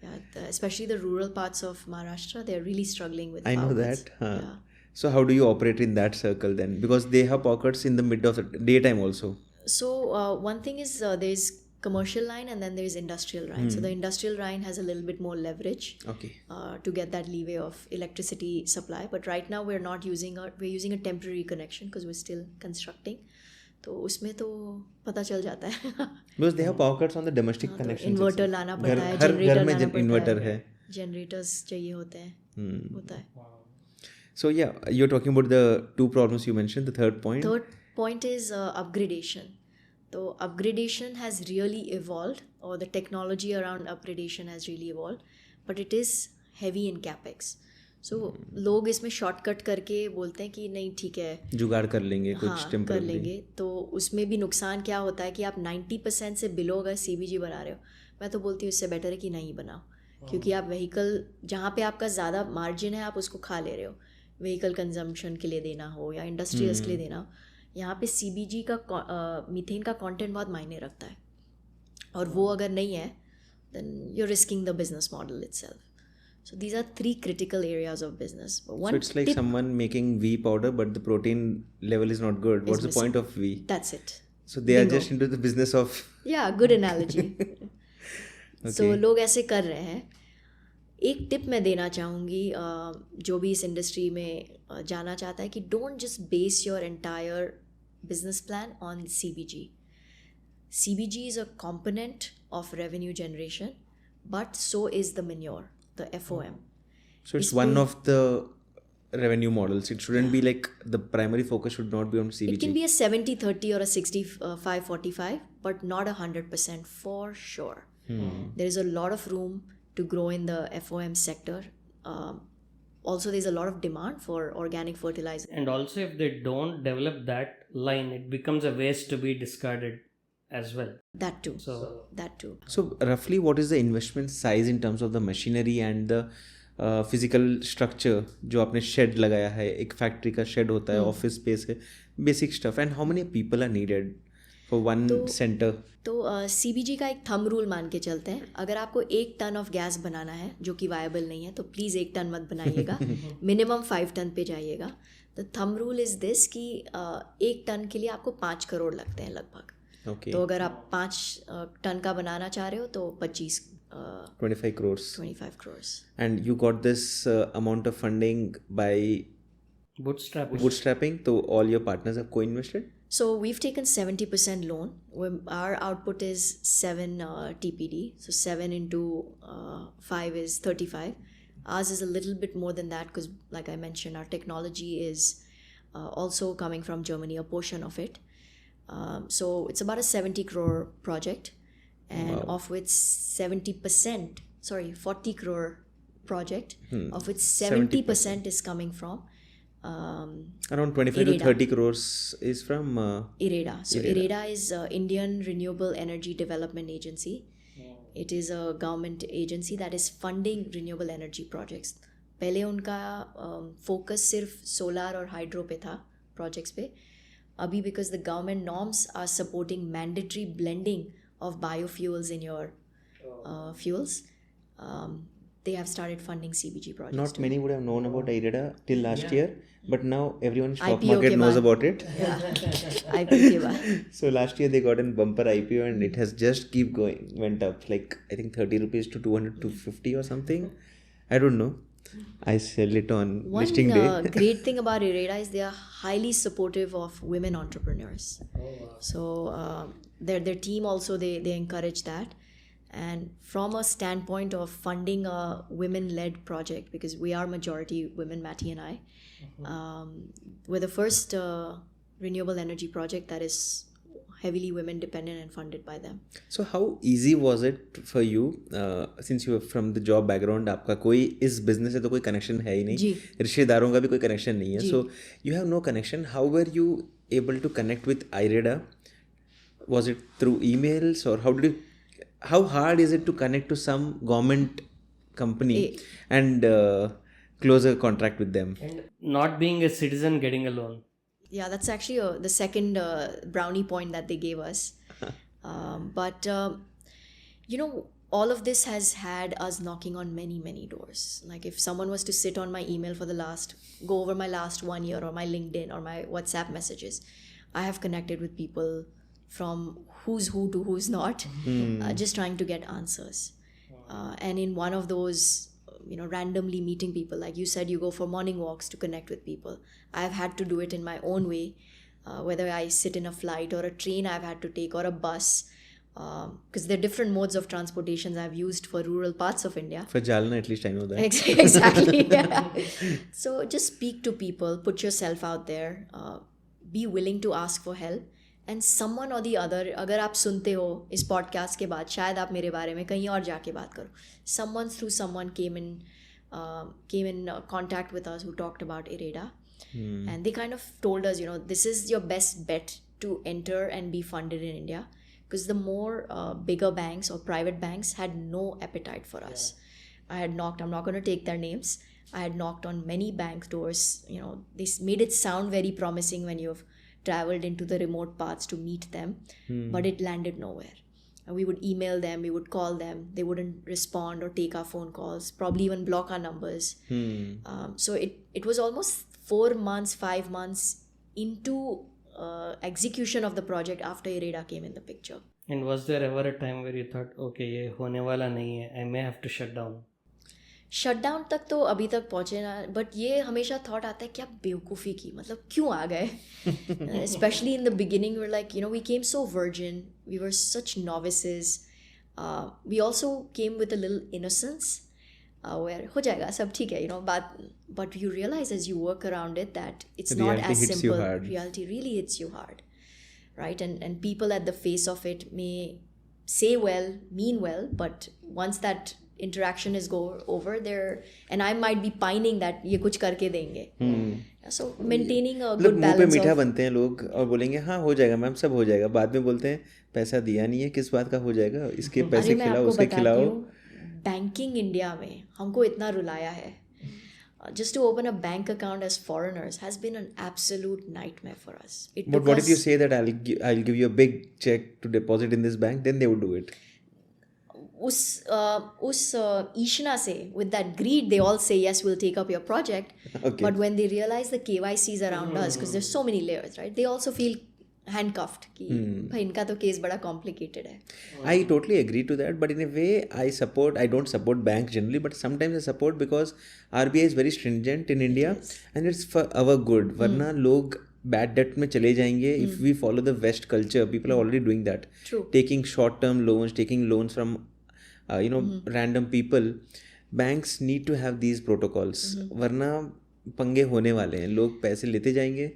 Yeah, especially the rural parts of Maharashtra, they're really struggling with I power know cuts. that. Yeah. So how do you operate in that circle then? Because they have power cuts in the mid of the daytime also. So one thing is there's commercial line and then there's industrial line. So the industrial line has a little bit more leverage to get that leeway of electricity supply. But right now we're using a temporary connection because we're still constructing. तो उसमें तो पता चल जाता है. Because they have power cuts on the domestic connections. Inverter लाना पड़ता है, हर जनरेटर घर में लाना इन्वर्टर पड़ता है. है, जनरेटर्स चाहिए होते हैं, होता है. So yeah, you're talking about the two problems you mentioned. The third point. Third point is upgradation. So upgradation has really evolved, or the technology around upgradation has really evolved, but it is heavy in capex. So लोग इसमें shortcut करके बोलते हैं कि नहीं ठीक है, जुगाड़ कर लेंगे कुछ हाँ, कर टेम्पररी. लेंगे. तो उसमें भी नुकसान क्या होता है कि आप 90% से बिलो अगर CBG बना रहे हो, मैं तो बोलती हूँ इससे बेटर है कि नहीं बनाओ, क्योंकि आप व्हीकल जहाँ पे आपका ज़्यादा मार्जिन है आप उसको खा ले रहे हो. व्हीकल कंजम्पशन के लिए देना हो या इंडस्ट्रियल्स के लिए देना हो, यहाँ पे CBG का मीथेन का कंटेंट बहुत मायने रखता है, और वो अगर नहीं है then you're risking the business model itself. So these are three critical areas of business. But one So it's like someone making V powder but the protein level is not good. What's the point of V? That's it. So they are just into the business of. Yeah, good analogy. So लोग ऐसे कर रहे हैं. एक tip मैं देना चाहूँगी जो भी इस इंडस्ट्री में जाना चाहता है कि don't just base your entire business plan on CBG. CBG is a component of revenue generation, but so is the manure, the FOM. So it's one of the revenue models. It shouldn't be like the primary focus should not be on CBG. It can be a 70-30 or a 65-45, but not 100% for sure. There is a lot of room to grow in the FOM sector. also there's a lot of demand for organic fertilizer. And also, if they don't develop that line, it becomes a waste to be discarded as well. That too. So That too. So roughly what is the investment size in terms of the machinery and the physical structure जो आपने shed लगाया है, एक factory का shed होता है, office space है, basic stuff, and how many people are needed for one center? तो CBG का एक थंब रूल मान के चलते हैं, अगर आपको 1 टन ऑफ गैस बनाना है जो कि वायबल नहीं है तो प्लीज़ 1 टन मत बनाइएगा, मिनिमम 5 टन पे जाइएगा. The thumb rule is this कि 1 टन के लिए आपको 5 करोड़ लगते हैं लगभग. Okay. तो अगर आप 5 टन का बनाना चाह रहे हो तो 25 crores. 25 crores. And you got this amount of funding by bootstrapping, so all your partners have co-invested? So we've taken 70% loan. Our output is 7 TPD. So 7 into 5 is 35. Ours is a little bit more than that because, like I mentioned, our technology is also coming from Germany, a portion of it. So it's about a 70 crore project, and of which 40 crore project, of which 70% is coming from around 25 to 30 crores is from IREDA. So IREDA is Indian Renewable Energy Development Agency. It is a government agency that is funding renewable energy projects. पहले उनका focus सिर्फ solar और hydro पे था projects पे. Abhi, because the government norms are supporting mandatory blending of biofuels in your fuels, they have started funding CBG projects. Not many would have known about IREDA till last year, but now everyone in stock IPO market knows about it. Yeah, IPO के बाद. So last year they got a bumper IPO and it has just went up like I think 30 rupees to 200 to 50 or something. I don't know. I sell it on listing day. One great thing about IREDA is they are highly supportive of women entrepreneurs. So their team also they encourage that. And from a standpoint of funding a women-led project, because we are majority women, Matty and I, we're the first renewable energy project that is heavily women dependent and funded by them. So how easy was it for you, since you are from the job background, आपका कोई इस business से तो कोई connection है ही नहीं, रिश्तेदारों का भी कोई connection नहीं है, so you have no connection. How were you able to connect with IREDA? Was it through emails or how hard is it to connect to some government company and close a contract with them? and not being a citizen getting a loan. Yeah, that's actually the second brownie point that they gave us. But all of this has had us knocking on many, many doors. Like if someone was to sit on my email go over my last 1 year or my LinkedIn or my WhatsApp messages, I have connected with people from who's who to who's not, just trying to get answers. And in one of those, randomly meeting people, like you said, you go for morning walks to connect with people. I've had to do it in my own way, whether I sit in a flight or a train I've had to take or a bus, because there are different modes of transportations I've used for rural parts of India. For Jalna, at least I know that. Exactly. Yeah. So just speak to people, put yourself out there, be willing to ask for help. And someone or the other, अगर आप सुनते हो इस podcast के बाद, शायद आप मेरे बारे में कहीं और जाके बात करो. Someone came in contact with us who talked about IREDA. And they kind of told us, this is your best bet to enter and be funded in India. Because the more bigger banks or private banks had no appetite for us. I had knocked, I'm not going to take their names, I had knocked on many bank doors. They made it sound very promising when you've traveled into the remote parts to meet them, but it landed nowhere. And we would email them, we would call them, they wouldn't respond or take our phone calls, probably even block our numbers. So it was almost 4 months, 5 months into execution of the project after IREDA came in the picture. And was there ever a time where you thought, okay, ये होने वाला नहीं है, I may have to shut down? Shutdown तक तो अभी तक पहुँचे ना, बट ये हमेशा थॉट आता है क्या बेवकूफ़ी की, मतलब क्यों आ गए. Specially in the beginning we like we came so virgin, we were such novices. We also came with a little innocence where हो जाएगा सब ठीक है, बात, but you realise as you work around it that it's not as simple. Reality really hits you hard, right? And people at the face of it may say well, mean well, but once that interaction is over there, and I might be pining that ये कुछ करके देंगे. So maintaining a good मुंह पे balance मीठा of बनते हैं लोग और बोलेंगे हाँ हो जाएगा मैम, सब हो जाएगा. बाद में बोलते हैं पैसा दिया नहीं है, किस बात का हो जाएगा, इसके पैसे अरे मैं खिलाओ, आपको उसके बताती खिलाओ. हूँ, बैंकिंग इंडिया में हमको इतना रुलाया है. Just to open a bank account as foreigners has been an absolute nightmare for us. But what if you say that I'll give you a big check to deposit in this bank, then they would do it. उस ईशना से, with that greed, they all say yes, we'll take up your project. Okay. But when they realize the KYCs around us, because there's so many layers, right? They also feel handcuffed कि भाई इनका तो case बड़ा complicated है. I totally agree to that, but in a way I don't support banks generally, but sometimes I support because RBI is very stringent in India and it's for our good. वरना लोग bad debt में चले जाएंगे. If we follow the West culture, people are already doing that. True. Taking short-term loans, taking loans from random people. Banks need to have these protocols. वरना पंगे होने वाले हैं, लोग पैसे लेते जाएंगे.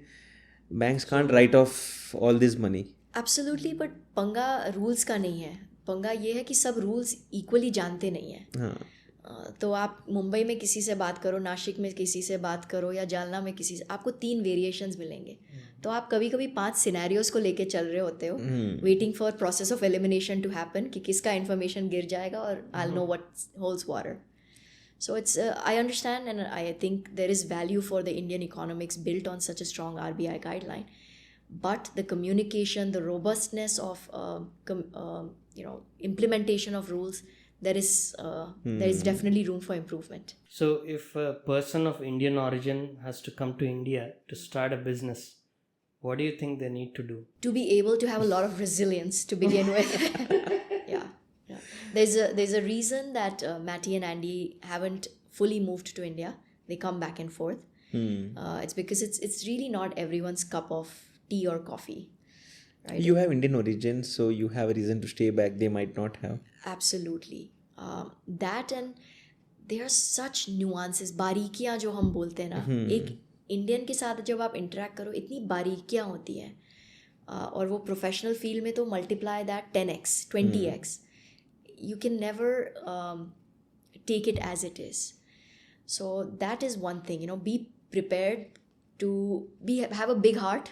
Banks can't write off all this money. Absolutely, but पंगा रूल्स का नहीं है. पंगा ये है कि सब रूल्स इक्वली जानते नहीं हैं. हाँ. तो आप मुंबई में किसी से बात करो, नासिक में किसी से बात करो, या जालना में किसी से, आपको 3 वेरिएशंस मिलेंगे. तो आप कभी कभी 5 सिनेरियोज को लेके चल रहे होते हो, waiting for process of elimination to happen कि किसका इन्फॉर्मेशन गिर जाएगा और I know what holds water. So it's I understand, and I think there is value for the Indian economics built on such a strong RBI guideline, but the communication, the robustness of implementation of rules, there is definitely room for improvement. So if a person of Indian origin has to come to India to start a business, what do you think they need to do? To be able to have a lot of resilience to begin with. Yeah. There's a reason that Matty and Andy haven't fully moved to India. They come back and forth. It's because it's really not everyone's cup of tea or coffee, right? You have Indian origin, so you have a reason to stay back. They might not have. Absolutely. That, and there are such nuances, बारीकियाँ जो हम बोलते हैं ना, एक Indian के साथ जब आप इंटरेक्ट करो, इतनी बारीकियाँ होती हैं, और वो प्रोफेशनल फील्ड में तो multiply that 10x 20x. You can never take it as it is. So that is one thing, be prepared to have a big heart,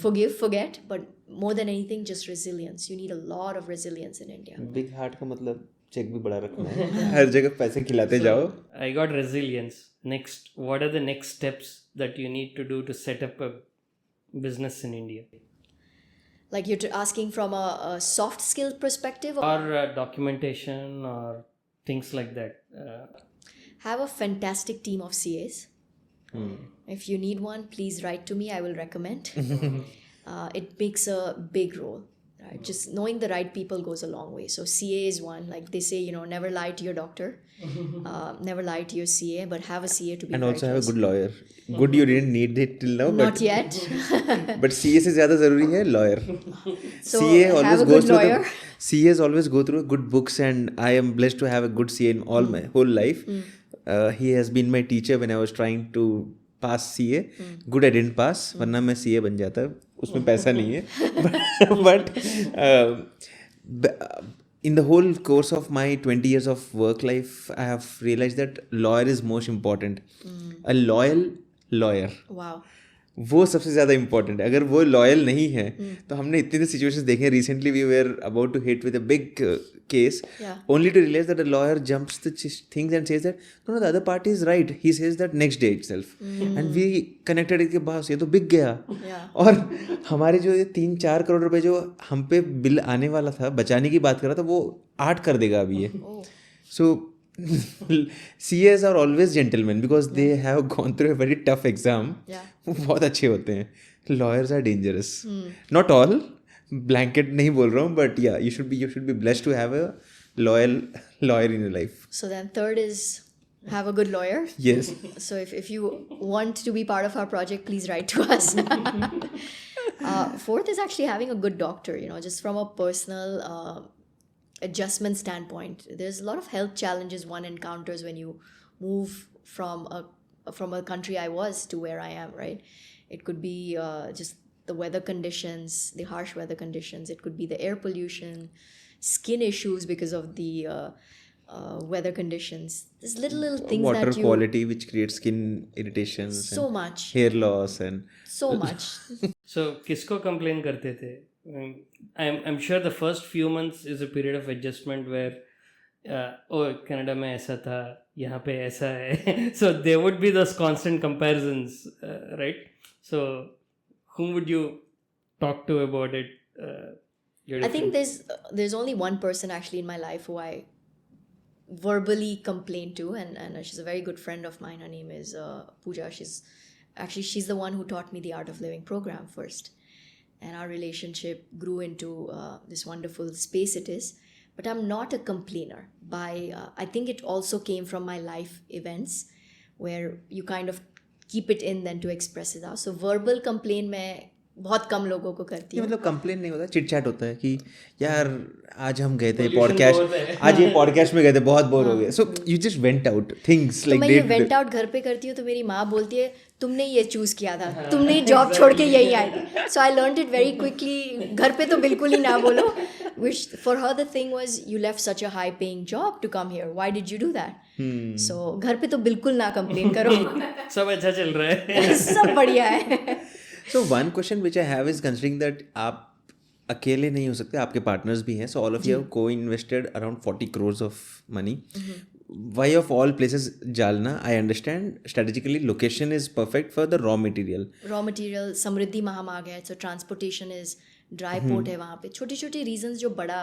forgive, forget, but more than anything, just resilience. You need a lot of resilience in India. Big heart का मतलब check भी बड़ा रखना है. हर जगह पैसे खिलाते जाओ. I got resilience. Next, what are the next steps that you need to do to set up a business in India? Like you're asking from a soft skill perspective, or documentation or things like that. Have a fantastic team of CAs. If you need one, please write to me. I will recommend. It makes a big role. Right? Just knowing the right people goes a long way. So CA is one. Like they say, never lie to your doctor, never lie to your CA, but have a CA to be. And also have a good lawyer. Good, you didn't need it till now. Not yet. But CA से ज़्यादा ज़रूरी है lawyer. So CA have always a good goes through lawyer. CAs always go through good books, and I am blessed to have a good CA in all my whole life. He has been my teacher when I was trying to pass CA. Good, I didn't pass. वरना मैं CA बन जाता. उसमें पैसा नहीं है. But in the whole course of my 20 years of work life, I have realized that lawyer is most important. A loyal lawyer. Wow. वो सबसे ज़्यादा इम्पोर्टेंट है. अगर वो लॉयल नहीं है तो हमने इतने सिचुएशंस देखे. Recently we were about to hit with a big case, only to realize that the lawyer jumps the things and says that no the other party is right. He says that next day itself, and we connected it के बस ये तो बिक गया. और हमारे जो 3-4 करोड़ रुपए जो हम पे बिल आने वाला था, बचाने की बात कर रहा था, वो 8 कर देगा अभी ये. सो CAs are always gentlemen because they have gone through a very tough exam. वो बहुत अच्छे होते हैं. Lawyers are dangerous. Not all, blanket नहीं बोल रहा हूँ, but yeah, you should be blessed to have a loyal lawyer in your life. So then third is have a good lawyer. Yes. So if you want to be part of our project, please write to us. Fourth is actually having a good doctor, just from a personal adjustment standpoint. There's a lot of health challenges one encounters when you move from a country I was to where I am, right? It could be just the weather conditions, the harsh weather conditions. It could be the air pollution, skin issues because of the weather conditions. There's little things Water that you... quality which creates skin irritations, So and much. hair loss, and So much. So किसको complain करते थे? I'm sure the first few months is a period of adjustment where oh Canada में ऐसा था, यहाँ पे ऐसा है. So there would be those constant comparisons, right? So whom would you talk to about it? I think there's only one person actually in my life who I verbally complain to, and she's a very good friend of mine. Her name is Pooja. She's the one who taught me the Art of Living program first, and our relationship grew into this wonderful space it is. But I'm not a complainer. I think it also came from my life events where you kind of keep it in then to express it out. So verbal complain मैं बहुत कम लोगों को करती हूँ. मतलब complain नहीं होता, chit chat होता है कि यार आज हम गए थे पॉडकास्ट, आज ये पॉडकास्ट में गए थे, बहुत बोर हो गए. So you just went out things like मैं ये वेंट आउट घर पे करती हूँ तो मेरी माँ बोलती है तुमने ये चूज किया था, तुमने जॉब छोड़ के यही आई थी. So I learned it very quickly. घर पे तो बिल्कुल ही ना बोलो. Which for her the thing was, you left such a high paying job to come here. Why did you do that? So घर पे तो बिल्कुल ना कंप्लेन करो. सब अच्छा चल रहा है. सब बढ़िया है. So one question which I have is, considering that आप अकेले नहीं हो सकते, आपके पार्टनर्स भी हैं, so all of you have co-invested around 40 crores of money. Why of all places Jalna? I understand strategically location is perfect for the raw material. Raw material समृद्धि महामार्ग है, so transportation is dry port है वहाँ पे. छोटी छोटी reasons जो बड़ा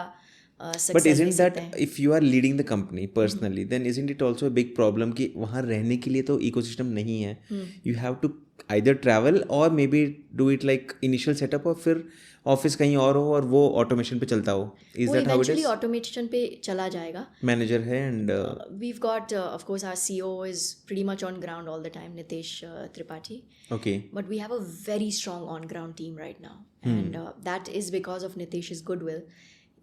success But isn't ले that, सकते हैं. if you are leading the company personally, then isn't it also a big problem कि वहाँ रहने के लिए तो ecosystem नहीं है. You have to either travel or maybe do it like initial setup, और फिर ऑफिस कहीं और हो और वो ऑटोमेशन पे चलता हो. Is वो that how it eventually is? automation पे चला जाएगा. Manager है and We've got of course our CEO is pretty much on ground all the time, Nitesh Tripathi. okay. But we have a very strong on ground team right now, and that is because of Nitesh's goodwill.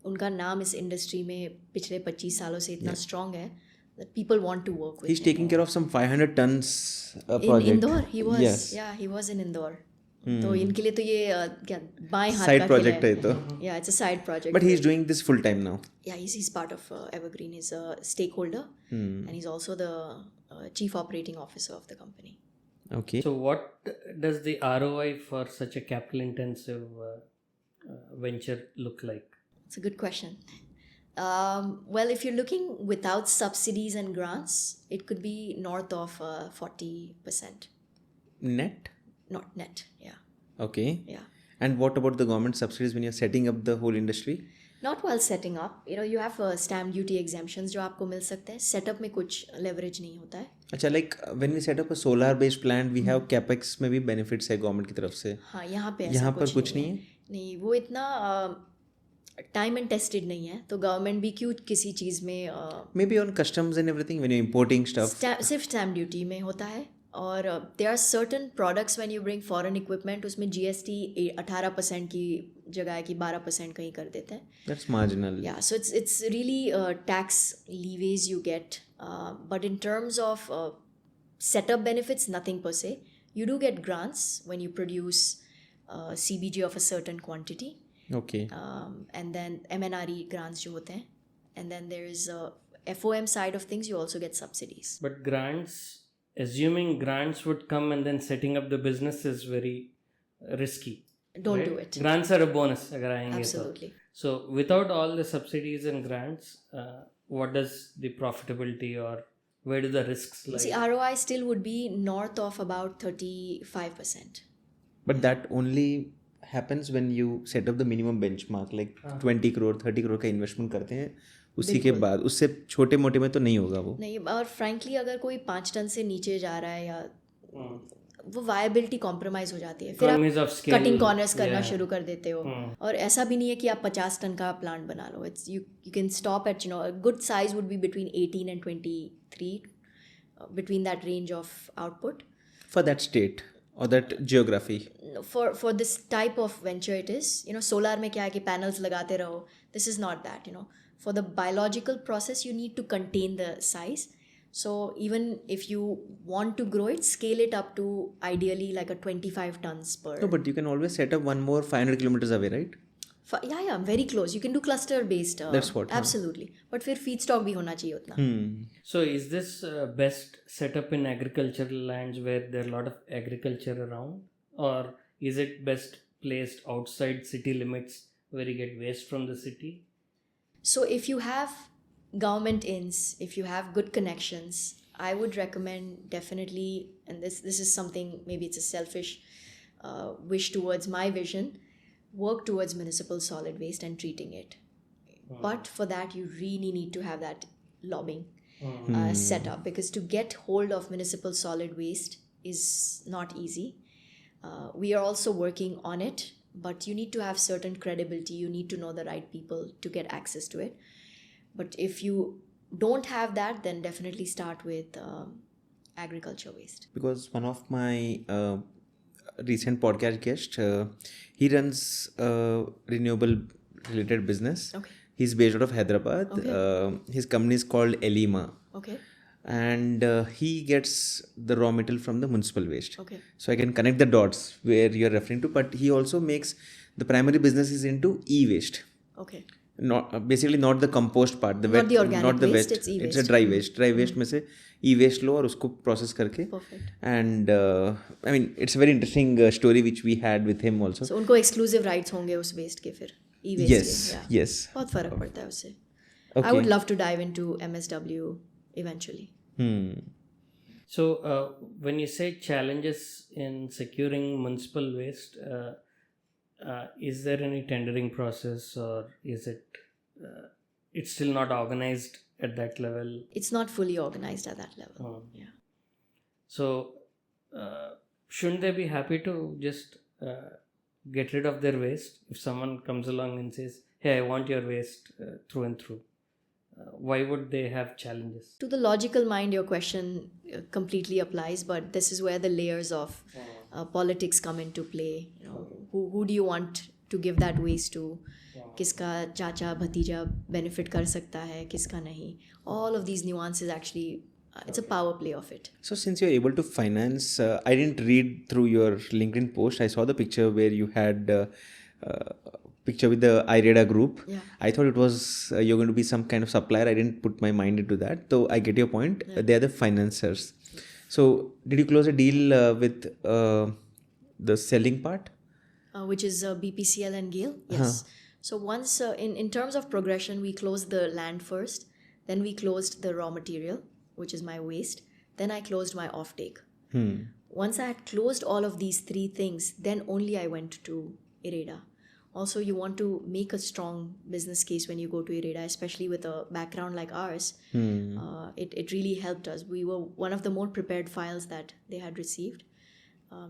उनका नाम इस industry में पिछले 25 सालों से इतना strong है that people want to work with He's him. taking care of some 500 tons project. In Indore he was. Yes. Yeah, he was in Indore. तो इनके लिए तो ये क्या बाएं हाथ Side का project है तो. Yeah, it's a side project. But he's doing this full time now. Yeah, he's part of Evergreen. He's a stakeholder, and he's also the chief operating officer of the company. Okay. So what does the ROI for such a capital intensive venture look like? It's a good question. Well, if you're looking without subsidies and grants, it could be north of 40%. Net? Not net, yeah. Okay. Yeah. And what about the government subsidies when you're setting up the whole industry? Not while setting up. You have stamp duty exemptions जो आपको मिल सकते हैं. Setup में कुछ leverage नहीं होता है. अच्छा, like when we set up a solar based plant, we have capex में भी benefits है government की तरफ से. हाँ, यहाँ पे ऐसा यहाँ पर कुछ नहीं है. है? नहीं, वो इतना टाइम एंड टेस्टेड नहीं है, तो गवर्नमेंट भी क्यों किसी चीज़ में Maybe on customs and everything when you're importing stuff. सिर्फ स्टैम्प ड्यूटी में होता है. और there are certain products when you bring foreign equipment, उसमें GST 18% की जगह है कि 12% कहीं कर देते हैं. That's marginal. Yeah, so it's really tax leeways you get, but in terms of setup benefits, nothing per se. You do get grants when you produce CBG of a certain quantity. Okay. And then MNRE grants जो होते हैं, and then there is FOM side of things, you also get subsidies. But grants, assuming grants would come and then setting up the business is very risky. Don't right? do it. Grants are a bonus अगर आएंगे तो. Absolutely. So without all the subsidies and grants, what does the profitability or where do the risks lie? See, ROI still would be north of about 35%. But that only happens when you set up the minimum benchmark, like 20 crore 30 crore का investment करते हैं, उसी के बाद उससे छोटे मोटे में तो नहीं होगा वो. नहीं, और फ्रैंकली अगर कोई 5 टन से नीचे जा रहा है या वो वायबिलिटी कॉम्प्रोमाइज हो जाती है, फिर आप कटिंग कॉर्नर्स करना शुरू कर देते हो. और ऐसा भी नहीं है कि आप 50 टन का प्लांट बना लो. It's you can stop at good size would be between 18 and 23, between that range of output For that state or that geography. For this type of venture it is. Solar में क्या है कि panels लगाते रहो. This is not that. For the biological process you need to contain the size. So even if you want to grow it, scale it up to ideally like a 25 tons per. No, but you can always set up one more 500 kilometers away, right? Yeah, very close. You can do cluster based. That's what, huh? Absolutely. But फिर feedstock भी होना चाहिए उतना. So is this best set up in agricultural lands where there are a lot of agriculture around, or is it best placed outside city limits where you get waste from the city? So if you have government ins, if you have good connections, I would recommend definitely, and this is something, maybe it's a selfish wish towards my vision, work towards municipal solid waste and treating it. But for that, you really need to have that lobbying set up, because to get hold of municipal solid waste is not easy. We are also working on it, but you need to have certain credibility. You need to know the right people to get access to it. But if you don't have that, then definitely start with agriculture waste. Because one of my recent podcast guest, he runs a renewable related business. Okay. He's based out of Hyderabad. Okay. His company is called Elima. Okay. And he gets the raw material from the municipal waste. Okay. So I can connect the dots where you're referring to, but he also makes, the primary business is into e-waste. Okay. Not basically not the compost part, the Not wet, the organic not the waste, wet. it's e-waste. It's a dry waste. Dry waste में से e-waste लो और उसको process करके. Perfect. And I mean, it's a very interesting story which we had with him also. So उनको exclusive rights होंगे उस waste के फिर e-waste Yes, के. Yeah. yes. बहुत फर्क पड़ता है उससे. Okay. I would love to dive into MSW eventually. So when you say challenges in securing municipal waste, is there any tendering process, or is it it's still not organized at that level? It's not fully organized at that level. Yeah. So shouldn't they be happy to just get rid of their waste if someone comes along and says, hey, I want your waste through and through? Why would they have challenges? To the logical mind, your question completely applies, but this is where the layers of politics come into play. You know, who do you want to give that waste to? किसका चाचा भतीजा benefit कर सकता है, किसका नहीं? All of these nuances actually, it's a power play of it. So since you're able to finance, I didn't read through your LinkedIn post. I saw the picture where you had picture with the IREDA group. Yeah. I thought it was you're going to be some kind of supplier. I didn't put my mind into that. So I get your point. Yeah. They are the financiers. So did you close a deal with the selling part? Which is BPCL and GAIL? Yes. So once, in terms of progression, we closed the land first. Then we closed the raw material, which is my waste. Then I closed my offtake. Once I had closed all of these three things, then only I went to IREDA. Also, you want to make a strong business case when you go to IREDA, especially with a background like ours. It really helped us. We were one of the more prepared files that they had received.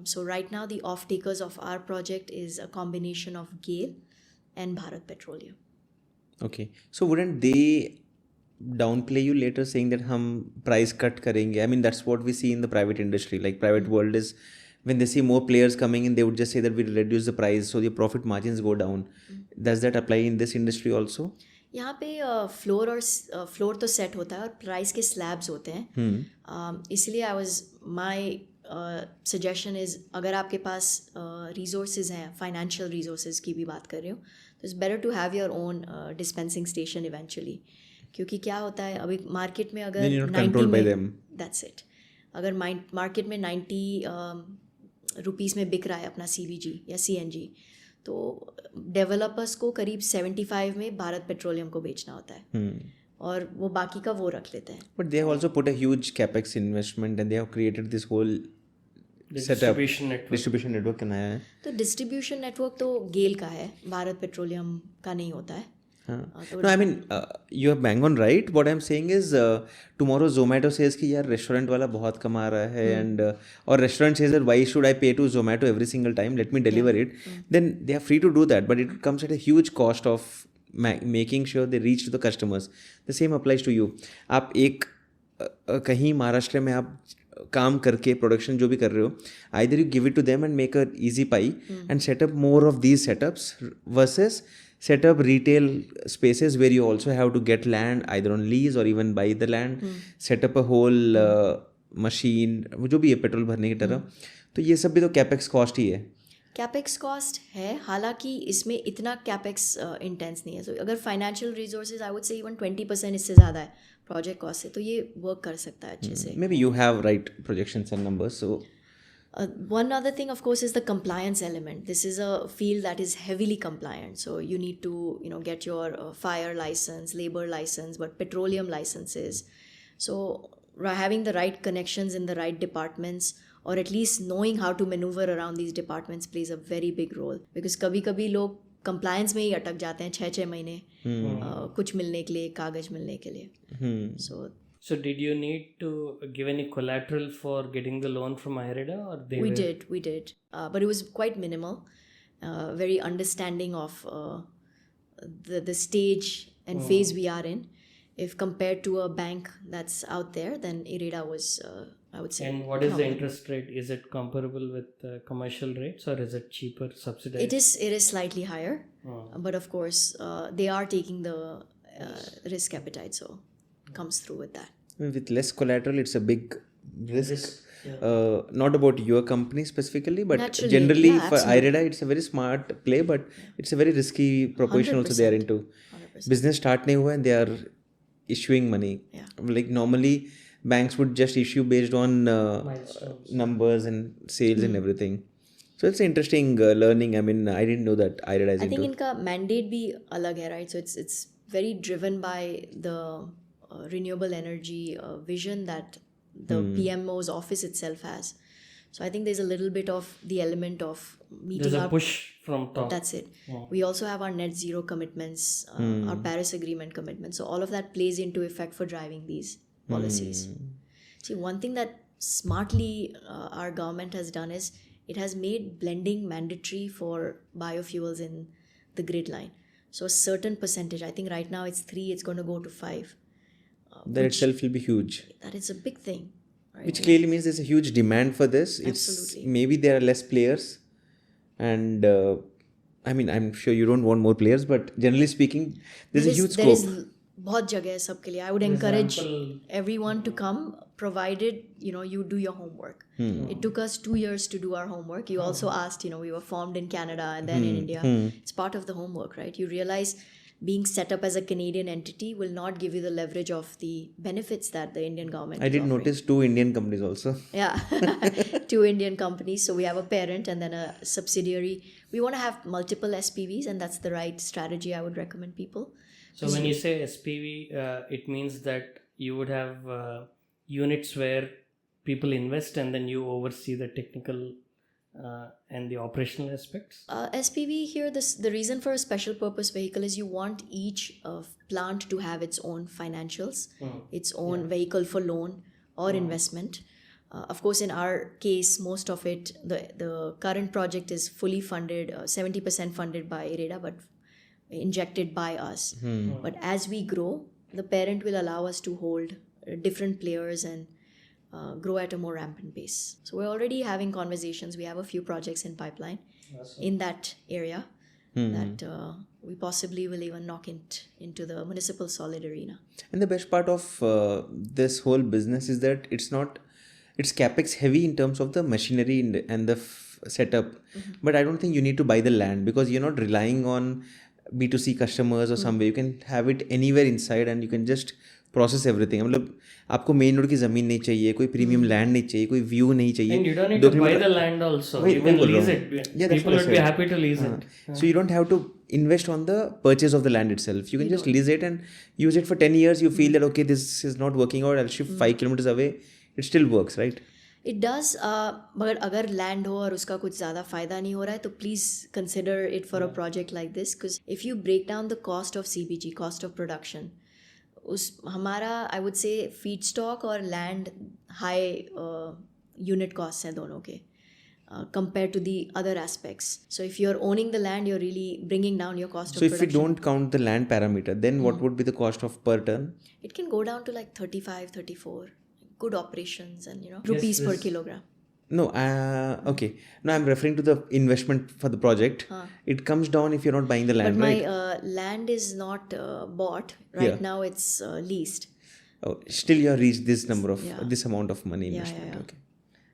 So right now, the off-takers of our project is a combination of GAIL and Bharat Petroleum. Okay. So wouldn't they downplay you later saying that hum price cut karenge? I mean, that's what we see in the private industry. Like private world is, when they see more players coming in, they would just say that we'll reduce the price so the profit margins go down. Does that apply in this industry also? यहाँ पे floor तो set होता है और price के slabs होते हैं. इसलिए माय सजेशन इज़, अगर आपके पास रिसोर्सेज हैं, फाइनेंशियल रिसोर्सेज की भी बात कर रही हूँ, तो it's better to have your own dispensing station eventually. क्योंकि क्या होता है अभी मार्केट में, अगर 90 में, दैट्स इट, अगर मार्केट में 90 रुपीज़ में बिक रहा है अपना CBG या CNG, तो डेवलपर्स को करीब 75 में भारत पेट्रोलियम को बेचना होता है, और वो बाकी का वो रख लेते हैं. But they have also put a huge capex investment and they have created this whole distribution network बनाया है. तो डिस्ट्रीब्यूशन नेटवर्क तो गेल का है, भारत पेट्रोलियम का नहीं होता है. No, I mean, you are bang on right. What I'm saying is, tomorrow Zomato says कि यार restaurant वाला बहुत कमा रहा है, and or restaurant says that why should I pay to Zomato every single time? Let me deliver it. Then they are free to do that, but it comes at a huge cost of making sure they reach to the customers. The same applies to you. आप एक कहीं महाराष्ट्र में आप काम करके production जो भी कर रहे हो, either you give it to them and make a easy pie and set up more of these setups versus set up retail spaces where you also have to get land either on lease or even buy the land, set up a whole machine, जो भी है petrol भरने की तरह. तो ये सब भी तो कैपेक्स कॉस्ट ही है. कैपेक्स कॉस्ट है, हालांकि इसमें इतना कैपेक्स इंटेंस नहीं है. सो अगर फाइनेंशियल रिसोर्सेज आई वुड से इवन 20% इससे ज़्यादा है प्रोजेक्ट कॉस्ट से, तो ये वर्क कर सकता है अच्छे से. Maybe you have right projections and numbers. So One other thing, of course, is the compliance element. This is a field that is heavily compliant. So you need to, get your fire license, labor license, but petroleum licenses. So having the right connections in the right departments, or at least knowing how to maneuver around these departments, plays a very big role. Because कभी-कभी लोग compliance में ही अटक जाते हैं 6-6 महीने कुछ मिलने के लिए, कागज मिलने के लिए. So did you need to give any collateral for getting the loan from IREDA, or We did. But it was quite minimal. Very understanding of the stage and phase we are in. If compared to a bank that's out there, then IREDA was, I would say. And what is the interest rate? Is it comparable with commercial rates, or is it cheaper, subsidized? It is slightly higher. But of course, they are taking the risk appetite, so comes through with that. with less collateral, it's a big risk. Not about your company specifically, but Naturally, generally yeah, for absolutely. IREDA, it's a very smart play, but it's a very risky proposition also they are 100%. into. 100%. Business start nahi hua and they are issuing money. Yeah. Like normally banks would just issue based on Milestones. numbers and sales and everything. So it's an interesting learning. I mean, I didn't know that IREDA is I think into. इनका mandate भी अलग है, right? So it's very driven by the renewable energy vision that the PMO's office itself has. So I think there's a little bit of the element of meeting There's a our... push from top. That's it. We also have our net zero commitments, our Paris Agreement commitments. So all of that plays into effect for driving these policies. See, one thing that smartly our government has done is it has made blending mandatory for biofuels in the grid line. So a certain percentage, I think right now it's 3, it's going to go to 5. That itself will be huge. That is a big thing. Right? Which clearly means there's a huge demand for this. Absolutely. It's maybe there are less players, and I mean, I'm sure you don't want more players, but generally speaking, there's a huge there scope. is बहुत जगह है सबके लिए. I would encourage everyone to come, provided you do your homework. It took us 2 years to do our homework. You also asked, we were formed in Canada and then in India. It's part of the homework, right? You realize being set up as a Canadian entity will not give you the leverage of the benefits that the Indian government I is did offering. notice 2 Indian companies also. Yeah, 2 Indian companies. So we have a parent and then a subsidiary. We want to have multiple SPVs, and that's the right strategy I would recommend people. So when you say SPV, it means that you would have units where people invest and then you oversee the technical and the operational aspects. SPV here, the reason for a special purpose vehicle is you want each plant to have its own financials, its own vehicle for loan or investment. Of course, in our case, most of it, the current project is fully funded, 70% funded by IREDA, but injected by us. But as we grow, the parent will allow us to hold different players and grow at a more rampant pace. So we're already having conversations. We have a few projects in pipeline in that area that we possibly will even knock into the municipal solid arena. And the best part of this whole business is that it's capex heavy in terms of the machinery and the setup. But I don't think you need to buy the land because you're not relying on B2C customers or somewhere. You can have it anywhere inside and you can just process everything. मतलब आपको main road की ज़मीन नहीं चाहिए, कोई premium land नहीं चाहिए, कोई व्यू नहीं चाहिए. And you don't need to buy the land also. You can lease it. People would be happy to lease it. So you don't have to invest on the purchase of the land itself. You can just lease it and use it for 10 years. You feel that, okay, this is not working out. I'll shift 5 kilometers away. It still works, right? It does, मगर अगर land हो और उसका कुछ ज़्यादा फ़ायदा नहीं हो रहा है तो please consider it for a project like this, because if you break down the cost of CBG, cost of production, हमारा I would say feedstock और लैंड हाई यूनिट कॉस्ट हैं दोनों के compared to the other aspects. So if you're owning the land, you're really bringing down your cost of production. So if we don't count the land parameter, then what would be the cost of per ton? It can go down to like 35, 34. Good operations and rupees per kilogram. No, okay. No, I'm referring to the investment for the project. It comes down if you're not buying the land, but right? But my land is not bought right now. It's leased. Oh, still you have reached this number of this amount of money investment. Yeah. Okay.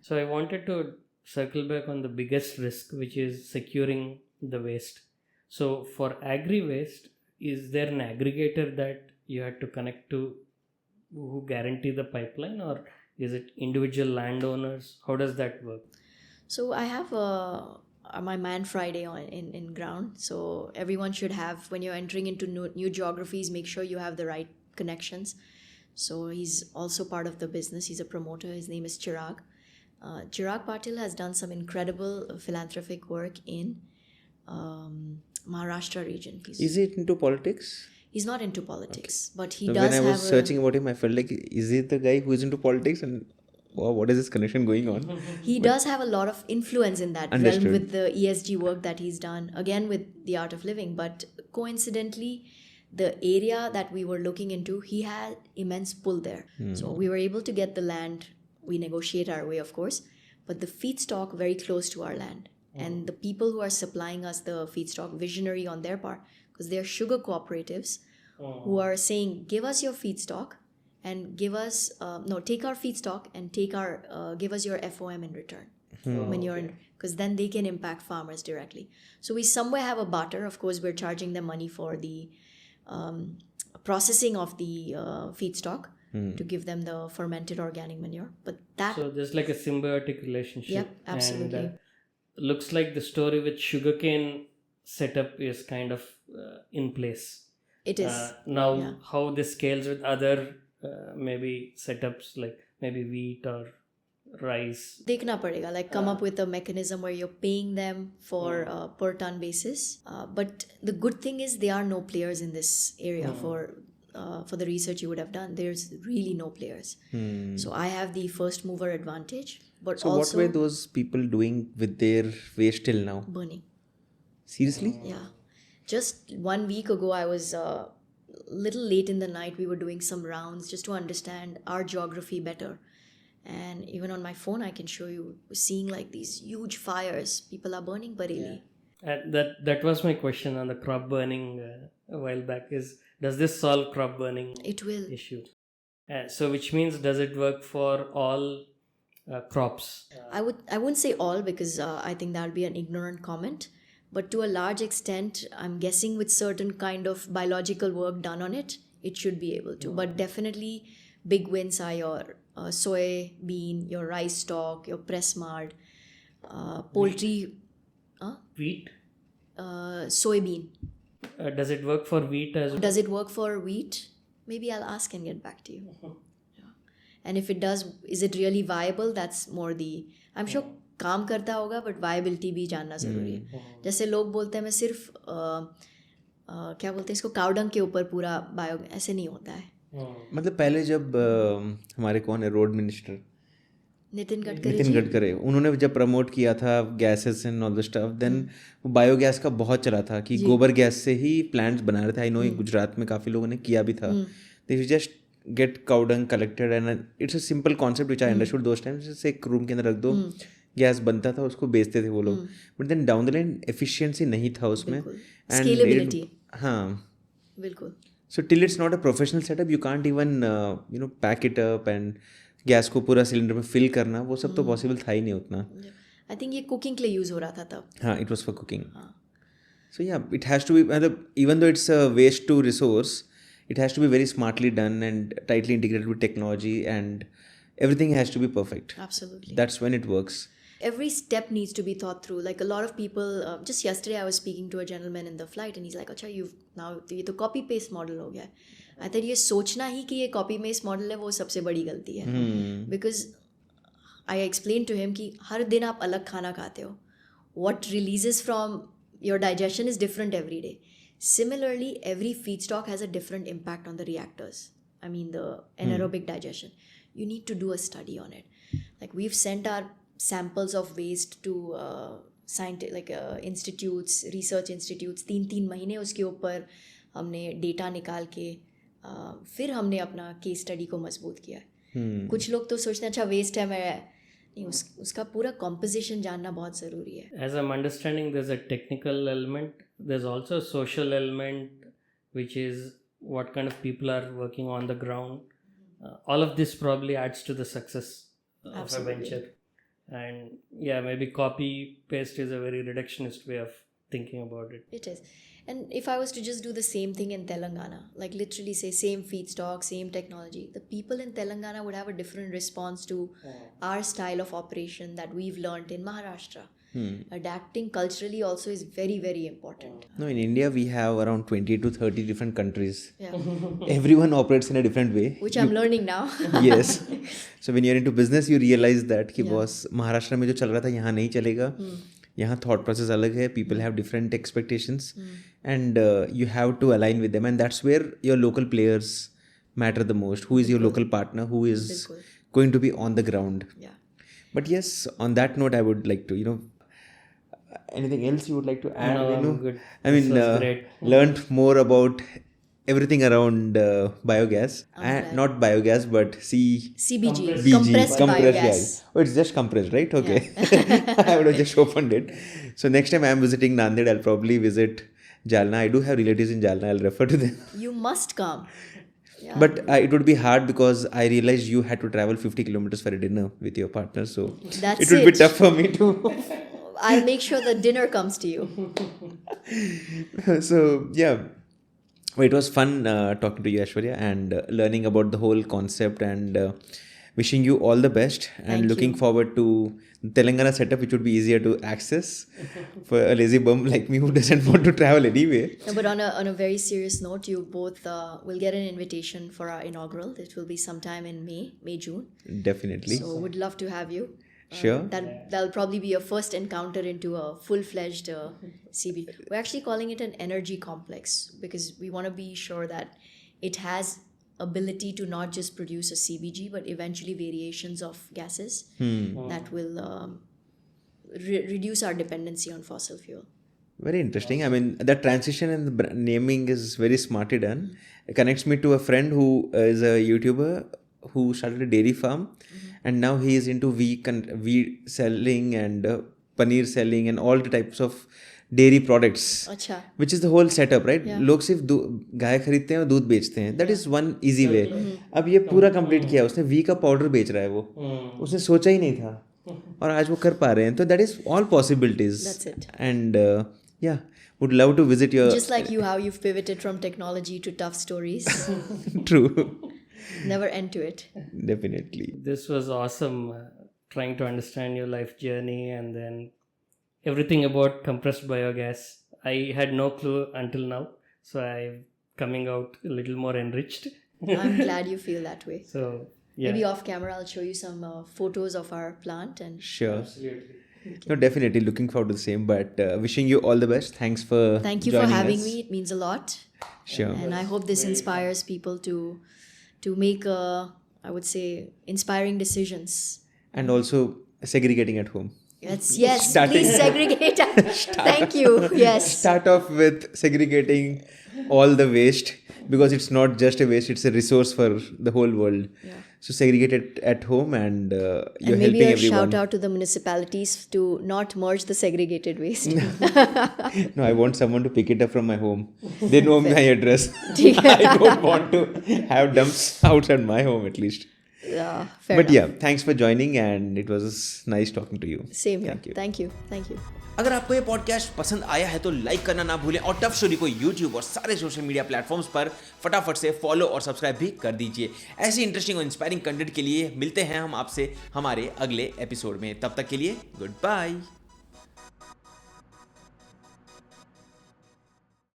So I wanted to circle back on the biggest risk, which is securing the waste. So for agri-waste, is there an aggregator that you had to connect to who guarantee the pipeline, or is it individual landowners? How does that work? So I have my Man Friday on in ground. So everyone should have, when you're entering into new geographies, make sure you have the right connections. So he's also part of the business. He's a promoter. His name is Chirag. Chirag Patil has done some incredible philanthropic work in Maharashtra region. Is it into politics? He's not into politics, but he So does when I was have searching about him, I felt like, is he the guy who is into politics? And wow, what is this connection going on? He does have a lot of influence in that Understood. realm with the ESG work that he's done, again with the art of living. But coincidentally, the area that we were looking into, he had immense pull there. So we were able to get the land. We negotiate our way, of course, but the feedstock very close to our land. And the people who are supplying us the feedstock, visionary on their part, because they're sugar cooperatives who are saying, give us your feedstock and give us, take our feedstock and give us your FOM in return. When you're in, because then they can impact farmers directly. So we somewhere have a barter. Of course, we're charging them money for the processing of the feedstock to give them the fermented organic manure. But that, So there's like a symbiotic relationship. Yep, absolutely. And looks like the story with sugarcane setup is kind of in place. it is. Now, yeah. how this scales with other maybe setups like maybe wheat or rice. देखना पड़ेगा, like come up with a mechanism where you're paying them for per ton basis. But the good thing is there are no players in this area for the research you would have done. There's really no players. So I have the first mover advantage. But So also what were those people doing with their waste till now? burning. Seriously? Yeah. Just 1 week ago, I was little late in the night. We were doing some rounds just to understand our geography better. And even on my phone, I can show you seeing like these huge fires. People are burning Bareilly. That was my question on the crop burning a while back. Is does this solve crop burning It will. issue? So which means, does it work for all crops? I wouldn't say all, because I think that would be an ignorant comment. But to a large extent, I'm guessing with certain kind of biological work done on it, it should be able to. But definitely big wins are your soy bean, your rice stalk, your press mard, poultry, Wheat? soybean. Does it work for wheat as well? Does it work for wheat? Maybe I'll ask and get back to you. Yeah. And if it does, is it really viable? That's more the, I'm sure काम करता होगा, but viability भी जानना ज़रूरी है. जैसे लोग बोलते हैं मैं सिर्फ क्या बोलते हैं इसको, काउडंग के ऊपर पूरा बायो, ऐसे नहीं होता है. मतलब पहले जब हमारे कौन है रोड मिनिस्टर नितिन गडकरी, उन्होंने जब प्रमोट किया था gases and all the stuff, then biogas का बहुत चला था कि गोबर गैस से ही प्लांट्स बना रहे थे. आई नो गुजरात में काफ़ी लोगों ने किया भी था. They just get cow dung collected and it's a simple concept which I understood those times. जैसे एक रूम के अंदर रख दो, गैस बनता था, उसको बेचते थे वो लोग. But then down the line efficiency नहीं था उसमें. स्केलेबिलिटी. हाँ बिल्कुल. So till it's not a professional setup, you can't even pack it up and gas को पूरा सिलेंडर में फिल करना, वो सब तो पॉसिबल था ही नहीं उतना. आई थिंक ये कुकिंग के लिए यूज़ हो रहा था तब. हाँ, it was for cooking. So yeah it has to be, मतलब even though it's waste to resource, it has to be very smartly done and tightly integrated with technology, and everything has to be perfect. Absolutely. That's when it works. Every step needs to be thought through. Like a lot of people, just yesterday I was speaking to a gentleman in the flight and he's like, अच्छा you've now ये तो copy paste model हो गया. I thought ये सोचना ही कि ये copy paste model है वो सबसे बड़ी गलती है. Because I explained to him कि हर दिन आप अलग खाना खाते हो. What releases from your digestion is different every day. Similarly, every feedstock has a different impact on the reactors. I mean the anaerobic digestion. You need to do a study on it. Like we've sent our samples of waste to institutes, research institutes. 3 महीने उसके ऊपर हमने data निकाल के फिर हमने अपना case study को मजबूत किया है. कुछ लोग तो सोचते हैं अच्छा वेस्ट है, मैं नहीं, उसका पूरा कॉम्पोजिशन जानना बहुत ज़रूरी है. As I'm understanding, there's a technical element. There's also a social element, which is what kind of people are working on the ground. All of this probably adds to the success of Absolutely. a venture. And yeah, maybe copy paste is a very reductionist way of thinking about it. It is. And if I was to just do the same thing in Telangana, like literally say same feedstock, same technology, the people in Telangana would have a different response to our style of operation that we've learned in Maharashtra. Adapting culturally also is very, very important. No, in India we have around 20 to 30 different countries. Yeah. Everyone operates in a different way. Which I'm learning now. Yes. So when you're into business, you realize that कि boss Maharashtra में जो चल रहा था यहाँ नहीं चलेगा. यहाँ thought process अलग है. People have different expectations, and you have to align with them. And that's where your local players matter the most. Who is your local partner? Who is going to be on the ground? Yeah. But yes, on that note, I would like to, anything else you would like to add? No, Venu? I'm good. I mean, This was great. learned more about everything around biogas. glad. Not biogas, but CBG, compressed biogas. gas. Oh, it's just compressed, right? Okay. I would have just opened it. So next time I am visiting Nanded, I'll probably visit Jalna. I do have relatives in Jalna. I'll refer to them. You must come. Yeah. But it would be hard because I realized you had to travel 50 kilometers for a dinner with your partner. So That's it would be it. tough for me to. I'll make sure the dinner comes to you. So yeah. Well, it was fun talking to you, Aishwarya, and learning about the whole concept, and wishing you all the best, and Thank looking you. forward to Telangana setup, which would be easier to access for a lazy bum like me who doesn't want to travel anyway. No, but on a very serious note, you both will get an invitation for our inaugural. It will be sometime in May, June. Definitely. So would love to have you. Sure. That'll probably be your first encounter into a full-fledged CB. We're actually calling it an energy complex because we want to be sure that it has ability to not just produce a CBG but eventually variations of gases that will reduce our dependency on fossil fuel. Very interesting. I mean, that transition and the naming is very smartly done. It connects me to a friend who is a YouTuber who started a dairy farm, and now he is into wheat selling and paneer selling and all the types of dairy products, Acha. which is the whole setup, right? Yeah. लोग सिर्फ गाय खरीदते हैं और दूध बेचते हैं. That is one easy way. अब ये पूरा कंप्लीट किया उसने. वी का पाउडर बेच रहा है वो. उसने सोचा ही नहीं था और आज वो कर पा रहे हैं. तो that is all possibilities. That's it. And yeah, would love to visit your. Just like you, how you've pivoted from technology to tough stories. True. Never end to it. Definitely. This was awesome, trying to understand your life journey and then everything about compressed biogas. I had no clue until now, so I'm coming out a little more enriched. I'm glad you feel that way. So yeah, Maybe off camera, I'll show you some photos of our plant and Sure. absolutely. No, definitely looking forward to the same. But wishing you all the best. Thanks for thank you for joining having us. me. It means a lot. Sure. And I hope this inspires people to make I would say inspiring decisions. And also segregating at home. Yes, Starting- please segregate. Thank you. Yes. Start off with segregating all the waste, because it's not just a waste, it's a resource for the whole world. Yeah. So segregate it at home, and you're And maybe helping a everyone. shout out to the municipalities to not merge the segregated waste. No, I want someone to pick it up from my home. They know my address. I don't want to have dumps outside my home at least. Yeah, fair But enough. yeah, thanks for joining, and it was nice talking to you. Same here. Thank you. Thank you. Thank you. अगर आपको ये podcast पसंद आया है तो like करना ना भूलें और टफ स्टोरी को यूट्यूब और सारे सोशल मीडिया प्लेटफॉर्म्स पर फटाफट से फॉलो और सब्सक्राइब भी कर दीजिए. ऐसी इंटरेस्टिंग और इंस्पायरिंग कंटेंट के लिए मिलते हैं हम आपसे हमारे अगले एपिसोड में. तब तक के लिए गुड बाय.